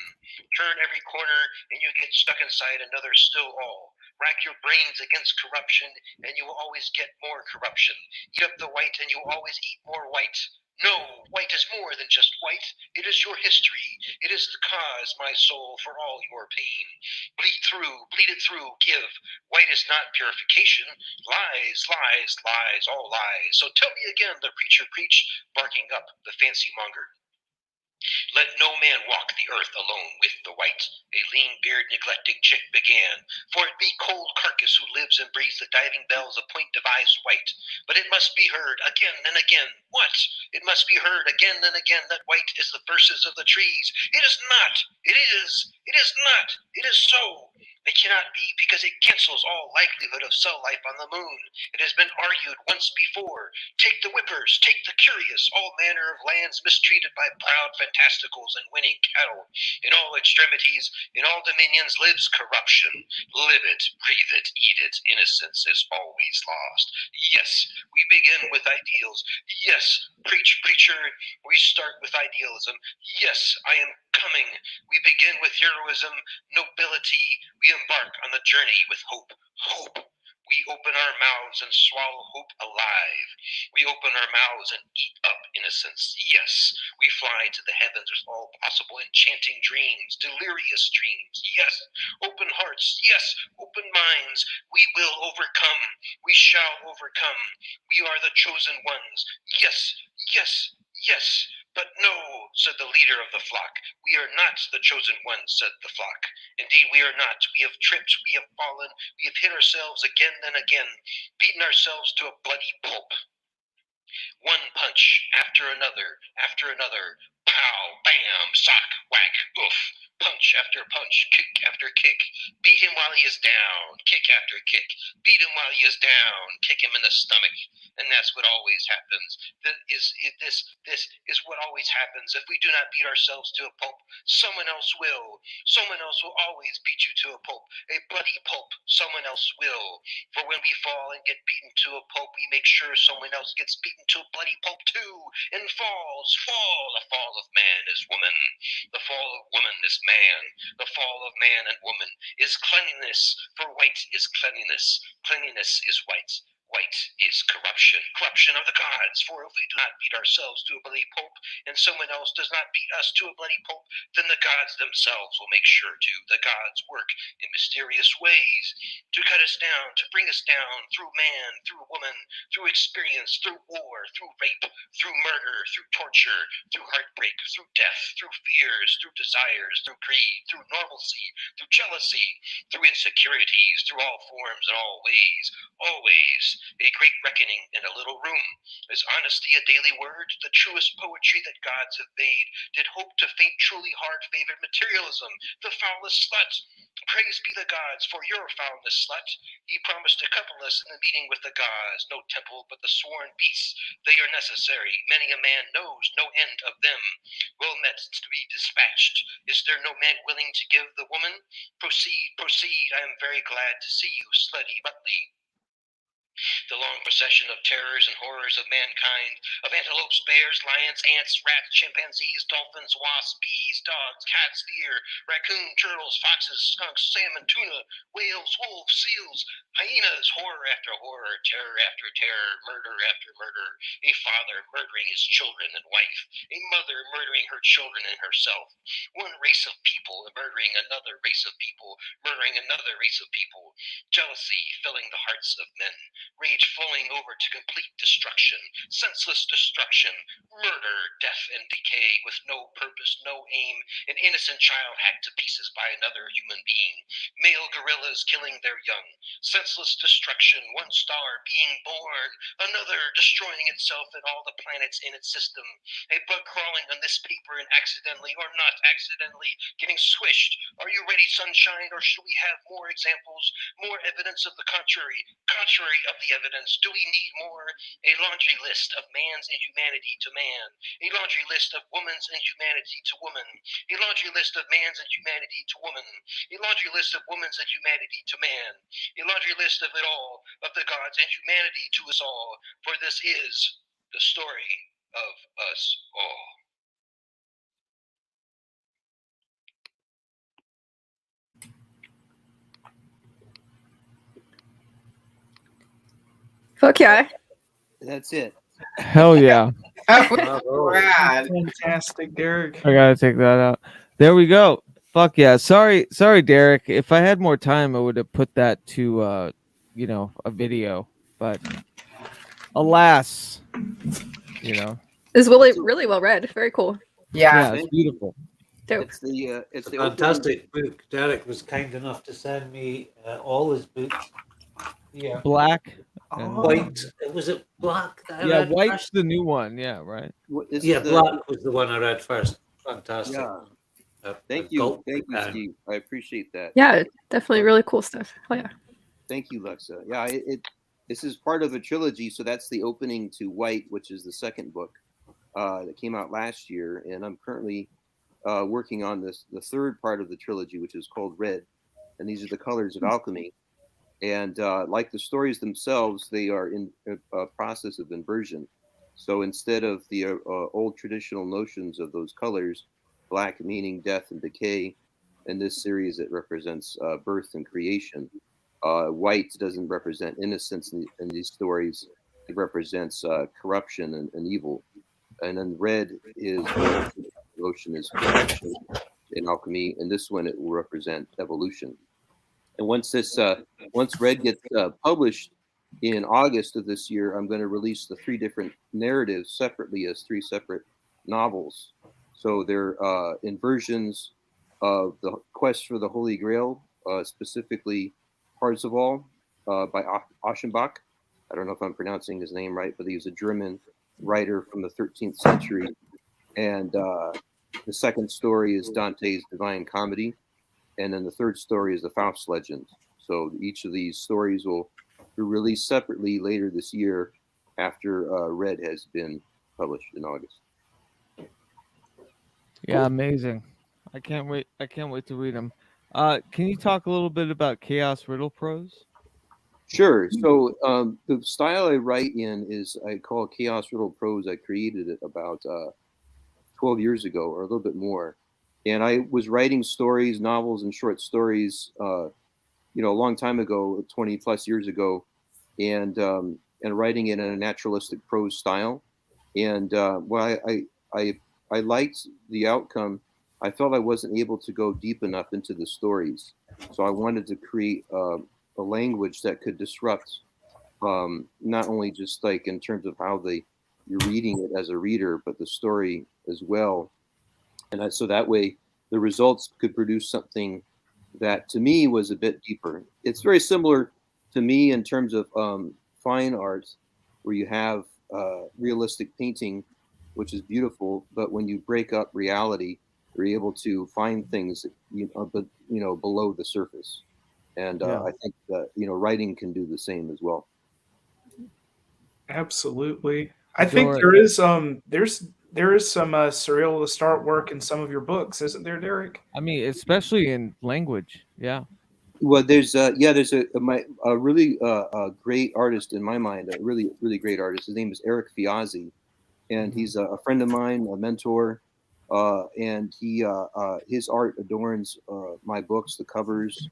Turn every corner, and you get stuck inside another still all. Rack your brains against corruption, and you will always get more corruption. Eat up the white, and you will always eat more white. No, white is more than just white. It is your history. It is the cause, my soul, for all your pain. Bleed it through, give. White is not purification. Lies, lies, lies, all lies. So tell me again, the preacher preached, barking up the fancy monger. Let no man walk the earth alone with the white, a lean-beard neglecting chick began. For it be cold carcass who lives and breathes the diving bells of point devised white. But it must be heard again and again. What? It must be heard again and again that white is the verses of the trees. It is not. It is. It is not. It is so. It cannot be because it cancels all likelihood of cell life on the moon. It has been argued once before. Take the whippers, take the curious, all manner of lands mistreated by proud fantasticals and winning cattle. In all extremities, in all dominions lives corruption. Live it, breathe it, eat it. Innocence is always lost. Yes, we begin with ideals. Yes, preacher, we start with idealism. Yes, I am coming. We begin with heroism, nobility. We embark on the journey with hope. Hope. We open our mouths and swallow hope alive. We open our mouths and eat up innocence. Yes, we fly to the heavens with all possible enchanting dreams, delirious dreams. Yes, open hearts. Yes, open minds. We will overcome. We shall overcome. We are the chosen ones. Yes, yes, yes. But no, said the leader of the flock. We are not the chosen ones, said the flock. Indeed, we are not. We have tripped, we have fallen, we have hit ourselves again and again, beaten ourselves to a bloody pulp. One punch after another, pow, bam, sock, whack, oof. Punch after punch, kick after kick. Beat him while he is down, kick after kick. Beat him while he is down, kick him in the stomach. And that's what always happens. This is what always happens. If we do not beat ourselves to a pulp, someone else will. Someone else will always beat you to a pulp, a bloody pulp. Someone else will. For when we fall and get beaten to a pulp, we make sure someone else gets beaten to a bloody pulp too, and falls. Fall. The fall of man is woman. The fall of woman is man. The fall of man and woman is cleanliness, for white is cleanliness. Cleanliness is white. White is corruption, corruption of the gods. For if we do not beat ourselves to a bloody pulp, and someone else does not beat us to a bloody pulp, then the gods themselves will make sure to. The gods work in mysterious ways to cut us down, to bring us down through man, through woman, through experience, through war, through rape, through murder, through torture, through heartbreak, through death, through fears, through desires, through greed, through normalcy, through jealousy, through insecurities, through all forms and all ways. Always a great reckoning in a little room. Is honesty a daily word? The truest poetry that gods have made. Did hope to faint truly hard favored materialism, the foulest slut? Praise be the gods for your foulness, slut. Ye promised to couple us in the meeting with the gods. No temple but the sworn beasts. They are necessary. Many a man knows no end of them. Well met to be dispatched. Is there no man willing to give the woman? Proceed, proceed. I am very glad to see you, slutty Butley. The long procession of terrors and horrors of mankind, of antelopes, bears, lions, ants, rats, chimpanzees, dolphins, wasps, bees, dogs, cats, deer, raccoon, turtles, foxes, skunks, salmon, tuna, whales, wolves, seals, hyenas, horror after horror, terror after terror, murder after murder, a father murdering his children and wife, a mother murdering her children and herself, one race of people murdering another race of people, murdering another race of people, jealousy filling the hearts of men, rage flowing over to complete destruction, senseless destruction, murder, death, and decay with no purpose, no aim, an innocent child hacked to pieces by another human being, male gorillas killing their young, senseless destruction, one star being born, another destroying itself and all the planets in its system, a bug crawling on this paper and accidentally or not accidentally getting swished. Are you ready, sunshine, or should we have more examples, more evidence of the contrary of the evidence? Do we need more? A laundry list of man's inhumanity to man, a laundry list of woman's inhumanity to woman, a laundry list of man's inhumanity to woman, a laundry list of woman's inhumanity to man, a laundry list of it all, of the gods' inhumanity to us all, for this is the story of us all. Fuck yeah. That's it. Hell yeah. Fantastic, Derek. I gotta take that out. There we go. Fuck yeah. Sorry, Derek. If I had more time, I would have put that to a video. But alas, It's really well read. Very cool. Yeah, it's beautiful. Dope. It's a fantastic book. Derek was kind enough to send me all his books. Yeah. Black. White. Was it Black? That I Yeah, read White's first? the new one. Yeah, right. Yeah, Black was the one I read first. Fantastic. Yeah. Thank you, Steve. I appreciate that. Yeah, definitely really cool stuff. Oh yeah. Thank you, Luxa. Yeah, this is part of a trilogy, so that's the opening to White, which is the second book that came out last year, and I'm currently working on the third part of the trilogy, which is called Red, and these are the colors of alchemy. And like the stories themselves, they are in a process of inversion. So instead of the old traditional notions of those colors, black meaning death and decay, in this series it represents birth and creation. White doesn't represent innocence in these stories. It represents corruption and evil. And then red is ocean is corruption in alchemy. And this one, it will represent evolution. And once Red gets published in August of this year, I'm going to release the 3 different narratives separately as 3 separate novels. So they're inversions of the Quest for the Holy Grail, specifically Parzival by Aschenbach. I don't know if I'm pronouncing his name right, but he was a German writer from the 13th century. And the second story is Dante's Divine Comedy. And then the third story is the Faust Legend. So each of these stories will be released separately later this year after Red has been published in August. Yeah, amazing. I can't wait to read them. Can you talk a little bit about Chaos Riddle Prose? Sure. So the style I write in is I call Chaos Riddle Prose. I created it about 12 years ago or a little bit more. And I was writing stories, novels, and short stories, a long time ago, 20 plus years ago, and writing it in a naturalistic prose style. And I liked the outcome. I felt I wasn't able to go deep enough into the stories, so I wanted to create a language that could disrupt, not only just like in terms of how you're reading it as a reader, but the story as well. And so that way the results could produce something that to me was a bit deeper. It's very similar to me in terms of fine art, where you have realistic painting, which is beautiful, but when you break up reality, you're able to find things below the surface. And I think that writing can do the same as well. Absolutely. I think there is some surrealist artwork in some of your books, isn't there, Derek? I mean, especially in language. Yeah. Well, there's a really great artist in my mind, a really, really great artist. His name is Eric Fiazzi, and he's a friend of mine, a mentor, and his art adorns my books, the covers,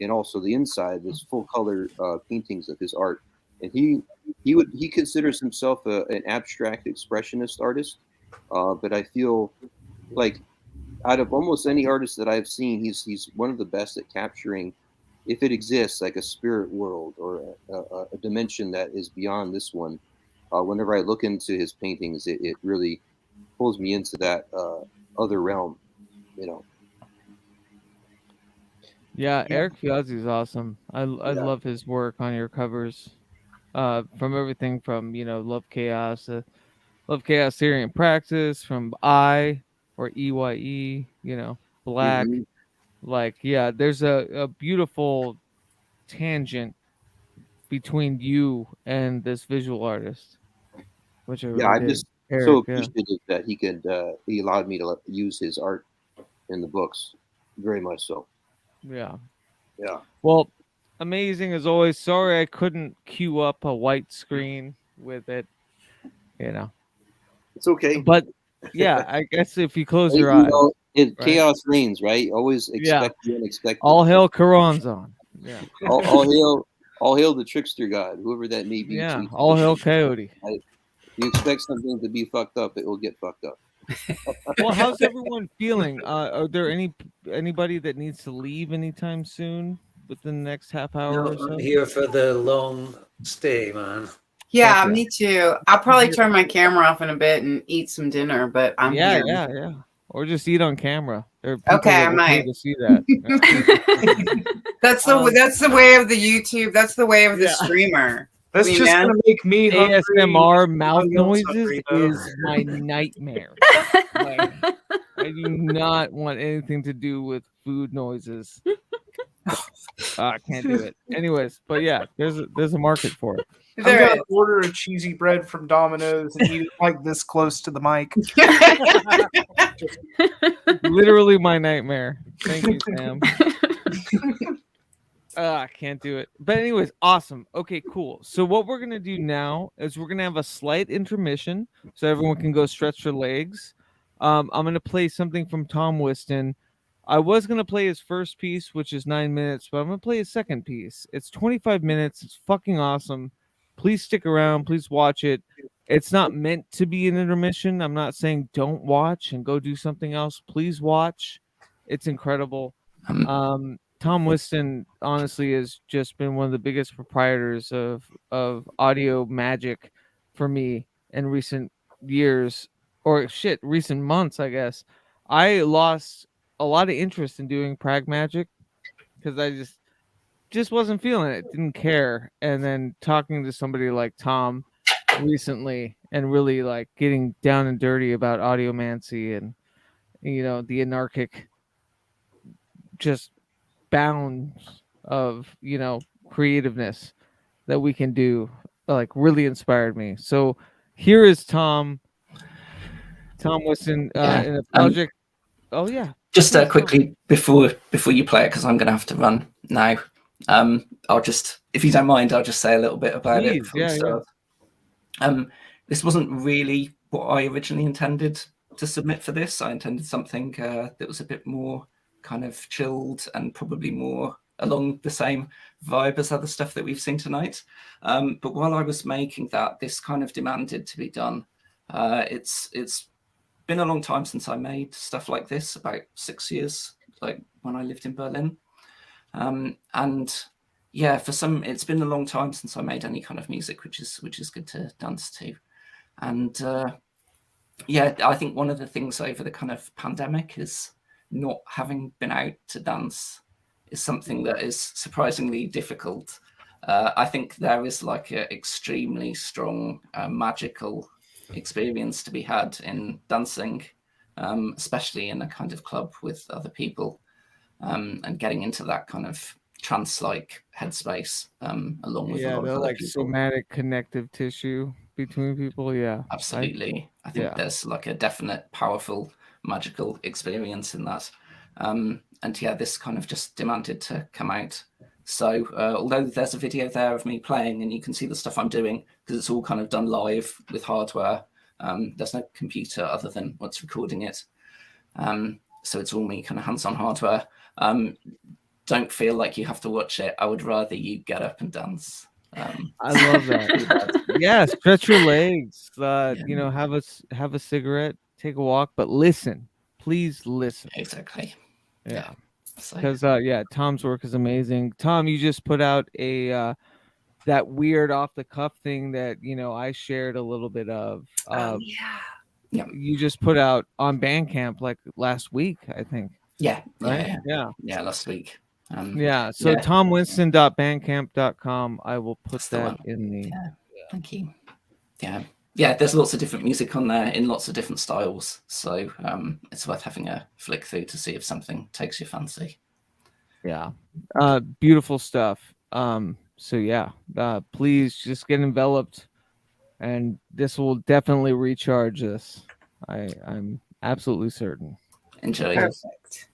and also the inside. There's full color paintings of his art, and he considers himself an abstract expressionist artist, but I feel like out of almost any artist that I've seen, he's one of the best at capturing, if it exists, like a spirit world or a dimension that is beyond this one. Whenever I look into his paintings, it really pulls me into that other realm, Yeah, Eric Fiazzi is awesome. I love his work on your covers, from everything from Love Chaos, Love Chaos Theory and Practice, from I or EYE, Black. Mm-hmm. Like, yeah, there's a beautiful tangent between you and this visual artist, which I really I'm dig. just Eric, so appreciative that he allowed me to use his art in the books, very much so. Yeah. Well, amazing as always. Sorry I couldn't queue up a white screen with it. It's okay. But yeah, I guess if you close your eyes, right? Chaos reigns, right? Always expect the unexpected. All hell Karanzan. Yeah. all hail the trickster god, whoever that may be. Yeah. All hail Coyote. You expect something to be fucked up, it will get fucked up. Well, how's everyone feeling? Are there anybody that needs to leave anytime soon within the next half hour or so? I'm here for the long stay, man. Yeah, me too. I'll probably turn my camera off in a bit and eat some dinner, but I'm here. Yeah. Or just eat on camera. Okay, I might to see that. That's the way of the YouTube. That's the way of the streamer. That's just gonna make me hungry. ASMR mouth Everybody else noises hungry, though. is my nightmare. Like, I do not want anything to do with food noises. I can't do it. Anyways, but yeah, there's a market for it. I'm gonna order a cheesy bread from Domino's and eat it like this close to the mic. Literally my nightmare. Thank you, Sam. I can't do it. But anyways, awesome. Okay, cool. So what we're gonna do now is we're gonna have a slight intermission so everyone can go stretch their legs. I'm gonna play something from Tom Whiston. I was gonna play his first piece, which is 9 minutes, but I'm gonna play his second piece. It's 25 minutes. It's fucking awesome. Please stick around. Please watch it. It's not meant to be an intermission. I'm not saying don't watch and go do something else. Please watch. It's incredible. Tom Whiston honestly has just been one of the biggest proprietors of audio magic for me in recent years, or recent months, I guess. I lost a lot of interest in doing PRAGMAGICK because I just wasn't feeling it, didn't care. And then talking to somebody like Tom recently and really like getting down and dirty about audiomancy and the anarchic just bounds of creativeness that we can do like really inspired me. So here is Tom Whiston in a project. Oh yeah, just quickly before you play it, because I'm gonna have to run now. I'll just, if you don't mind, I'll just say a little bit about it before we start. This wasn't really what I originally intended to submit for this. I intended something that was a bit more kind of chilled and probably more along the same vibe as other stuff that we've seen tonight. But while I was making that, this kind of demanded to be done. It's been a long time since I made stuff like this, about 6 years, like when I lived in Berlin. And yeah, it's been a long time since I made any kind of music, which is good to dance to. And yeah, I think one of the things over the kind of pandemic is not having been out to dance is something that is surprisingly difficult. I think there is like an extremely strong magical experience to be had in dancing, especially in a kind of club with other people, and getting into that kind of trance-like headspace along with a lot of other like people. somatic connective tissue between people. Yeah, absolutely. I think there's like a definite powerful magical experience in that. And yeah, this kind of just demanded to come out. So although there's a video there of me playing and you can see the stuff I'm doing, because it's all kind of done live with hardware, there's no computer other than what's recording it. So it's all me kind of hands-on hardware. Don't feel like you have to watch it. I would rather you get up and dance. I love that. Yeah, stretch your legs. Have a cigarette, take a walk, but listen. Please listen. Exactly. Yeah. Because Tom's work is amazing. Tom, you just put out a that weird off the cuff thing that I shared a little bit of. Yeah. You just put out on Bandcamp like last week, I think. Yeah. Right? Yeah. Last week. So tomwinston.bandcamp.com. I will put that in the. Yeah. Thank you. Yeah, there's lots of different music on there in lots of different styles. So it's worth having a flick through to see if something takes your fancy. Yeah. Beautiful stuff. So yeah, please just get enveloped, and this will definitely recharge us. I'm absolutely certain. Enjoy. Perfect.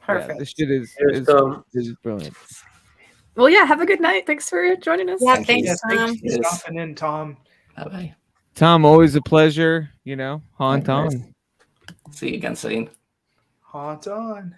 Yeah, this shit is brilliant. Well, yeah, have a good night. Thanks for joining us. Yeah, thanks, Tom. Thanks for stopping in, Tom. Bye-bye. Tom, always a pleasure. Haunt on. See you again soon. Haunt on.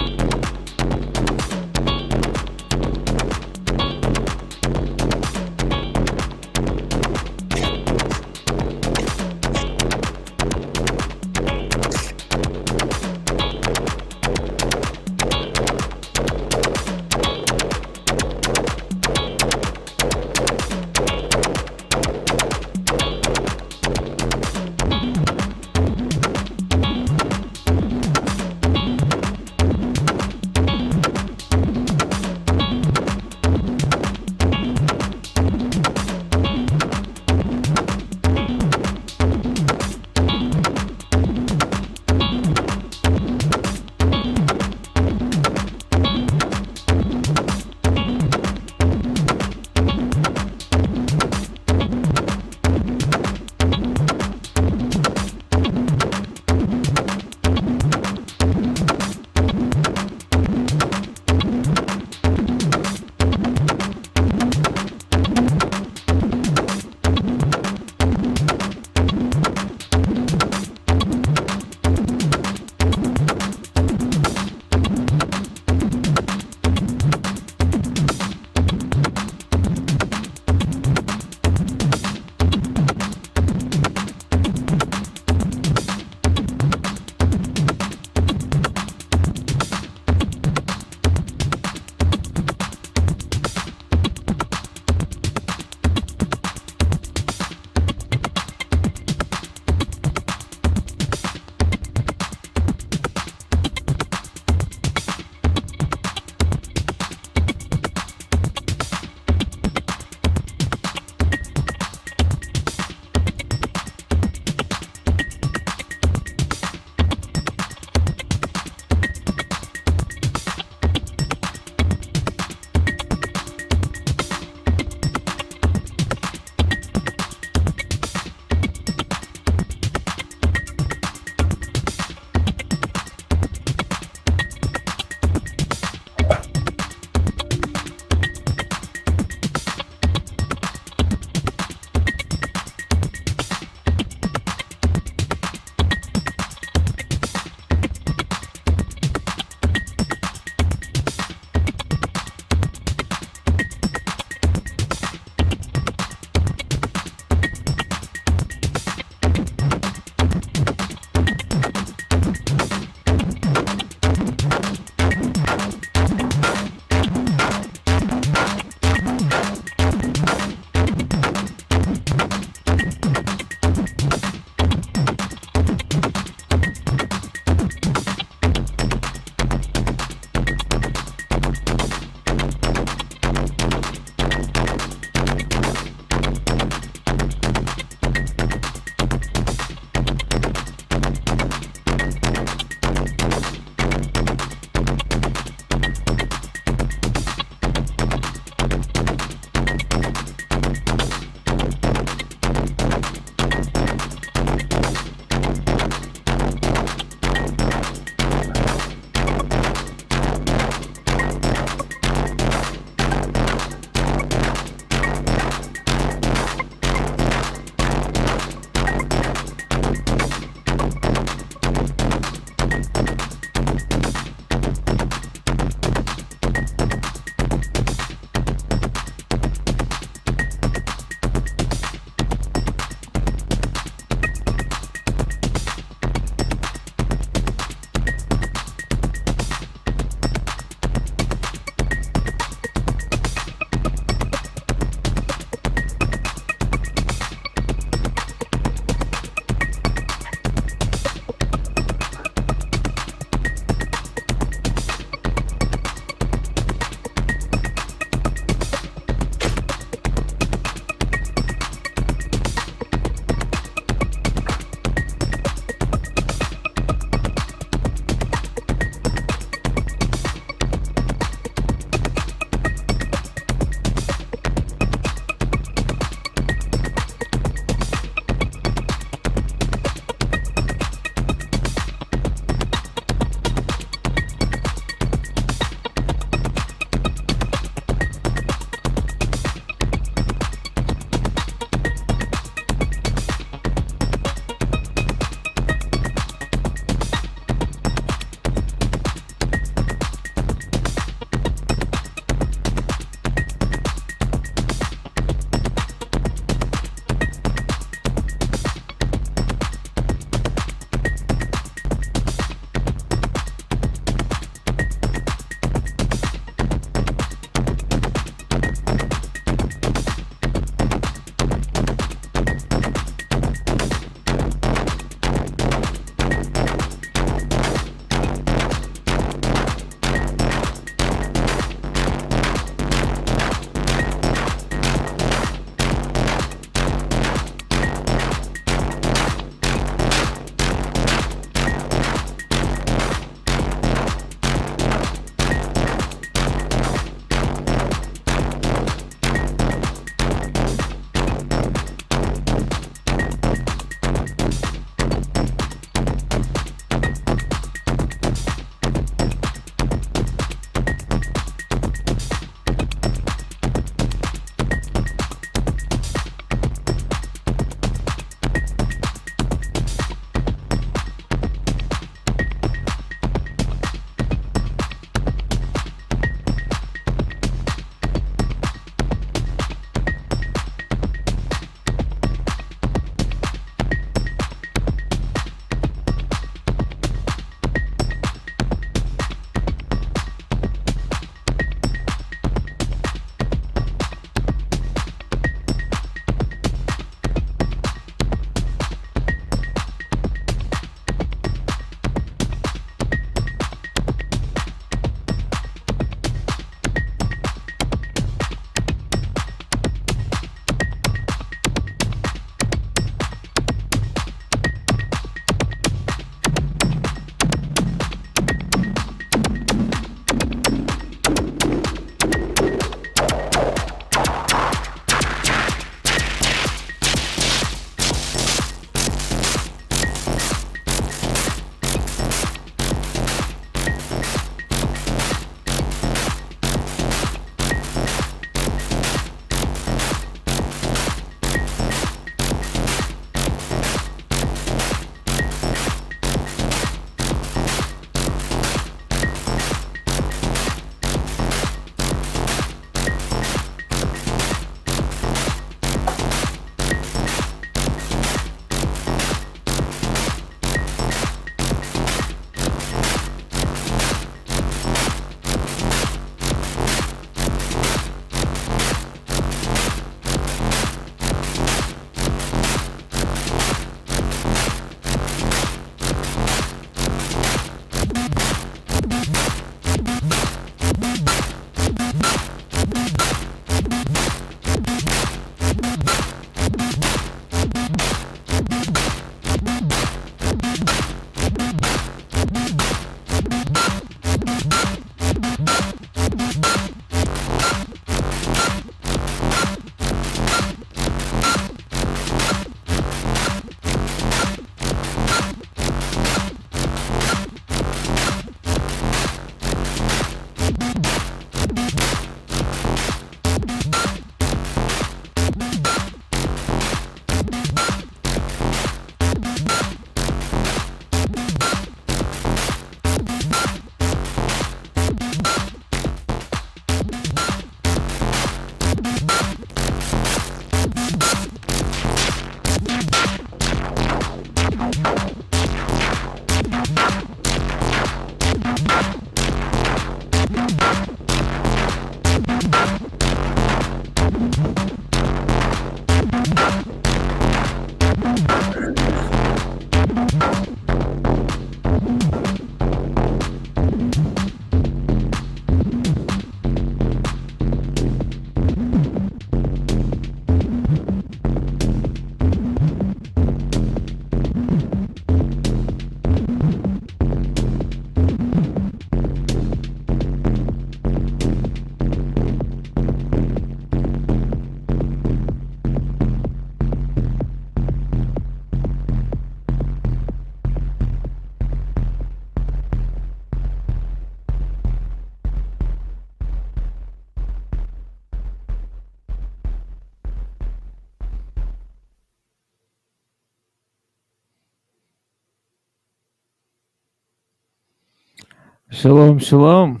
Shalom, shalom.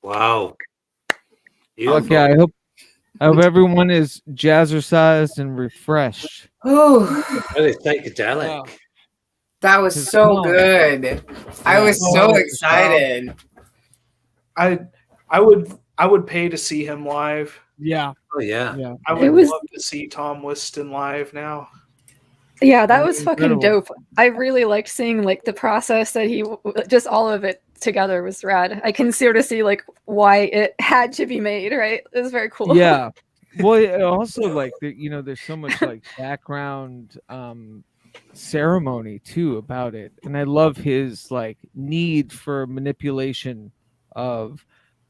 Wow. Okay, I hope everyone is jazzercised and refreshed. Oh, really psychedelic. That was so good. I was so excited. I would pay to see him live. Yeah. Oh yeah. Yeah. I would love to see Tom Whiston live now. Yeah, that was fucking dope. I really liked seeing like the process that he just all of it together was rad. I can sort of see like why it had to be made, right? It was very cool. Yeah. Well, also like there's so much like background ceremony too about it, and I love his like need for manipulation of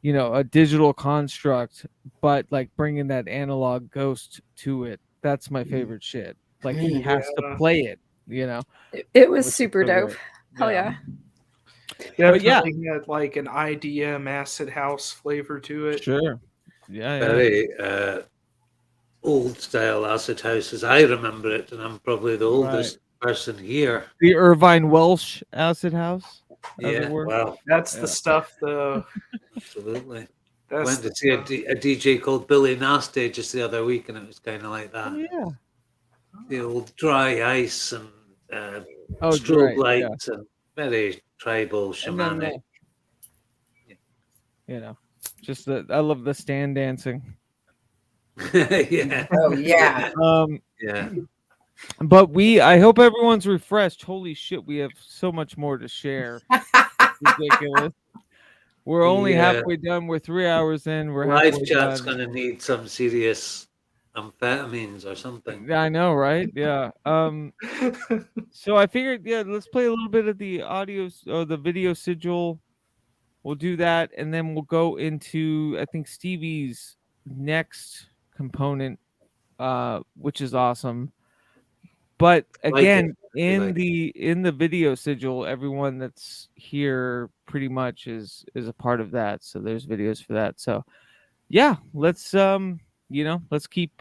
a digital construct, but like bringing that analog ghost to it. That's my favorite shit. Like he has to play it, It was super dope. Hell yeah. Yeah, But yeah. he had like an IDM acid house flavor to it. Sure. Yeah. Very old style acid house as I remember it, and I'm probably the oldest person here. The Irvine Welsh acid house. Yeah, wow. That's the stuff though. Absolutely. That's Went to see a DJ called Billy Nasty just the other week, and it was kind of like that. Yeah. The old dry ice and right, strobe lights and very tribal, shamanic. Just I love the stand dancing. Yeah. Oh yeah. Yeah. But I hope everyone's refreshed. Holy shit, we have so much more to share. Ridiculous. We're only halfway done. We're 3 hours in. We're Live halfway chat's done. gonna need some serious amphetamines or something. I know, right? Yeah. So I figured, let's play a little bit of the audio or the video sigil. We'll do that, and then we'll go into I think Stevie's next component, which is awesome. But again, in the video sigil, everyone that's here pretty much is a part of that. So there's videos for that. So yeah, let's let's keep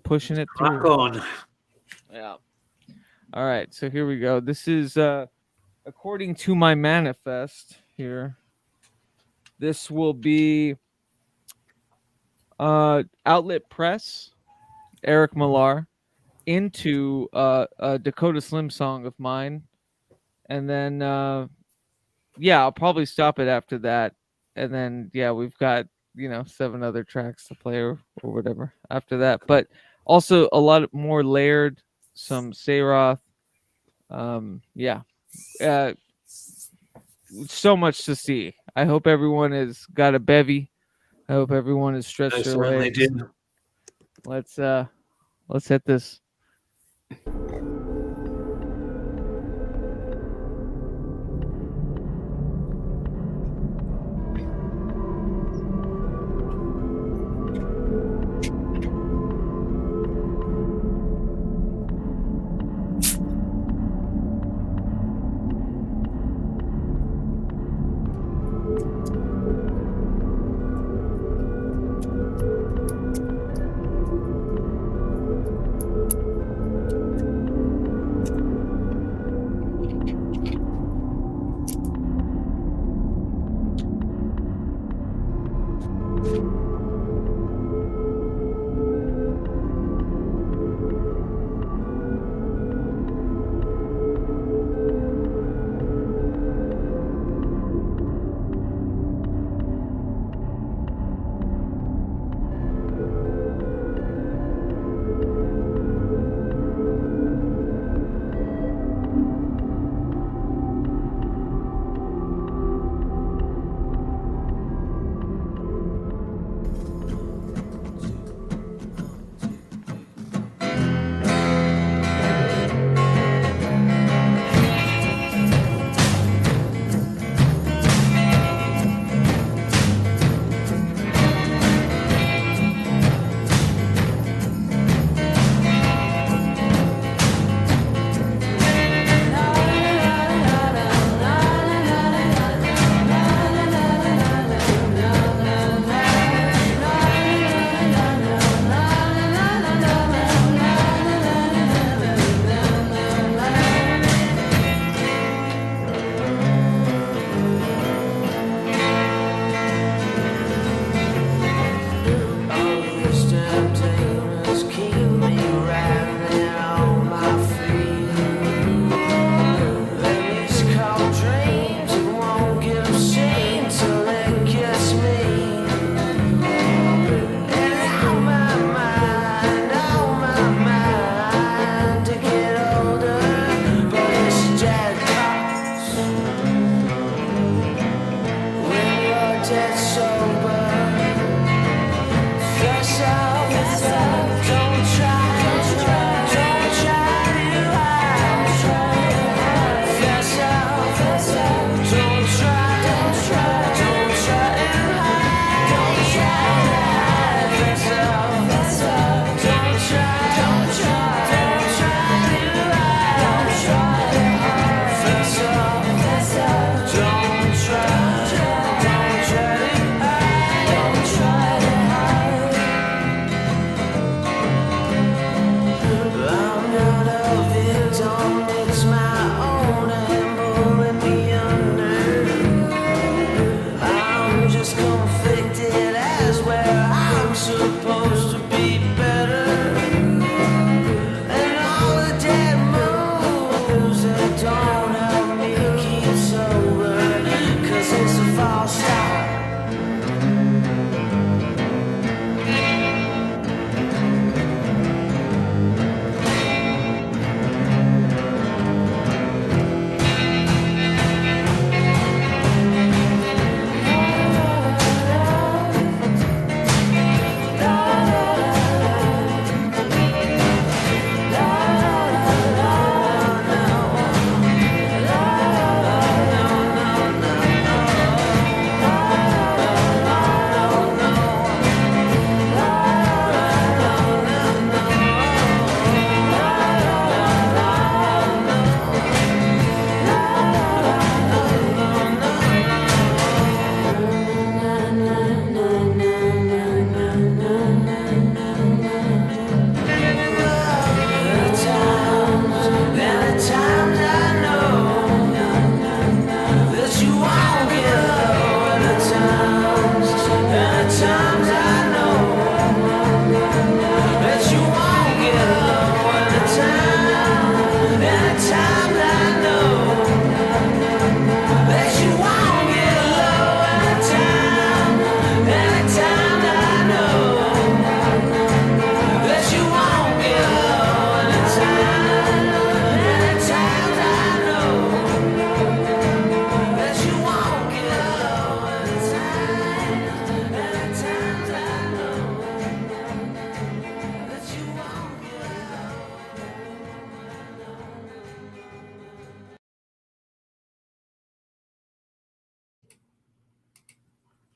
pushing it through. Rock on. Yeah. All right. So here we go. This is according to my manifest here. This will be Outlet Press, Eric Millar, into a Dakota Slim song of mine, and then I'll probably stop it after that, and then we've got 7 other tracks to play or whatever after that, but also a lot more layered, some Seyroth, so much to see. I hope everyone has got a bevy. I hope everyone has stretched their legs. Let's hit this.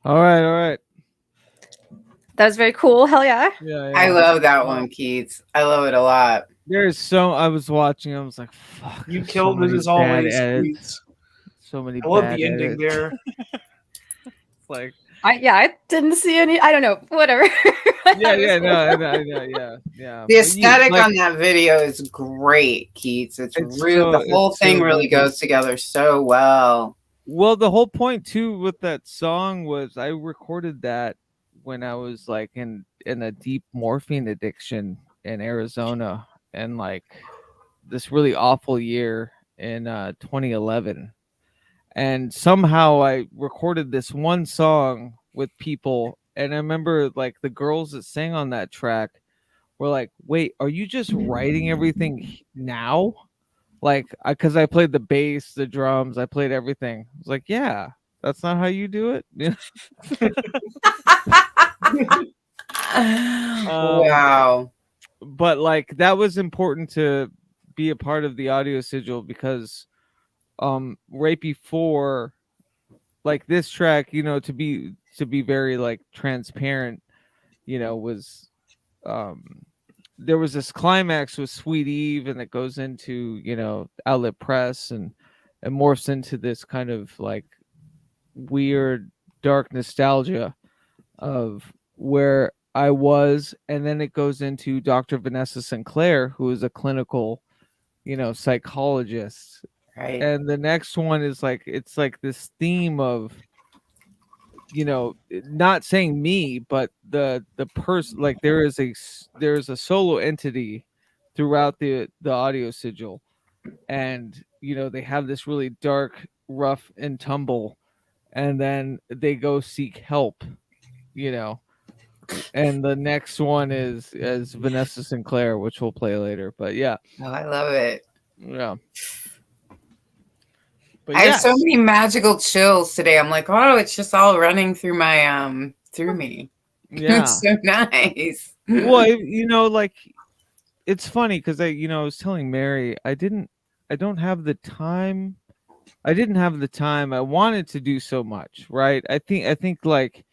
All right. That was very cool. Hell yeah. Yeah. I love that one, Keats. I love it a lot. There's so I was watching. I was like, "Fuck!" You there's killed so it many as bad always, edits. Keats. So many. I love bad the ending edits. there. It's like, I didn't see any. I don't know. Whatever. yeah. The aesthetic on that video is great, Keats. It's real. The whole thing really goes together so well. Well, the whole point too with that song was I recorded that when I was like in a deep morphine addiction in Arizona, and like this really awful year in 2011. And somehow I recorded this one song with people, and I remember like the girls that sang on that track were like, "Wait, are you just writing everything now?" Like, because I played the bass, the drums, I played everything. I was like, "Yeah, that's not how you do it." Wow. But like that was important to be a part of the audio sigil because right before like this track, to be very like transparent, was there was this climax with Sweet Eve, and it goes into Outlet Press and morphs into this kind of like weird dark nostalgia of where I was, and then it goes into Dr. Vanessa Sinclair, who is a clinical psychologist. Right. And the next one is like it's like this theme of not saying me, but the person, like there's a solo entity throughout the audio sigil, and they have this really dark, rough and tumble, and then they go seek help, and the next one is Vanessa Sinclair, which we'll play later. But yeah, Oh, I love it. yeah. But I have so many magical chills today. I'm like, oh, it's just all running through my through me. Yeah. It's so nice. Well, like it's funny because I was telling Mary I don't have the time. I didn't have the time. I wanted to do so much, right? I think like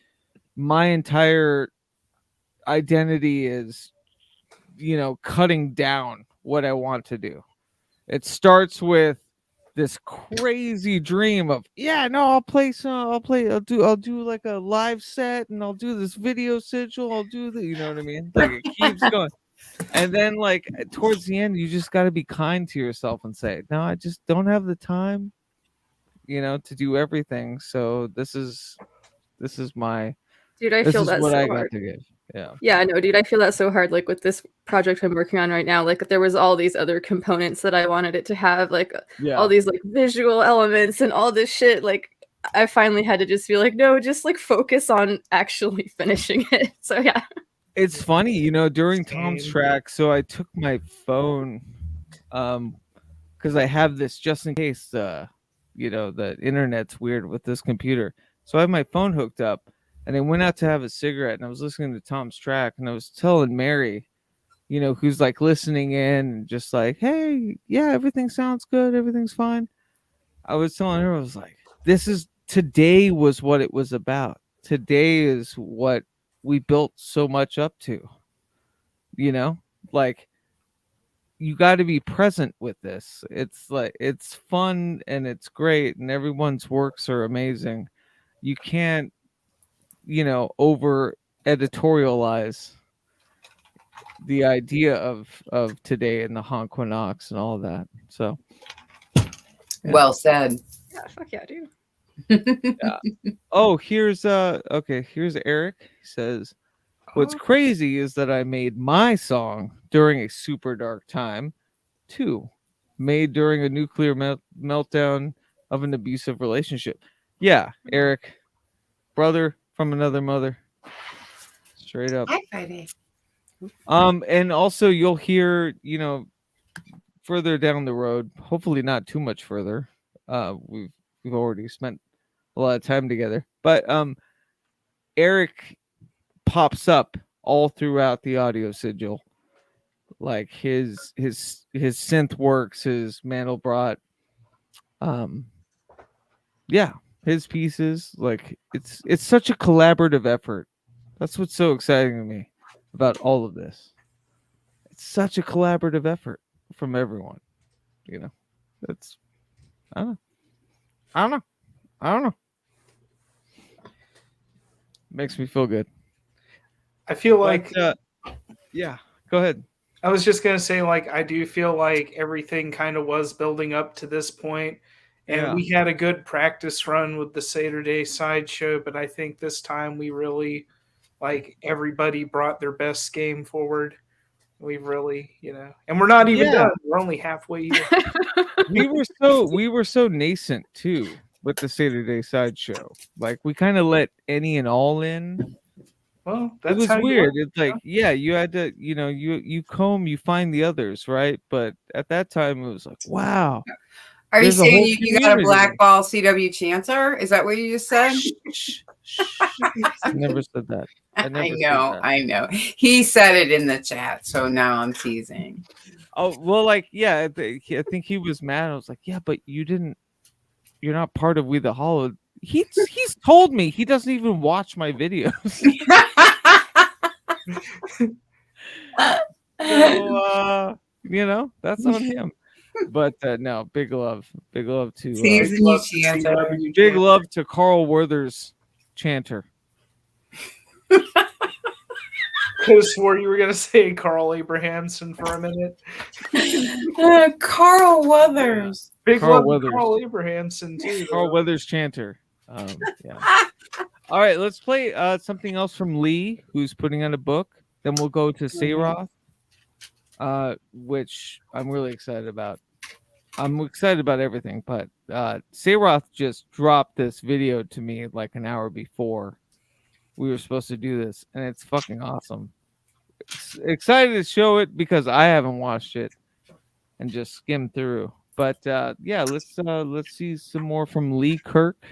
my entire identity is cutting down what I want to do. It starts with this crazy dream of I'll do like a live set, and I'll do this video sigil, I'll do the what I mean, like it keeps going. And then like towards the end you just got to be kind to yourself and say, no, I just don't have the time to do everything. So this is my dude, I feel that what so I hard. got to give. Yeah, no, dude, I feel that so hard. Like with this project I'm working on right now, like there was all these other components that I wanted it to have, like all these like visual elements and all this shit. Like I finally had to just be like, no, just like focus on actually finishing it. So yeah. It's funny, during Tom's track, so I took my phone because I have this just in case the internet's weird with this computer. So I have my phone hooked up, and I went out to have a cigarette, and I was listening to Tom's track, and I was telling Mary, who's like listening in and just like, hey, yeah, everything sounds good, everything's fine. I was telling her, I was like, today was what it was about. Today is what we built so much up to, like you got to be present with this. It's like it's fun and it's great, and everyone's works are amazing. You can't over editorialize the idea of today and the Hauntquinox and all of that. So well said. Yeah, fuck yeah, dude. Yeah. Oh, here's Eric. He says, what's crazy is that I made my song during a super dark time too, made during a nuclear meltdown of an abusive relationship. Yeah, Eric, brother from another mother, straight up. Hi, Friday. And also you'll hear, further down the road, hopefully not too much further. We've already spent a lot of time together, but Eric pops up all throughout the audio sigil. Like his synth works, his Mandelbrot. Yeah, his pieces. Like it's such a collaborative effort. That's what's so exciting to me about all of this. It's such a collaborative effort from everyone. You know, that's I don't know. Makes me feel good. I feel like yeah. Go ahead. I was just gonna say, like, I do feel like everything kind of was building up to this point, and we had a good practice run with the Saturday sideshow, but I think this time we really, like, everybody brought their best game forward. We've really, and we're not even done. We're only halfway here. we were so nascent too with the Saturday sideshow. Like we kind of let any and all in. Well, it was weird. It's like, you had to, you comb, you find the others, right? But at that time, it was like, wow. Are you saying you got a blackball CW chanter? Is that what you just said? I never said that. I know. He said it in the chat, so now I'm teasing. Oh well, like I think he was mad. I was like, yeah, but you're not part of We the Hallowed. He's told me he doesn't even watch my videos. So, that's on him. But no, big love to big love to Carl Werther's chanter. Could have swore you were gonna say Carl Abrahamson for a minute. Carl Weathers. Big love to Carl Abrahamson too. Carl Weathers chanter. All right, let's play something else from Lee, who's putting out a book. Then we'll go to Sayroth, which I'm really excited about. I'm excited about everything, but Sayroth just dropped this video to me like an hour before we were supposed to do this, and it's fucking awesome. Excited to show it because I haven't watched it and just skimmed through. But let's see some more from Lee Kirk.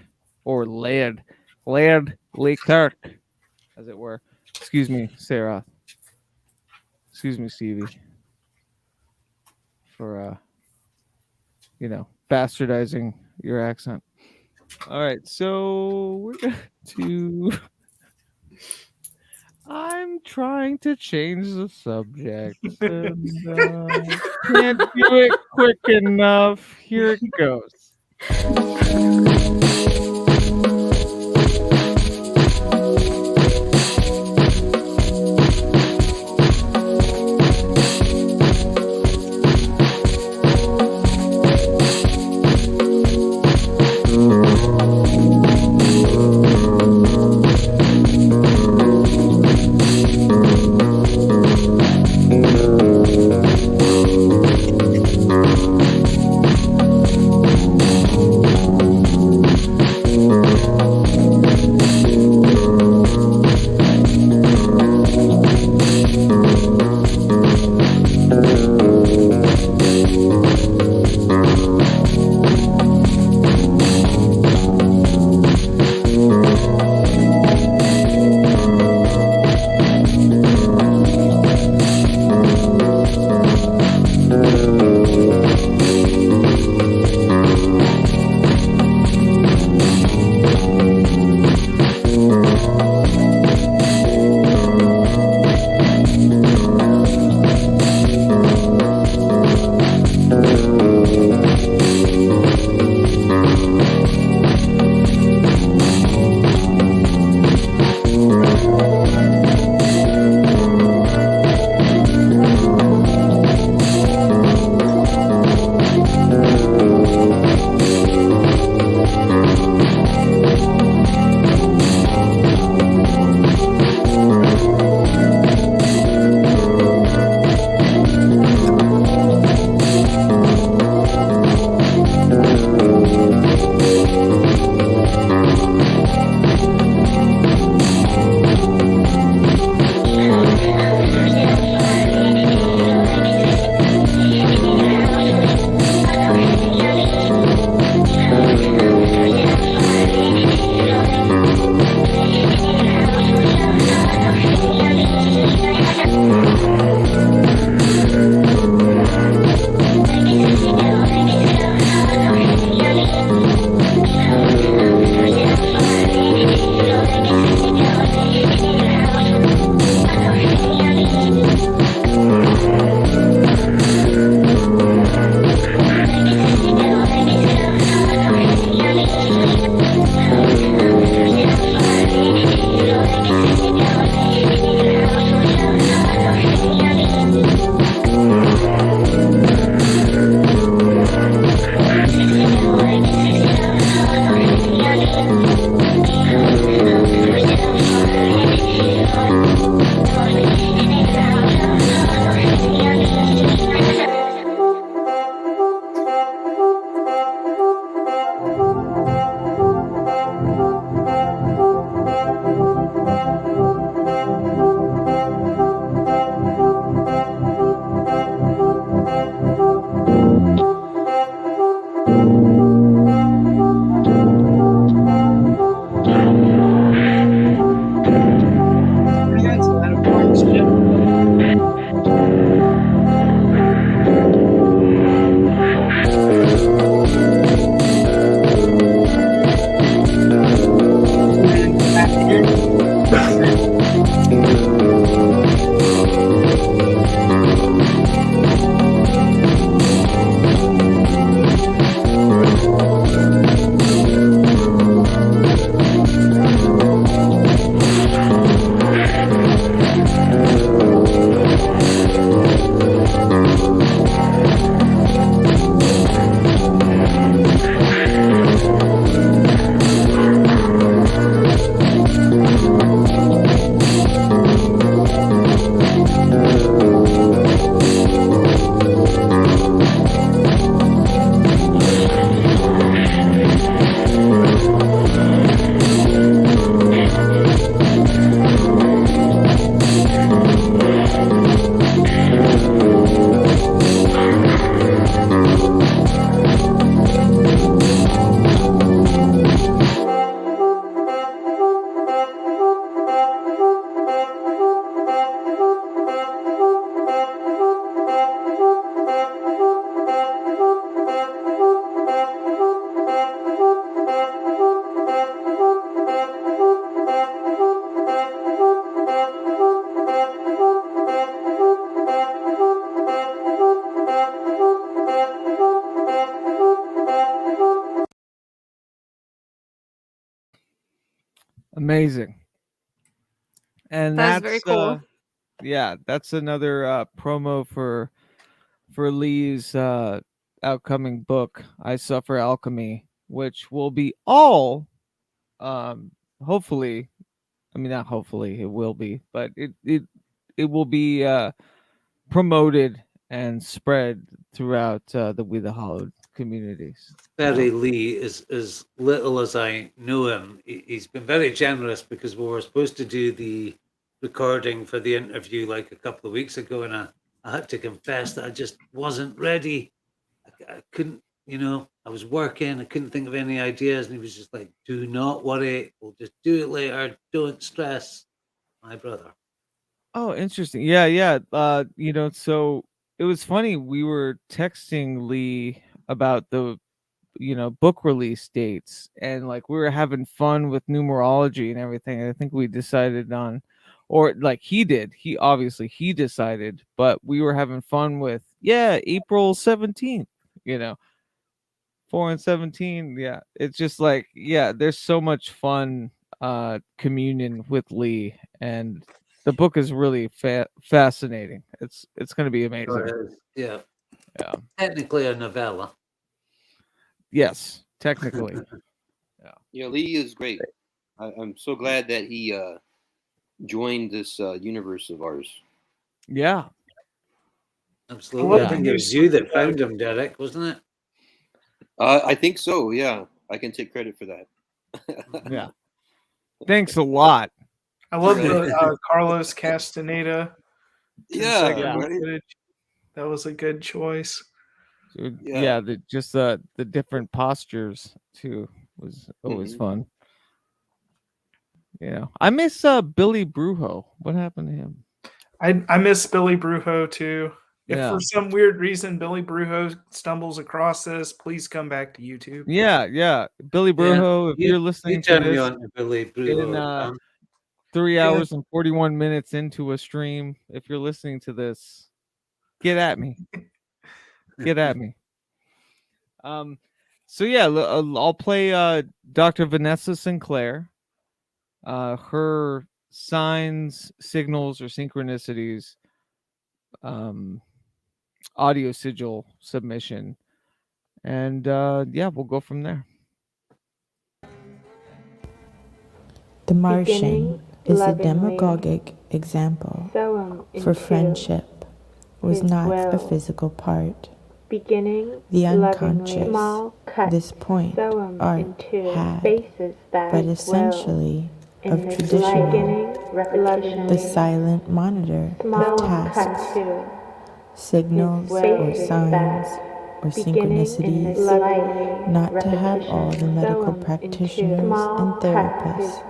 Or Laird Lee Kirk, as it were. Excuse me, Sarah. Excuse me, Stevie, for bastardizing your accent. All right, so we're going to. I'm trying to change the subject. And, can't do it quick enough. Here it goes. Amazing. And That is that's very cool. Yeah, that's another promo for Lee's outcoming book, I Suffer Alchemy, which will be all hopefully, I mean not hopefully, it will be, but it will be promoted and spread throughout the We the Hallowed communities. Barry Lee, as little as I know him, he's been very generous, because we were supposed to do the recording for the interview like a couple of weeks ago, and I had to confess that I just wasn't ready. I couldn't, I was working, I couldn't think of any ideas, and he was just like, do not worry, we'll just do it later, don't stress, my brother. Oh, interesting. Yeah. So it was funny. We were texting Lee about the, book release dates, and like we were having fun with numerology and everything. I think we decided on, or like he did. He decided, but we were having fun with April 17th. 4 and 17. Yeah, it's just like there's so much fun communion with Lee, and the book is really fascinating. It's going to be amazing. Yeah. Technically a novella. Yes, technically. Yeah, Lee is great. I'm so glad that he joined this universe of ours. Yeah. Absolutely. I think it was you that found him, Derek, wasn't it? I think so, yeah. I can take credit for that. Yeah. Thanks a lot. I love the Carlos Castaneda. Yeah. That was a good choice. The different postures too was always fun. I miss Billy Brujo. What happened to him? I miss Billy Brujo too. If Yeah. for some weird reason Billy Brujo stumbles across this, please come back to YouTube. Yeah. Billy Brujo, if you're listening to this on to Billy Brujo, in 3 hours and 41 minutes into a stream, if you're listening to this, get at me. Get at me. I'll play Dr. Vanessa Sinclair. Her signs, signals, or synchronicities audio sigil submission, and we'll go from there. The Martian is a demagogic example, for friendship was not a physical part. The unconscious, this point art had, but essentially of traditional, the silent monitor of tasks, signals or signs or synchronicities, not to have all the medical practitioners and therapists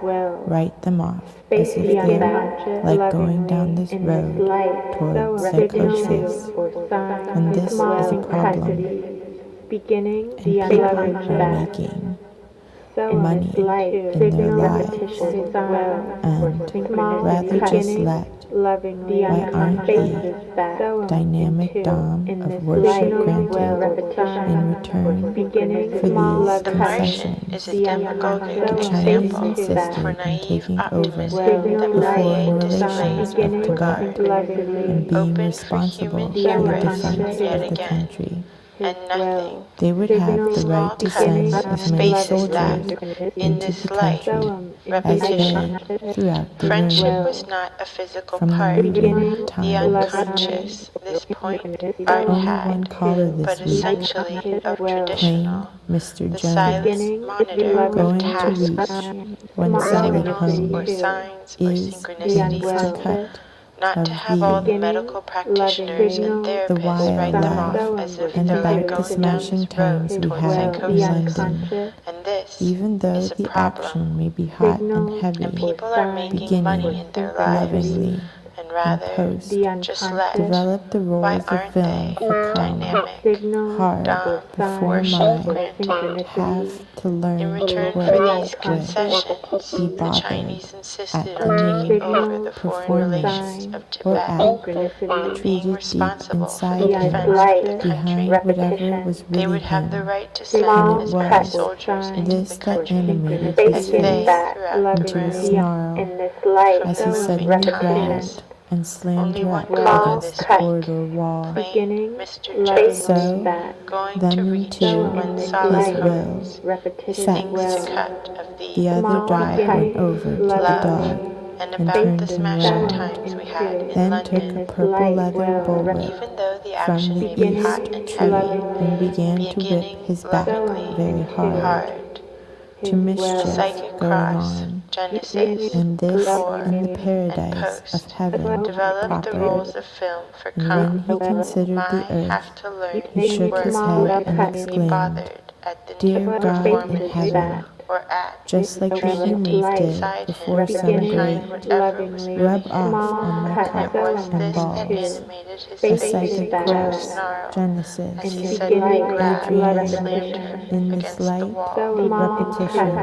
write them off as if they're like going down this road toward psychosis. And this is a problem. And people are making money in their lives, and rather just let why aren't the dynamic dom of worship granted in return for these concessions? The Chinese insisted in taking over the foreign relations of Tibet and being responsible for the defense of the country. They would have the right to send as many soldiers into the country as they throughout the room. From the beginning times, only one caller this week, plain Mr. Jones, going to reach one solid home, is to cut not to have all the medical practitioners and therapists write them off as if and about the smashing times we have in London. Even though the action may be hot and heavy, beginning lovingly and post developed the roles of film for Kong. Hard before mind have to learn to work with, be bothered at the new performance or act, treated deep inside him, behind whatever was really him. And it was this that animated his face into a snarl as he suddenly grabbed and slammed her up against the corridor wall. So, then into his will, sex. The other dog went over to the dog and turned him round, then took a purple leather bullwhip from the east tree and began to whip his back very hard. To mischief going on, and this in the paradise of heaven proper. And when he considered the earth, he shook his head and exclaimed, "Dear God in heaven, just like the humans did before some great rub off on my cup and balls, a psychic gross, Genesis, Adrian, in this light, repetition,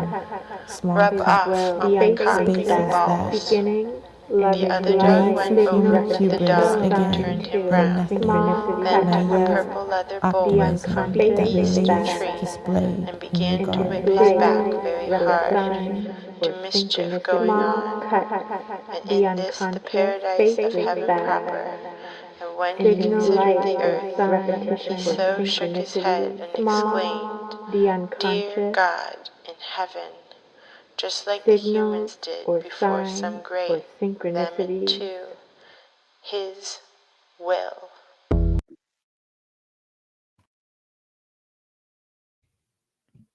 small cups, spaces that The other dog went over to the dog and turned him round. Then took a purple leather bullwhip from the east tree and began to whip his back very hard. To mischief going on, and in this the paradise of heaven proper. And when he considered the earth, he so shook his head and exclaimed, "Dear God in heaven," just like the humans did before some great them into his will.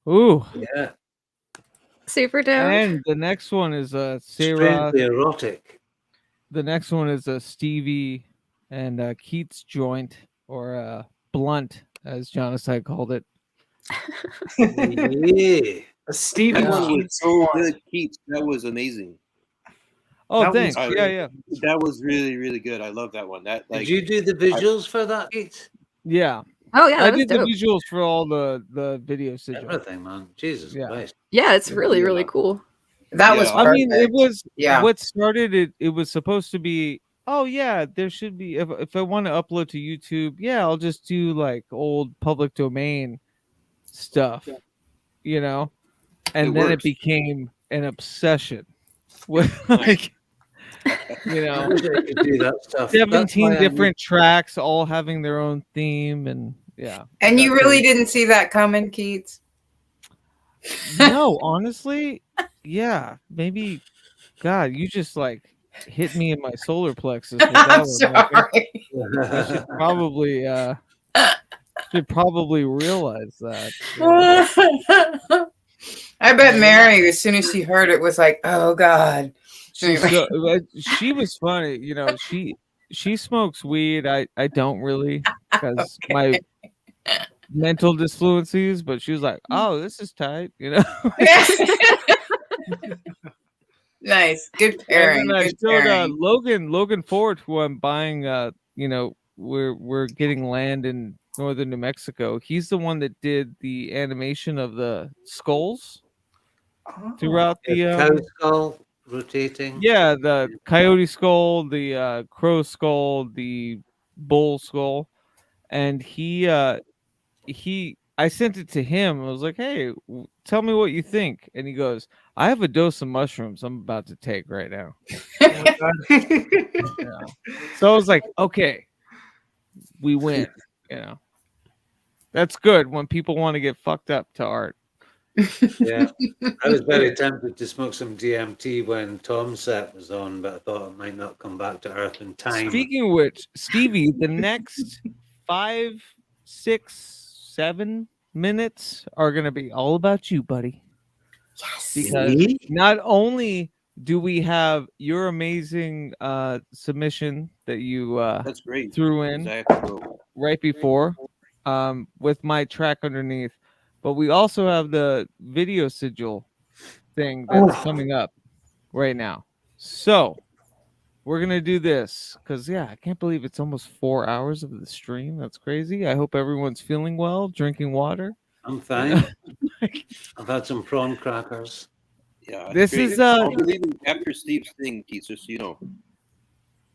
Ooh. Yeah. Super dope. And the next one is Sarah. Strangely erotic. The next one is Stevie and Keats joint, or blunt, as Jonaside called it. Yeah. Stevie That one was Keats so one. good, Keats. That was amazing. Oh, That thanks. was Yeah. That was really, really good. I love that one. That like, Did you do the visuals for that, Keats? Yeah. Oh yeah, I that was did the dope. visuals for all the video sigil. Everything, man. Jesus Christ. Yeah, it's really cool. That was I mean, it perfect. was Yeah. what started it. It was supposed to be, oh yeah, there should be, if I want to upload to YouTube, yeah, I'll just do like old public domain stuff, you know. And then it works. became an obsession with like, you know, I wish I could do that stuff. 17 That's why different tracks all having their own theme, and yeah. And you really didn't see that coming, Keats? No, honestly, yeah, maybe. God, you just like hit me in my solar plexus with that I'm one. Like, sorry. I should probably realize that. You know? I bet Mary, as soon as she heard it, was like, "Oh God." She was funny, you know. She smokes weed. I don't really, because my mental disfluencies. But she was like, "Oh, this is tight," you know. Nice, good pairing. And then I Good showed pairing. Logan Ford, who I'm buying. You know, we're getting land in northern New Mexico. He's the one that did the animation of the skulls throughout the cow skull rotating. Yeah, the coyote skull, the crow skull, the bull skull, and I sent it to him. I was like, "Hey, tell me what you think." And he goes, "I have a dose of mushrooms I'm about to take right now." Yeah. So I was like, "Okay, we win." You know, that's good when people want to get fucked up to art. Yeah, I was very tempted to smoke some DMT when Tom's set was on, but I thought it might not come back to earth in time. Speaking of which, Stevie, the next 5, 6, 7 minutes are going to be all about you, buddy. Yes. Because not only do we have your amazing submission that you That's great. threw in right before with my track underneath, but we also have the video sigil thing that's coming up right now. So we're gonna do this because I can't believe it's almost 4 hours of the stream. That's crazy. I hope everyone's feeling well, drinking water. I'm fine. I've had some prawn crackers. Yeah, This great. is I'll be leaving after Steve's thing, Keats, just so you know.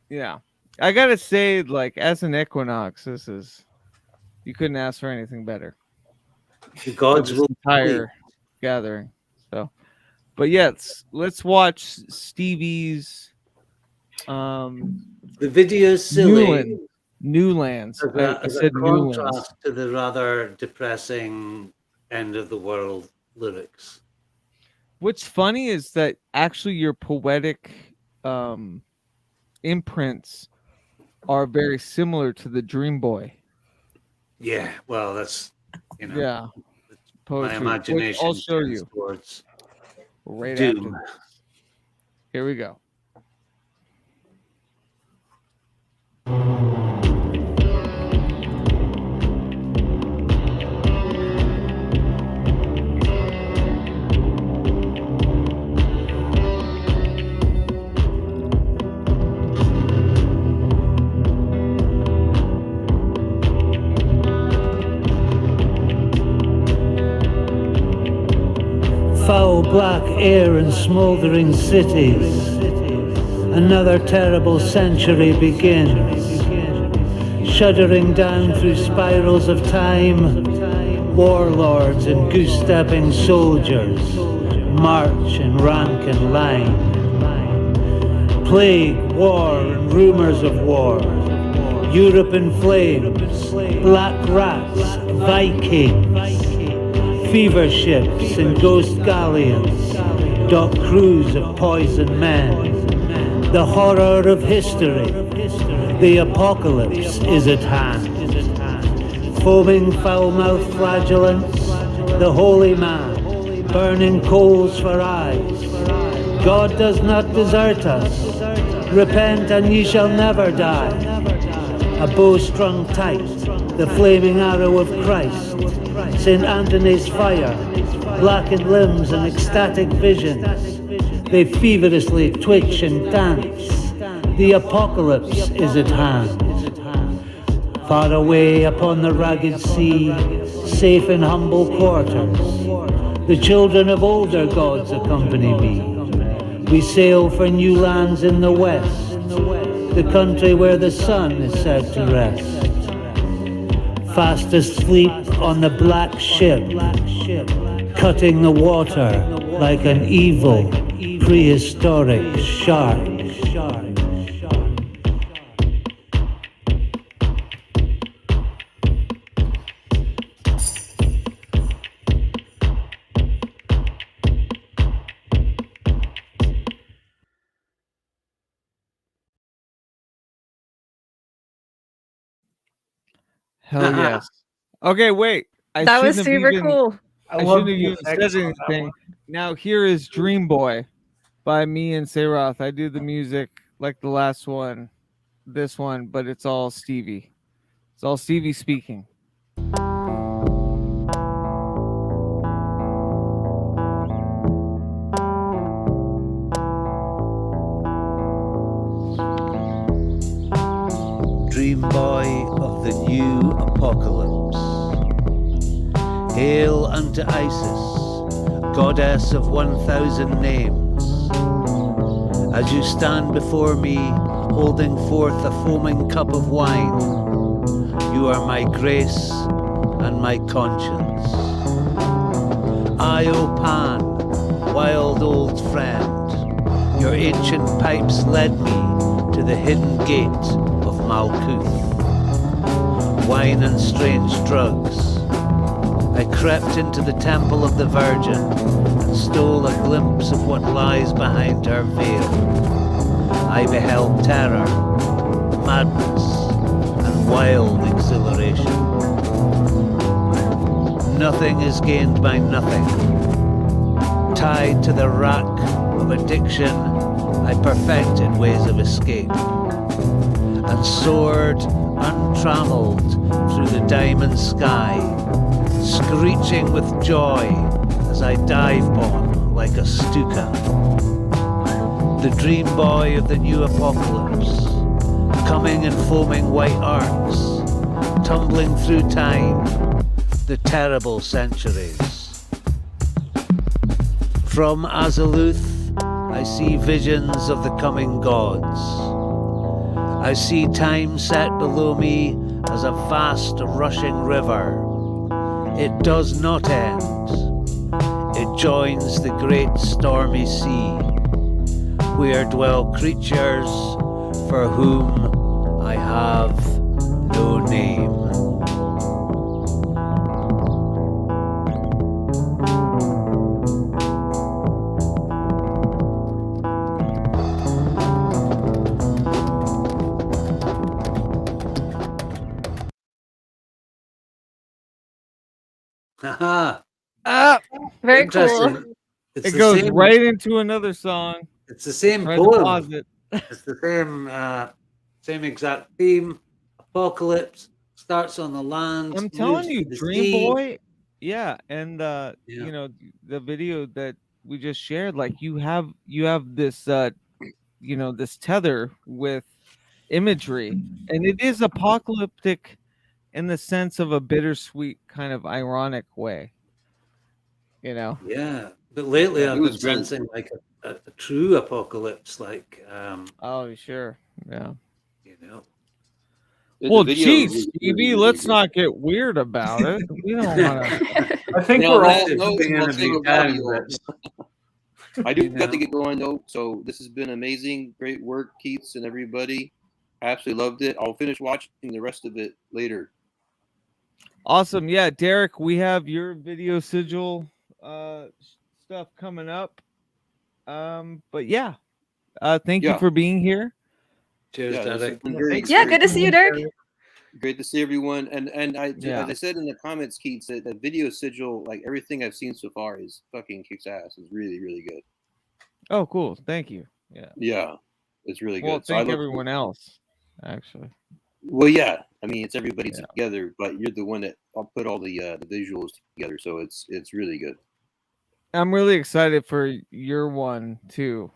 Yeah, I gotta say, like, as an Equinox, you couldn't ask for anything better. The gods will entire gathering. So, but yes, let's watch Stevie's the video is silly. Newlands. As a contrast to the rather depressing end of the world lyrics. What's funny is that actually your poetic imprints are very similar to the Dream Boy. Yeah, well, that's yeah, poetry. My imagination. I'll show you towards right doom. after this. Here we go. Foul black air and smouldering cities. Another terrible century begins. Shuddering down through spirals of time, warlords and goose-stabbing soldiers march in rank and line. Plague, war, and rumors of war. Europe in flames, black rats, Vikings. Fever ships and ghost galleons dock crews of poisoned men. The horror of history, the apocalypse is at hand. Foaming foul-mouthed flagellants, the holy man, burning coals for eyes. God does not desert us. Repent and ye shall never die. A bow strung tight, the flaming arrow of Christ. St. Anthony's fire, blackened limbs and ecstatic visions. They feverishly twitch and dance. The apocalypse is at hand. Far away upon the ragged sea, safe in humble quarters, the children of older gods accompany me. We sail for new lands in the west, the country where the sun is said to rest. Fast asleep on the black ship, cutting the water like an evil prehistoric shark. Hell yes. Okay, wait. That was super cool. I shouldn't have even said anything. Now here is Dream Boy by me and Seyroth. I do the music like the last one, this one, but it's all Stevie. It's all Stevie speaking. Dream boy of the new apocalypse. Hail unto Isis, goddess of 1,000 names. As you stand before me, holding forth a foaming cup of wine, you are my grace and my conscience. I, O Pan, wild old friend, your ancient pipes led me to the hidden gate of Malkuth. Wine and strange drugs. I crept into the temple of the Virgin and stole a glimpse of what lies behind her veil. I beheld terror, madness, and wild exhilaration. Nothing is gained by nothing. Tied to the rack of addiction, I perfected ways of escape and soared untrammeled through the diamond sky, screeching with joy as I dive bomb like a stuka. the dream boy of the new apocalypse, coming in foaming white arcs, tumbling through time, the terrible centuries. From Azaluth, I see visions of the coming gods. I see time set below me as a vast rushing river. It does not end. It joins the great stormy sea, where dwell creatures for whom I have no name. Haha. Very Interesting. cool. It's It the goes same- right into another song. It's the same Try to poem. pause it. It's the same exact theme. Apocalypse starts on the land. I'm telling moves you, to the Dream sea. Boy. Yeah, and you know, the video that we just shared, like you have this you know, this tether with imagery, and it is apocalyptic in the sense of a bittersweet kind of ironic way. You know. Yeah, but lately Yeah. I've It was been great. sensing like a true apocalypse, like Oh, sure. Yeah. you know. Well, geez, Stevie, let's not get weird about it. We don't want to. I think Yeah, we're on all that note, being we'll to save be a done, body but I do You got to know. get going though. So this has been amazing, great work, Keats and everybody. I absolutely loved it. I'll finish watching the rest of it later. Awesome. Yeah, Derek, we have your video sigil stuff coming up. But yeah, thank you Yeah. for being here. Cheers, Yeah, this has Derek. been very, Yeah, good to see you, Derek. Great to see everyone. And I, Yeah. as I said in the comments, Keats, that video sigil, like everything I've seen so far, is fucking kicks ass. It's really, really good. Oh, cool. Thank you. Yeah. Yeah, it's really Well, good. So I thank look. everyone else, actually. Well, yeah. I mean, it's everybody together, but you're the one that I'll put all the visuals together, so it's really good. I'm really excited for your one too.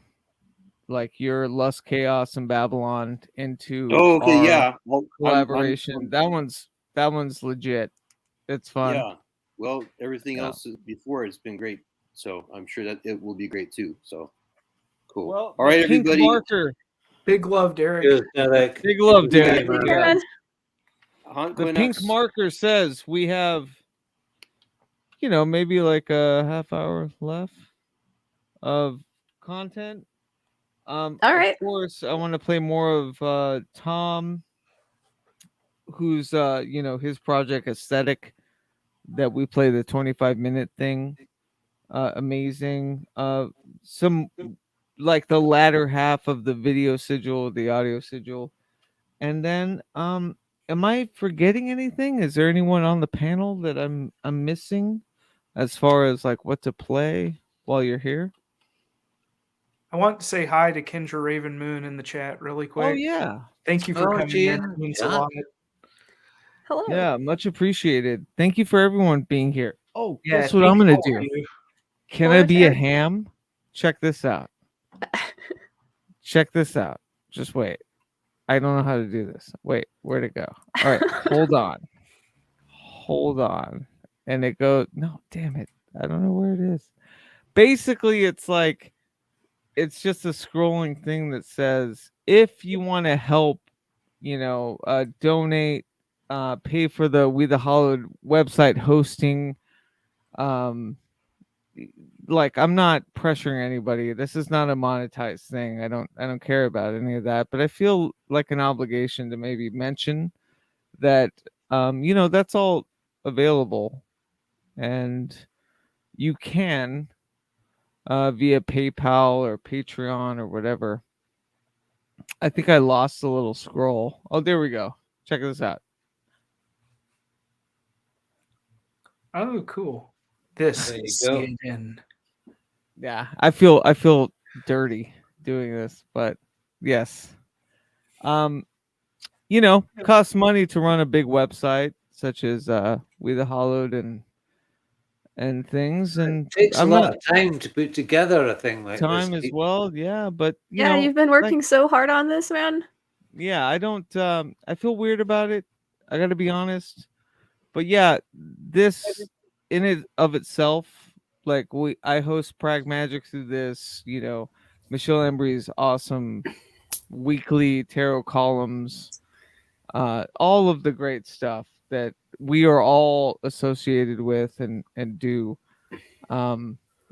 Like your Lust, Chaos, and Babylon into Oh, okay, our yeah. Well, collaboration. That one's legit. It's fun. Yeah. Well, everything Yeah. else before has been great, so I'm sure that it will be great too. So cool. Well, all right, the pink everybody. marker. Big love, Derek. Cheers, Derek. Big love, Good to see Derek. you, Yeah. man. The pink marker says we have, you know, maybe like a half hour left of content. All right. Of course, I want to play more of Tom, who's you know, his project Aesthetic that we play the 25-minute thing. Amazing. Some like the latter half of the video sigil, the audio sigil. And then am I forgetting anything? Is there anyone on the panel that I'm missing as far as like what to play while you're here? I want to say hi to Kendra Raven Moon in the chat really quick. Oh yeah. Thank you for coming in. It means a lot. Hello. Yeah, much appreciated. Thank you for everyone being here. Oh, Yeah, guess what thank I'm gonna all of do? you. Can Well, I if be a Eric- ham? Check this out. Check this out. Just wait. I don't know how to do this. Wait, where'd it go? All right, hold on. Hold on. And it goes, no, damn it. I don't know where it is. Basically, it's like, it's just a scrolling thing that says, if you want to help, you know, donate, pay for the We the Hallowed website hosting, like I'm not pressuring anybody. This is not a monetized thing. I don't care about any of that, but I feel like an obligation to maybe mention that you know, that's all available, and you can via PayPal or Patreon or whatever. I think I lost a little scroll. Oh, there we go. Check this out. Oh, cool. This There you is go. CNN. Yeah, I feel dirty doing this, but yes. You know, costs money to run a big website such as We the Hallowed, and and things, and It takes a I'm lot not of time to put together a thing like time this. as well. Yeah, but you Yeah, know, you've been like, working so hard on this, man. yeah, I don't. I feel weird about it. I got to be honest. But yeah, this in it of itself, like I host PRAGMAGICK through this. You know, Michelle Embree's awesome weekly tarot columns, all of the great stuff that we are all associated with and do.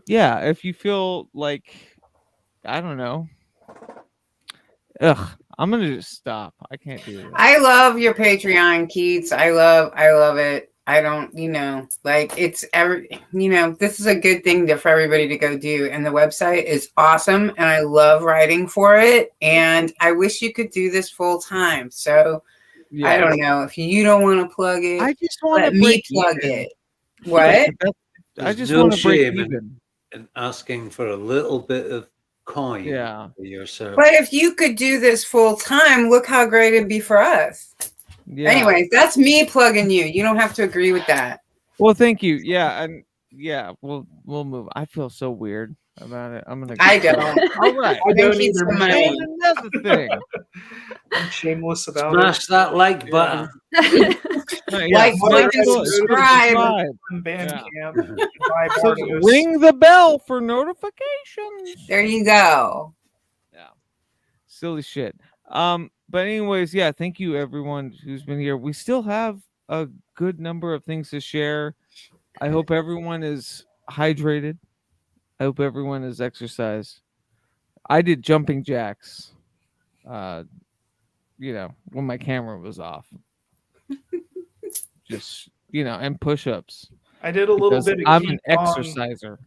Yeah, if you feel like, I don't know, I'm gonna just stop. I can't do this. I love your Patreon, Keats. I love it. I don't, like it's this is a good thing for everybody to go do. And the website is awesome. And I love writing for it. And I wish you could do this full time. So yeah. I don't know if you don't want to plug it. I just want let to me plug even. it. What? I just want to break even. In asking for a little bit of coin for your service. But if you could do this full time, look how great it'd be for us. Yeah. Anyways, that's me plugging you. You don't have to agree with that. Well, thank you. Yeah, and yeah, we'll move. I feel so weird about it. I'm gonna. I don't. All right. I don't Keep either. some money. And another thing. I'm shameless about Smash that like button. Like, click, and subscribe. Bandcamp. So ring the bell for notifications. There you go. Yeah. Silly shit. But anyways, yeah, thank you everyone who's been here. We still have a good number of things to share. I hope everyone is hydrated. I hope everyone is exercised. I did jumping jacks, when my camera was off. Just, and push-ups. I did a little bit of I'm an King Kong. exerciser.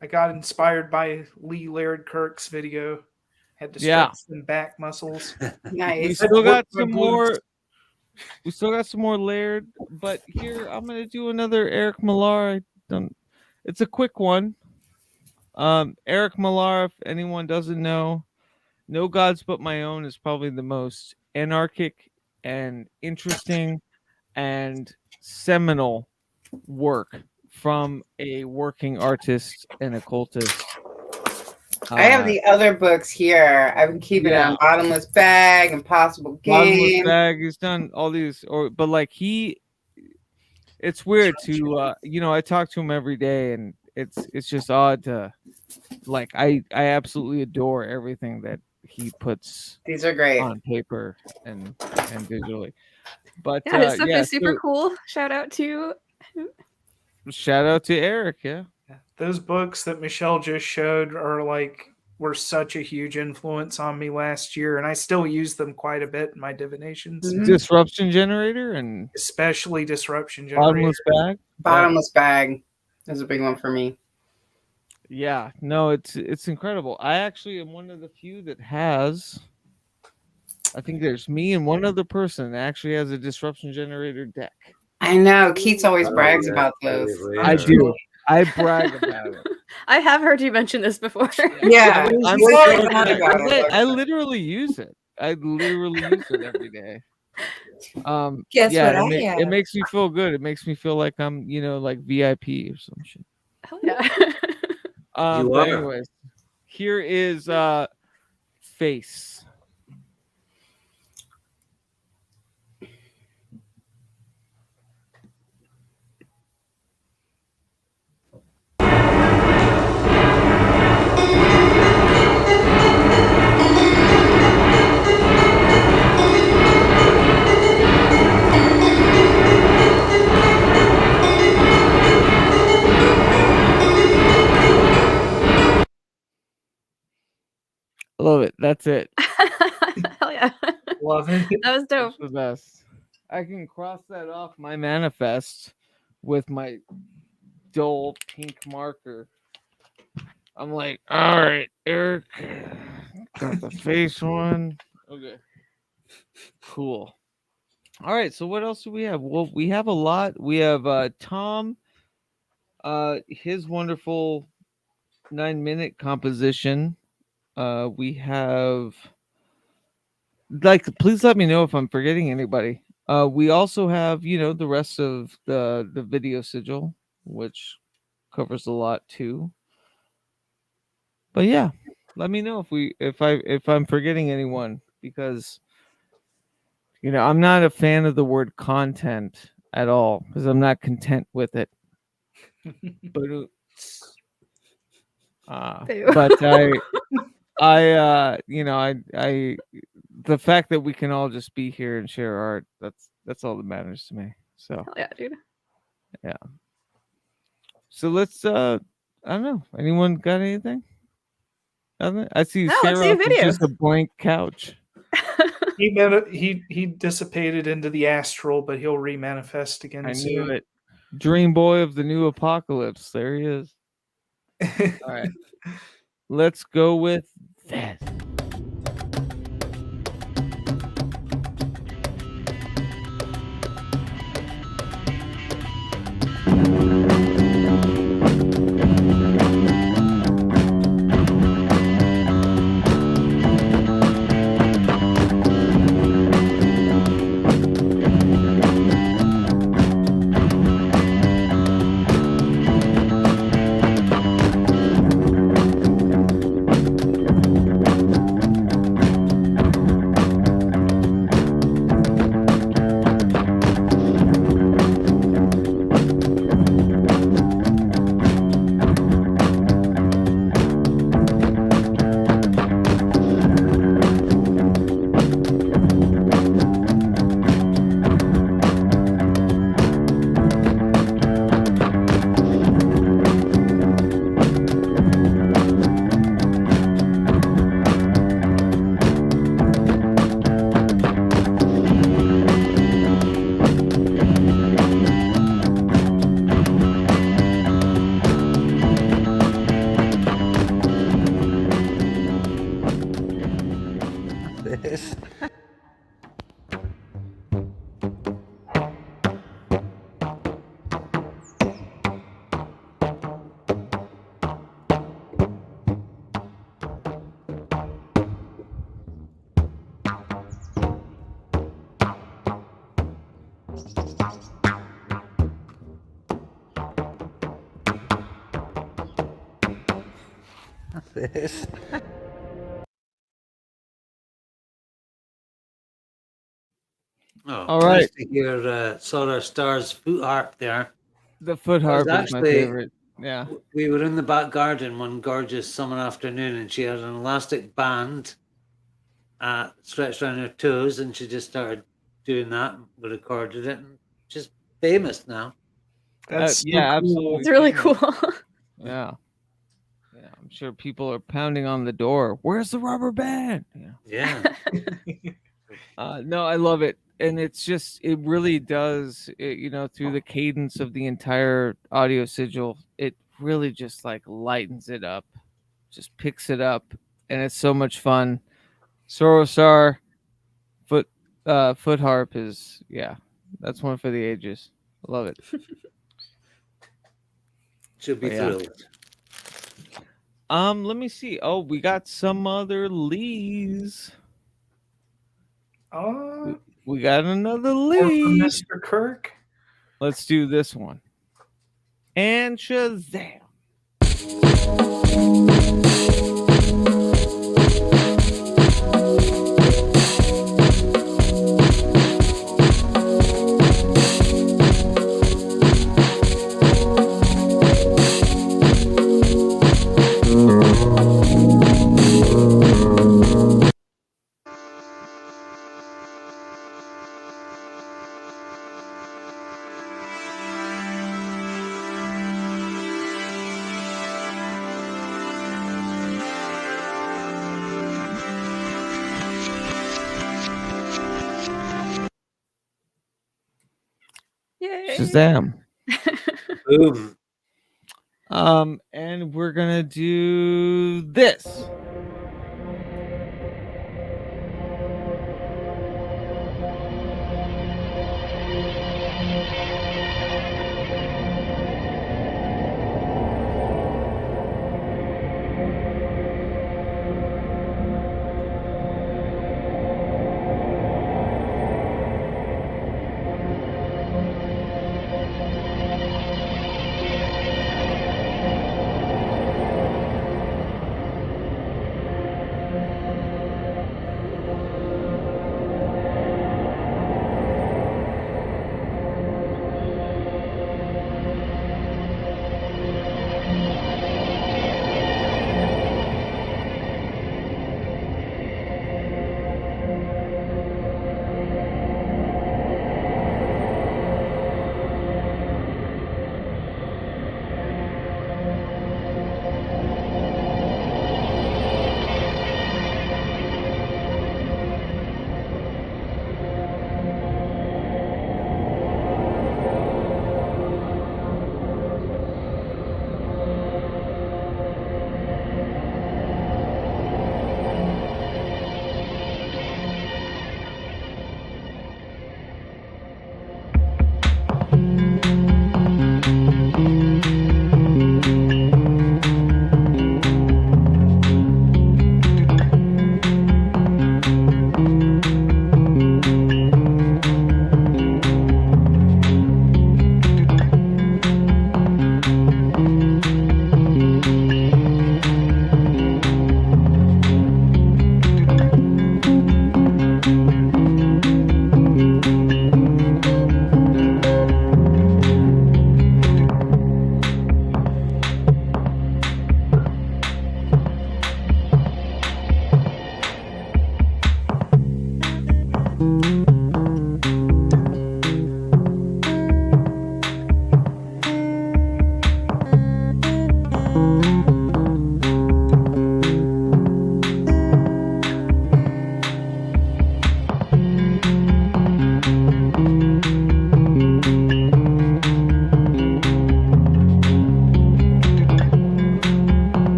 I got inspired by Lee Laird Kirk's video. Had to stretch some back muscles. Nice. We still got some more. We still got some more Laird, but here I'm gonna do another Eric Millar. It's a quick one. Eric Millar, if anyone doesn't know, No Gods But My Own is probably the most anarchic and interesting and seminal work from a working artist and occultist. I have the other books here. I've been keeping it on Bottomless Bag, Impossible Game. Bottomless Bag. He's done all these, but like it's weird to I talk to him every day, and it's just odd to like I absolutely adore everything that he puts. These are great on paper and digitally. But yeah, his stuff is super cool. Shout out to Eric. Yeah. Those books that Michelle just showed were such a huge influence on me last year, and I still use them quite a bit in my divinations. Disruption Generator and especially Disruption Generator. Bottomless Bag is a big one for me. Yeah, no, it's incredible. I actually am one of the few that has. I think there's me and one other person that actually has a Disruption Generator deck. I know. Keats always brags about those. I do. I brag about it. I have heard you mention this before. Yeah, I literally use it. I literally use it every day. Guess yeah, what it makes me feel good. It makes me feel like I'm, like VIP or some shit. Hell yeah. But anyways, here is Face. Love it. That's it. Hell yeah. Love it. That was dope. That's the best. I can cross that off my manifest with my dull pink marker. I'm like, all right, Eric, got the face one. Okay. Cool. All right, so what else do we have? Well, we have a lot. We have Tom, his wonderful 9-minute composition. We have, please let me know if I'm forgetting anybody. We also have, the rest of the video sigil, which covers a lot too. But yeah, let me know if I'm forgetting anyone, because I'm not a fan of the word content at all, because I'm not content with it. But I the fact that we can all just be here and share art, that's all that matters to me. So Hell yeah, dude. Yeah. So let's I don't know. Anyone got anything? Nothing? I see No, let's see Sarah a video. just a blank couch. He dissipated into the astral, but he'll remanifest again I soon. knew it. Dream boy of the new apocalypse. There he is. All right. Let's go with this. This. This. Oh, All nice right. to hear Solar Star's foot harp there. The foot harp is my favorite. Yeah. We were in the back garden one gorgeous summer afternoon, and she had an elastic band stretched around her toes, and she just started doing that. We recorded it, and she's famous now. That's yeah, so cool. absolutely. It's really famous. cool. Yeah. Yeah, I'm sure people are pounding on the door. Where's the rubber band? Yeah. No, I love it. And it's just, it really does, through the cadence of the entire audio sigil, it really just like lightens it up, just picks it up. And it's so much fun. Sorosar foot harp is, that's one for the ages. I love it. Should be thrilled. Let me see. Oh, we got some other Lees. We got another Lee. Mr. Kirk. Let's do this one. And Shazam. Yay. Shazam. Boom. And we're gonna do this.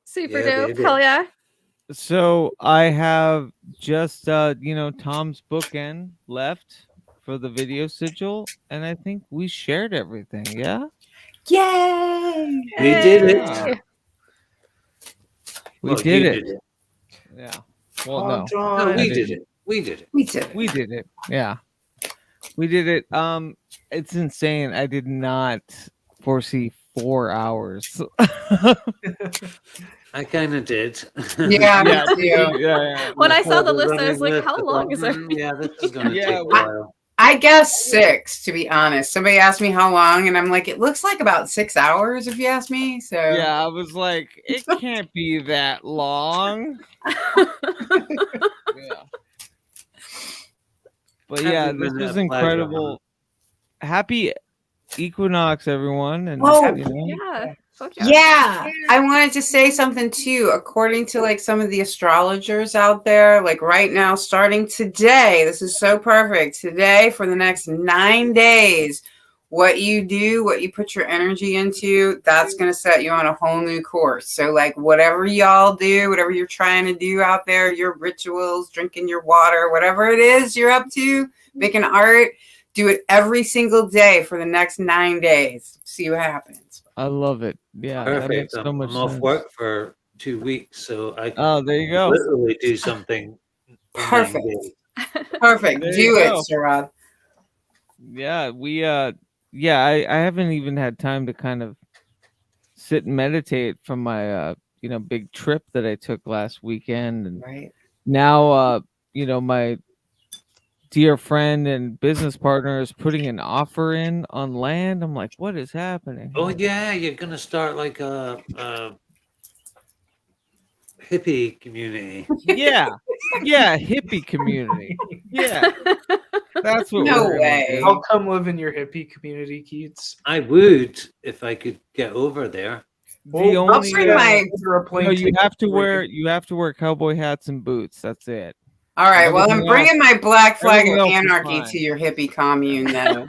Super dope. Hell yeah. So I have just Tom's bookend left for the video sigil, and I think we shared everything. Yeah. Yay! We did it. We did it. Yeah. Well, no. No, we did it. We did it. We did it. We did it. Yeah. We did it. It's insane. I did not foresee 4 hours. I kind of did. Yeah, me too. Yeah. When I saw the list, I was like, how long is it? Yeah, this is going to take a while. I guess 6, to be honest. Somebody asked me how long, and I'm like, it looks like about 6 hours, if you ask me. So yeah, I was like, it can't be that long. Yeah. But yeah, this was incredible. Happy equinox, everyone. And yeah. I wanted to say something too. According to like some of the astrologers out there, like right now, starting today, this is so perfect. Today, for the next 9 days, what you do, what you put your energy into, that's going to set you on a whole new course. So like whatever y'all do, whatever you're trying to do out there, your rituals, drinking your water, whatever it is you're up to, making art, do it every single day for the next 9 days. See what happens. I love it. Yeah, Perfect. that makes so much I'm off sense. work for 2 weeks, so I can there you go. literally do something. Perfect. Perfect. There Do you it, go. Sir Rob. Yeah, I haven't even had time to kind of sit and meditate from my big trip that I took last weekend, and now my dear friend and business partner is putting an offer in on land. I'm like, what is happening? Oh yeah, you're gonna start like a hippie community. Yeah, hippie community. Yeah, that's what. No we're way. gonna do. I'll come live in your hippie community, Keats. I would if I could get over there. The I'll only bring my. no, you have to wear cowboy hats and boots. That's it. All right. Well, I'm Everything bringing my black flag everything of else is anarchy fine. to your hippie commune, then.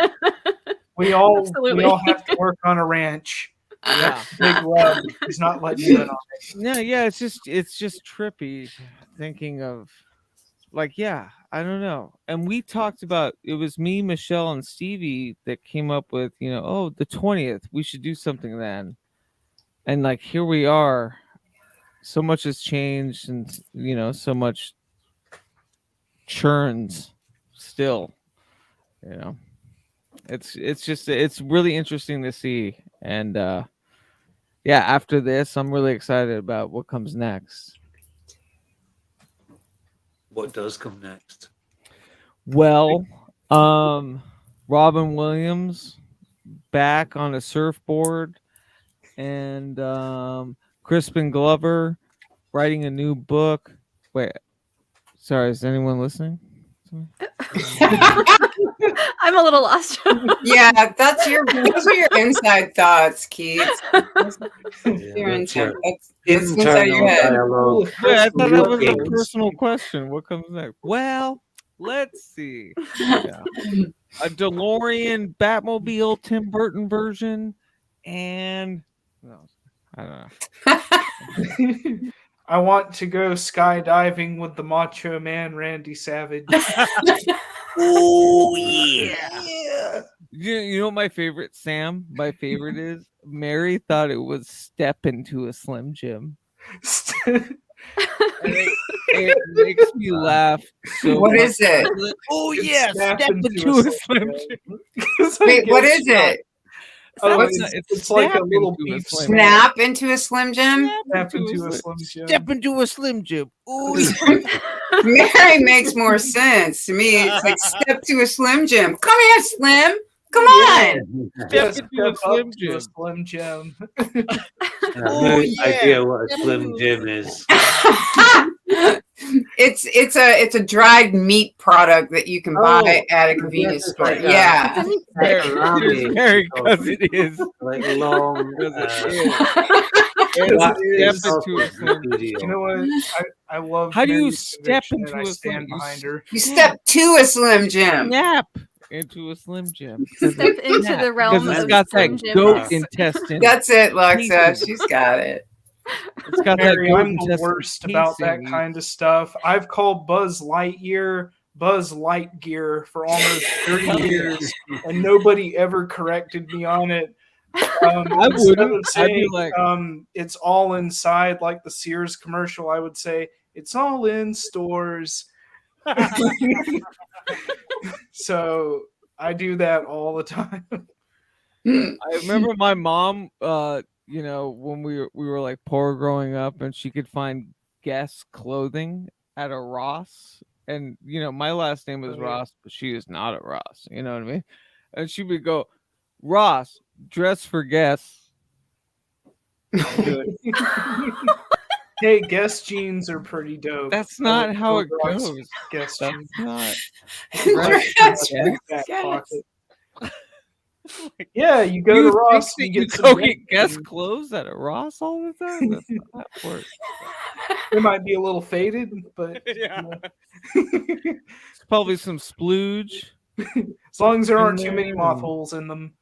We all Absolutely. have to work on a ranch. Yeah. Big Love is not letting you in on it. Yeah, it's just trippy thinking of I don't know. And we talked about, it was me, Michelle, and Stevie that came up with, the 20th, we should do something then. And like here we are. So much has changed, and so much churns still. It's really interesting to see. And after this, I'm really excited about what comes next. What does come next? Well, Robin Williams back on a surfboard, and Crispin Glover writing a new book. Wait, sorry, is anyone listening? I'm a little lost. Yeah, those are your inside thoughts, Keats. Your inside. That's inside your head. dialogue. Yeah, I thought that was a personal question. What comes next? Well, let's see. Yeah. A DeLorean Batmobile Tim Burton version, and no, I don't know. I want to go skydiving with the Macho Man Randy Savage. Oh yeah. You know what my favorite, Sam? My favorite is Mary thought it was Step Into a Slim Jim. It makes me laugh so What much. is it? Oh It's yeah, Snap Step into a Slim Jim. Wait, what is it? It's like a little into a beef Slim Snap into a Slim Jim? Snap into a Slim Jim. Step into a Slim Jim. Ooh. Mary makes more sense to me. It's like step to a Slim Jim. Come here, Slim. Come on. Step into a Slim To Jim. a Slim Jim. No idea what a Slim Jim is. It's a dried meat product that you can buy at a convenience store. Like yeah. Very because it is. Like long. Step into a Slim Jim. You know what? I love. How do you Mary's step conviction, into and I a stand Slim- behind her? You step to a Slim Jim. Snap into a Slim Jim. Step into the realm Because it's of got Slim that Jim. goat intestine. That's it, Luxa. She's got it. It's got Mary, that I'm the golden worst chest about that casing. kind of stuff. I've called Buzz Lightyear Buzz Lightgear for almost 30 years, and nobody ever corrected me on it. I Instead wouldn't. of I'd be saying like, it's all inside, like the Sears commercial, I would say it's all in stores. So I do that all the time. I remember my mom, you know, when we were like poor growing up, and she could find Guess clothing at a Ross, and you know, my last name was Ross, but she is not a Ross. You know what I mean? And she would go, Ross, dress for Guess. Hey, Guess jeans are pretty dope. That's not how it Ross goes. Guess That's jeans. not. Dress for Guess. Yeah, you go to Ross and you get go some get Guess jeans. clothes at a Ross all the time. That's not how it works. They might be a little faded, but yeah. It's probably some splooge. As long as there aren't in too many there moth and- holes in them.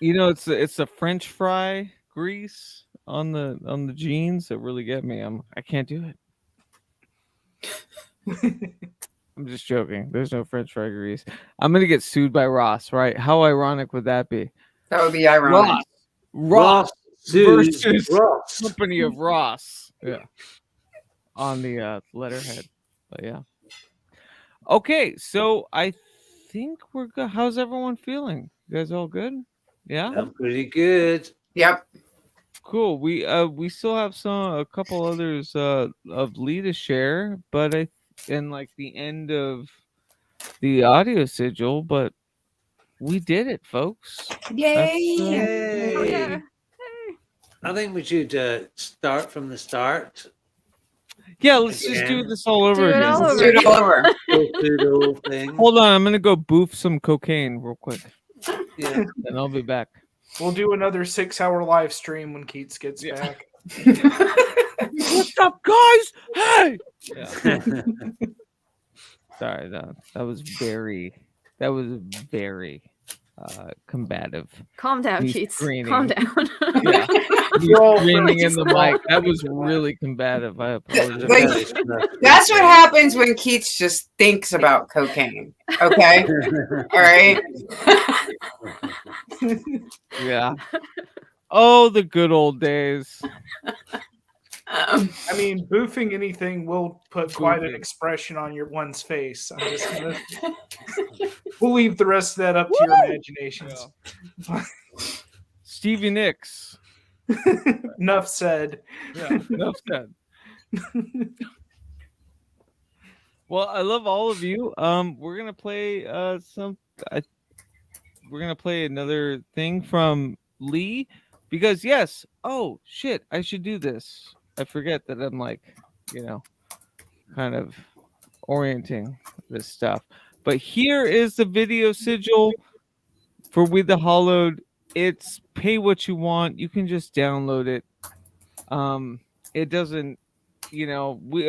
You know, it's a French fry grease on the jeans that really get me. I can't do it. I'm just joking. There's no French fry grease. I'm gonna get sued by Ross, right? How ironic would that be? That would be ironic. Ross sues versus Ross. Company of Ross. Yeah. On the letterhead. But yeah. Okay, so I think we're good. How's everyone feeling? You guys all good? Yeah. I'm pretty good. Yep. Cool. We still have a couple others of Lee to share, but and like the end of the audio sigil, but we did it, folks. Yay! Yay. Oh, yeah. I think we should start from the start. Yeah, let's just do this all over Do it again. all over Do it all over. Go through the whole thing. Hold on, I'm gonna go boof some cocaine real quick, Yeah. and I'll be back. We'll do another 6-hour live stream when Keats gets back. What's up, guys? Hey! Yeah. Sorry, that was very combative. Calm down, Me Keats. screaming. Calm down. Yeah. You're all Screaming in friends. the mic. That was really combative. I apologize. That's what happens when Keats just thinks about cocaine. Okay? All right? Yeah. Oh, the good old days. I mean, boofing anything will put quite an Boofing. expression on one's face. I'm just gonna. We'll leave the rest of that up to your imaginations. Stevie Nicks. Enough said. Yeah, enough said. Well, I love all of you. We're gonna play we're gonna play another thing from Lee, because yes. Oh shit! I should do this. I forget that I'm like, you know, kind of orienting this stuff. But here is the video sigil for With the Hallowed. It's pay what you want. You can just download it. It doesn't, you know, we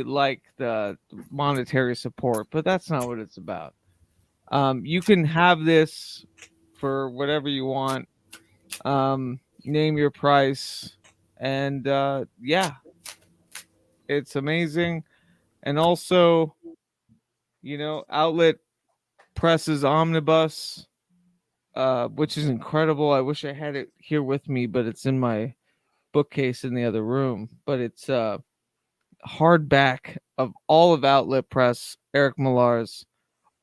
like the monetary support, but that's not what it's about. You can have this for whatever you want. Name your price, and yeah, it's amazing. And also, you know, Outlet presses Omnibus, which is incredible. I wish I had it here with me, but it's in my bookcase in the other room. But it's hardback of all of Outlet Press, Eric Millar's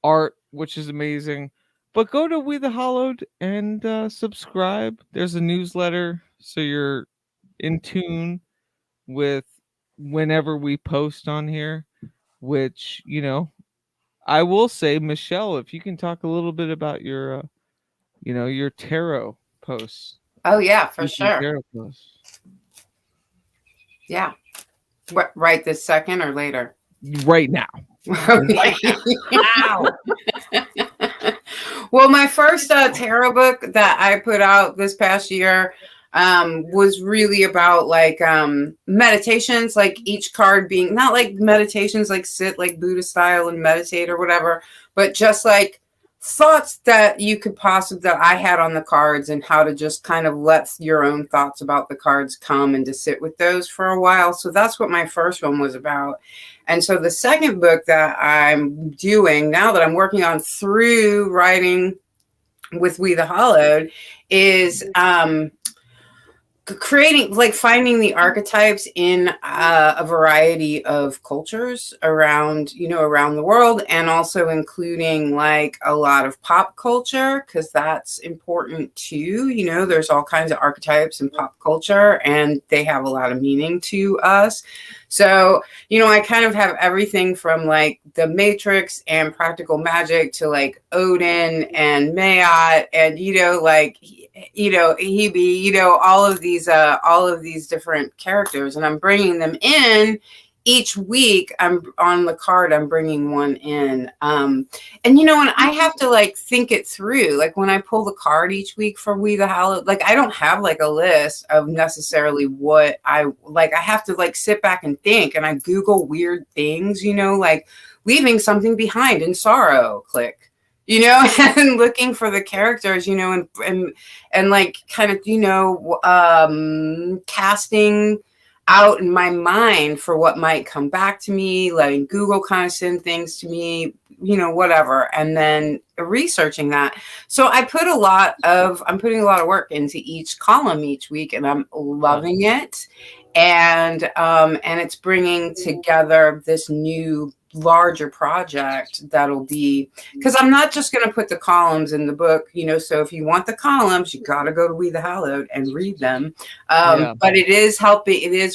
art, which is amazing. But go to We the Hallowed and subscribe. There's a newsletter, so you're in tune with whenever we post on here, which, you know, I will say, Michelle, if you can talk a little bit about your, you know, your tarot posts. Oh, yeah, for Weekly sure. tarot posts. Yeah. What, right this second or later? Right now. Okay. Well, my first tarot book that I put out this past year was really about like meditations, like each card being not like meditations like sit like Buddha style and meditate or whatever, but just like thoughts that you could possibly, that I had on the cards, and how to just kind of let your own thoughts about the cards come and to sit with those for a while. So that's what my first one was about. And so the second book that I'm doing now, that I'm working on through writing with We the Hallowed, is creating, like, finding the archetypes in a variety of cultures around, around the world, and also including like a lot of pop culture, because that's important too. There's all kinds of archetypes in pop culture, and they have a lot of meaning to us. So, I kind of have everything from like the Matrix and practical magic to like Odin and Mayat and, Hebe, all of these different characters, and I'm bringing them in each week. I'm on the card, I'm bringing one in. And I have to like think it through. Like when I pull the card each week for We the Hallowed, like I don't have like a list of necessarily what I like. I have to like sit back and think, and I Google weird things, like leaving something behind in sorrow, click. And looking for the characters, and like kind of, casting out in my mind for what might come back to me, letting Google kind of send things to me, whatever, and then researching that. So I'm putting a lot of work into each column each week, and I'm loving it. And it's bringing together this new larger project that'll be, because I'm not just going to put the columns in the book, so if you want the columns, you got to go to We the Hallowed and read them. But it is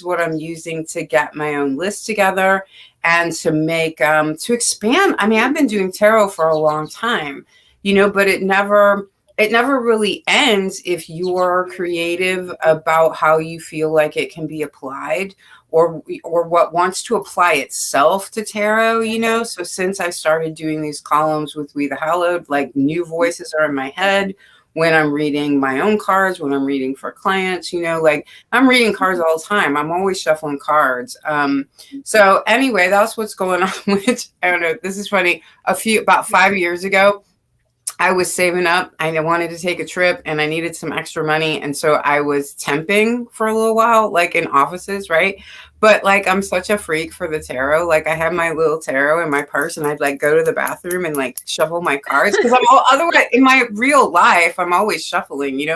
what I'm using to get my own list together and to make, to expand. I mean, I've been doing tarot for a long time, but it never really ends if you're creative about how you feel like it can be applied, or what wants to apply itself to tarot, So since I started doing these columns with We the Hallowed, like new voices are in my head when I'm reading my own cards, when I'm reading for clients, like I'm reading cards all the time. I'm always shuffling cards. So anyway, that's what's going on with, I don't know, this is funny. About 5 years ago, I was saving up. I wanted to take a trip and I needed some extra money. And so I was temping for a little while, like in offices, right? But like, I'm such a freak for the tarot. Like I had my little tarot in my purse, and I'd like go to the bathroom and like shuffle my cards, because otherwise in my real life, I'm always shuffling,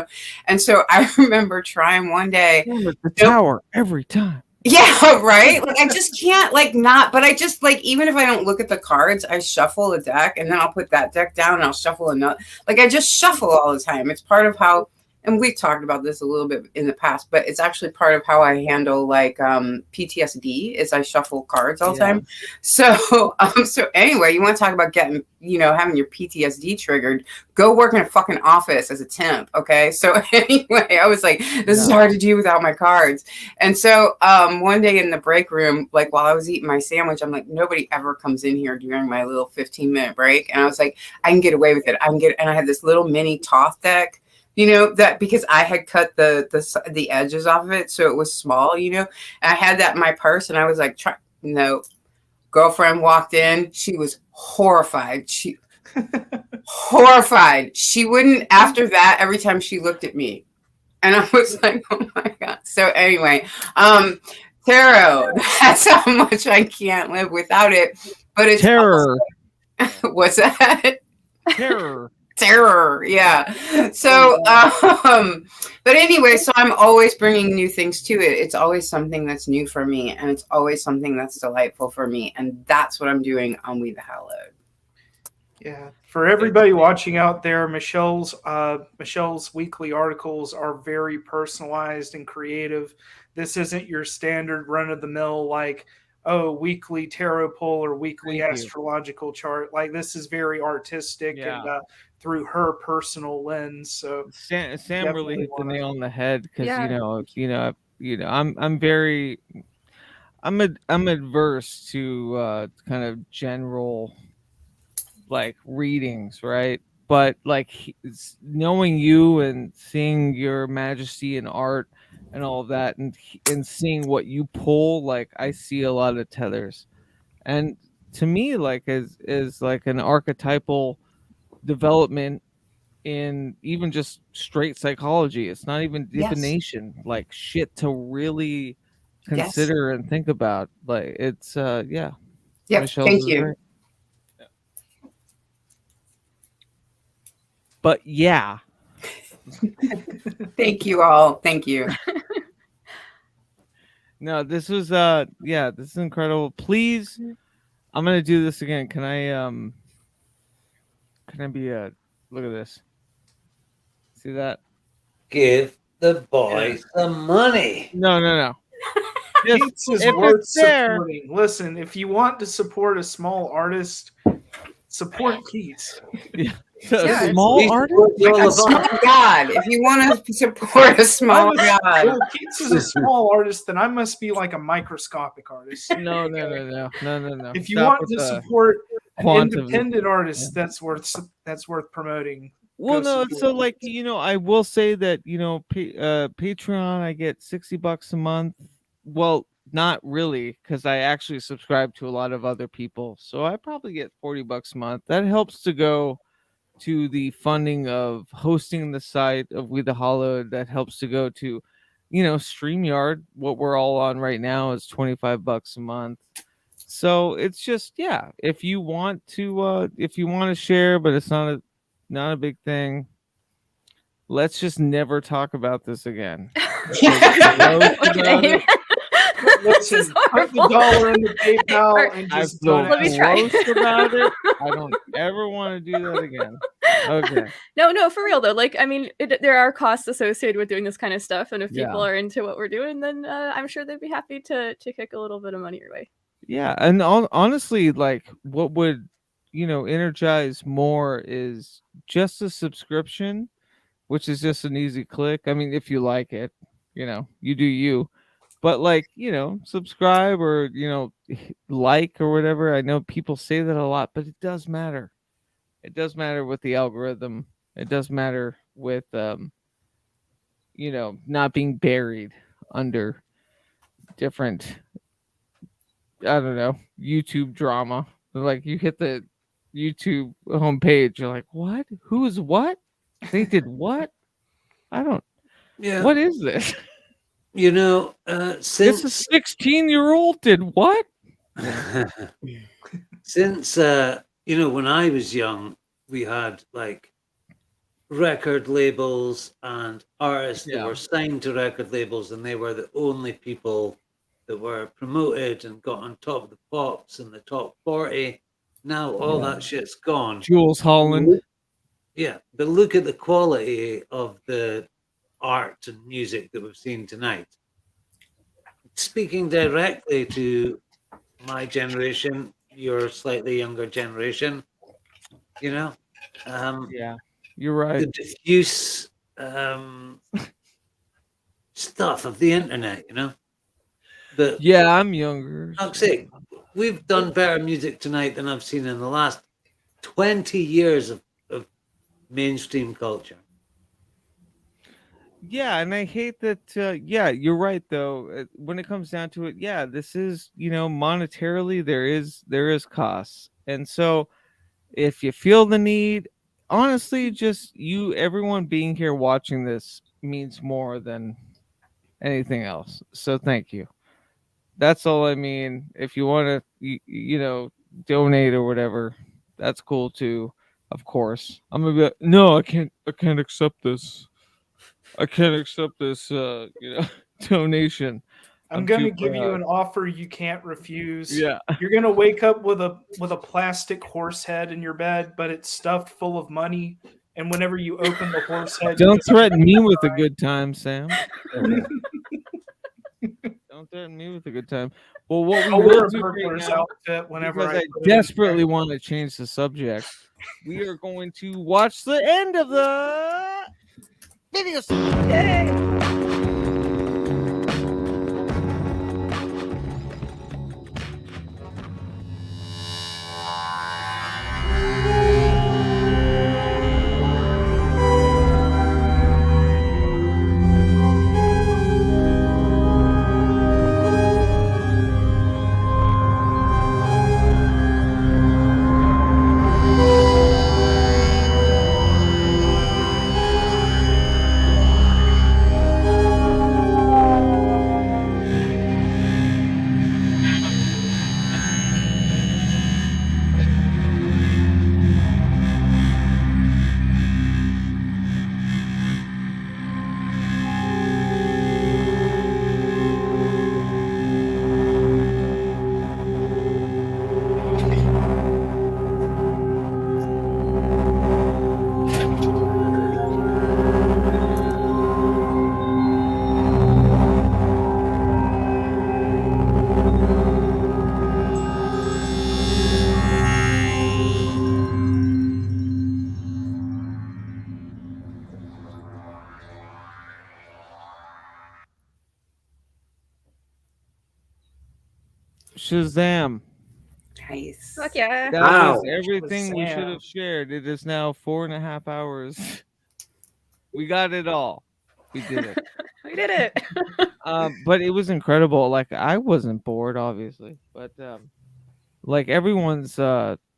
And so I remember trying one day. The tower every time. Yeah, right. Like I just can't but I just like, even if I don't look at the cards, I shuffle a deck, and then I'll put that deck down and I'll shuffle another. Like I just shuffle all the time. It's part of how, and we've talked about this a little bit in the past, but it's actually part of how I handle like PTSD, is I shuffle cards all the time. So so anyway, you want to talk about getting, having your PTSD triggered, go work in a fucking office as a temp. Okay. So anyway, I was like, this is hard to do without my cards. And so one day in the break room, like while I was eating my sandwich, I'm like, nobody ever comes in here during my little 15-minute break. And I was like, I can get away with it. And I had this little mini Toth deck, that because I had cut the edges off of it, so it was small, and I had that in my purse, and I was like, no. Girlfriend walked in, she was horrified. Horrified. She wouldn't, after that, every time she looked at me, and I was like, oh my God. So anyway, tarot, that's how much I can't live without it. But it's terror. Also, what's that? Terror, yeah. So but anyway, so I'm always bringing new things to it. It's always something that's new for me, and it's always something that's delightful for me, and that's what I'm doing on We the Hallowed. Yeah, for everybody watching out there, Michelle's weekly articles are very personalized and creative. This isn't your standard run-of-the-mill like, oh, weekly tarot pull or weekly astrological chart. Like this is very artistic and through her personal lens. So Sam really hit the nail on the head, because I'm adverse to kind of general like readings, right? But like knowing you and seeing your majesty in art and all of that, and seeing what you pull, like I see a lot of tethers, and to me, like is like an archetypal development in even just straight psychology. It's not even divination, like shit to really consider and think about. Like it's Yep, Michelle's thank is you. great. But yeah. Thank you all. Thank you. No, this was this is incredible. Please, I'm gonna do this again. Can I be look at this. See that? Give the boy some money. No. Keats is if worth it's there- supporting. Listen, if you want to support a small artist, support Keats. Yeah, small artist? A small god. If you want to support a small god. Well, Keats is a small artist, then I must be like a microscopic artist. No. If you Stop want with to the support an quantum. independent artist, that's worth promoting. Well, Go no, support so Keats. like I will say that Patreon I get $60 a month. Well, not really, because I actually subscribe to a lot of other people, so I probably get $40 a month. That helps to go to the funding of hosting the site of We the Hallowed. That helps to go to, StreamYard. What we're all on right now is $25 a month. So it's just if you want to share, but it's not a big thing. Let's just never talk about this again. Okay. Listen, put the dollar in the PayPal and I just feel don't Let me try. gross about it. I don't ever want to do that again. Okay. No, for real though. Like, I mean, there are costs associated with doing this kind of stuff, and if Yeah. people are into what we're doing, then I'm sure they'd be happy to kick a little bit of money your way. Yeah, and honestly, like, what would energize more is just a subscription, which is just an easy click. I mean, if you like it, you do you. But like, subscribe or like or whatever. I know people say that a lot, but it does matter. It does matter with the algorithm. It does matter with not being buried under different, I don't know, YouTube drama. Like you hit the YouTube homepage, you're like, what? Who's what? They did what? I don't. Yeah. What is this? Since This is 16-year-old did what? Since when I was young, we had like record labels and artists that were signed to record labels, and they were the only people that were promoted and got on top of the pops and the top 40. Now all that shit's gone. Jules Holland. Yeah, but look at the quality of the art and music that we've seen tonight. Speaking directly to my generation, your slightly younger generation, Yeah, you're right. the diffuse stuff of the internet, But Yeah, I'm younger. for fuck's sake, we've done better music tonight than I've seen in the last 20 years of mainstream culture. Yeah, and I hate that. You're right though. When it comes down to it, this is monetarily there is costs, and so if you feel the need, honestly, just everyone being here watching this means more than anything else. So thank you. That's all I mean. If you want to, donate or whatever, that's cool too. Of course, I'm gonna be like, no, I can't accept this. I can't accept this, donation. I'm gonna give you an offer you can't refuse. Yeah. You're gonna wake up with a plastic horse head in your bed, but it's stuffed full of money. And whenever you open the horse head, Don't threaten me with a good time, Sam. Don't threaten me with a good time. Well, what we I'll wear will a do burglar's right now, outfit whenever because I I put it in desperately want to change the subject, we are going to watch the end of the video. Shazam. Nice. Fuck yeah. That was everything we should have shared. It is now 4.5 hours. We got it all. We did it. We did it. But it was incredible. Like I wasn't bored, obviously, but like everyone's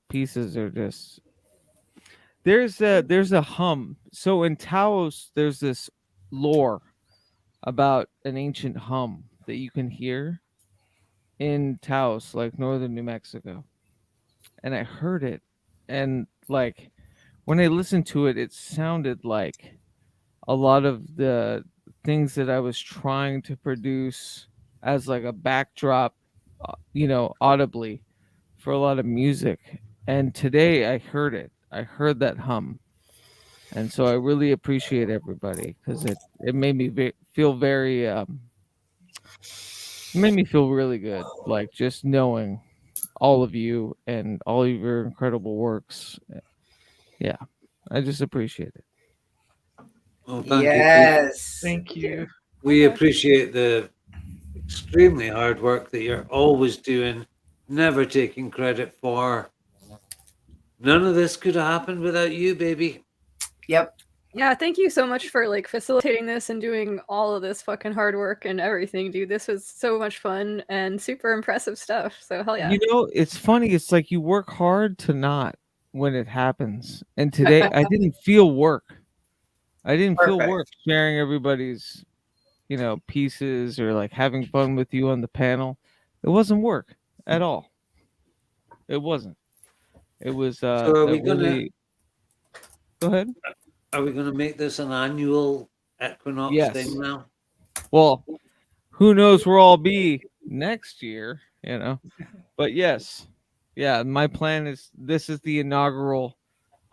pieces are just there's a hum. So in Taos, there's this lore about an ancient hum that you can hear in Taos, like northern New Mexico. And I heard it, and like when I listened to it, it sounded like a lot of the things that I was trying to produce as like a backdrop, audibly for a lot of music. And today I heard it. I heard that hum. And so I really appreciate everybody because it made me feel very, it made me feel really good. Like just knowing all of you and all of your incredible works. Yeah, I just appreciate it. Well, thank Yes. Thank you. We appreciate the extremely hard work that you're always doing, never taking credit for. None of this could have happened without you, baby. Yep. Yeah, thank you so much for like facilitating this and doing all of this fucking hard work and everything, dude. This was so much fun and super impressive stuff. So hell yeah. You know, it's funny. It's like you work hard to not when it happens. And today I didn't feel work. I didn't feel work sharing everybody's, pieces or like having fun with you on the panel. It wasn't work at all. It wasn't. It was. So are we really... Go ahead. Are we going to make this an annual Equinox thing now? Well, who knows where I'll be next year, But yes, yeah, my plan is this is the inaugural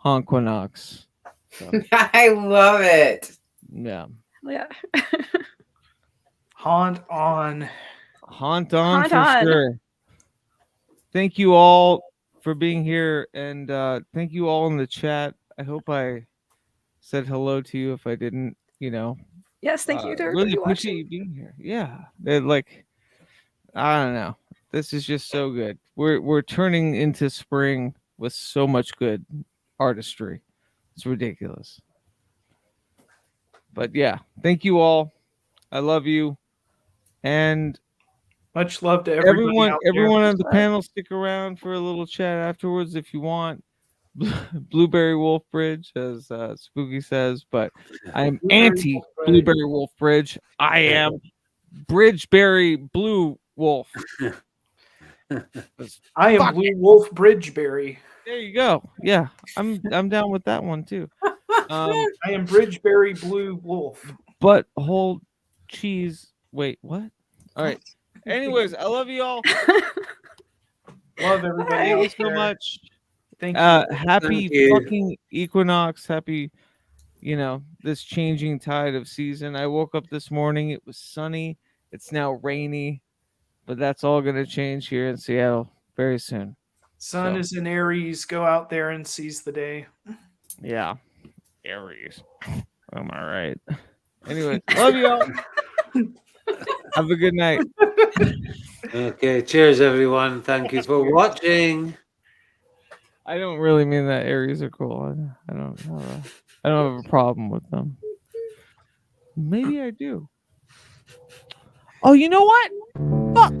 Hauntquinox. So. I love it. Yeah. Yeah. Haunt on. Haunt on for sure. Thank you all for being here, and thank you all in the chat. I hope I said hello to you. If I didn't, Yes, thank you to really everybody appreciate watching. you being here. Yeah, like I don't know. This is just so good. We're turning into spring with so much good artistry. It's ridiculous. But yeah, thank you all. I love you, and much love to everybody. Everyone on the panel, stick around for a little chat afterwards if you want. Blueberry Wolf Bridge, as Spooky says, but I'm anti Blueberry Wolf Bridge. I am Bridgeberry Blue Wolf. I am Blue Wolf Bridgeberry. There you go. Yeah, I'm down with that one too. I am Bridgeberry Blue Wolf. But whole cheese. Wait, what? All right. Anyways, I love you all. Love everybody. Thank you so much. Thank you. Happy fucking equinox. Happy, this changing tide of season. I woke up this morning. It was sunny. It's now rainy, but that's all going to change here in Seattle very soon. Sun is in Aries. Go out there and seize the day. Yeah. Aries. Am I right? Anyway, love you all. Have a good night. Okay, cheers, everyone. Thank you for watching. I don't really mean that Aries are cool. I don't have a problem with them. Maybe I do. Oh, you know what? Fuck.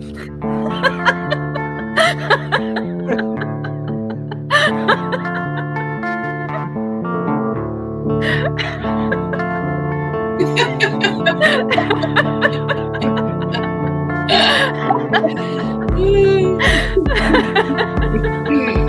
Mm.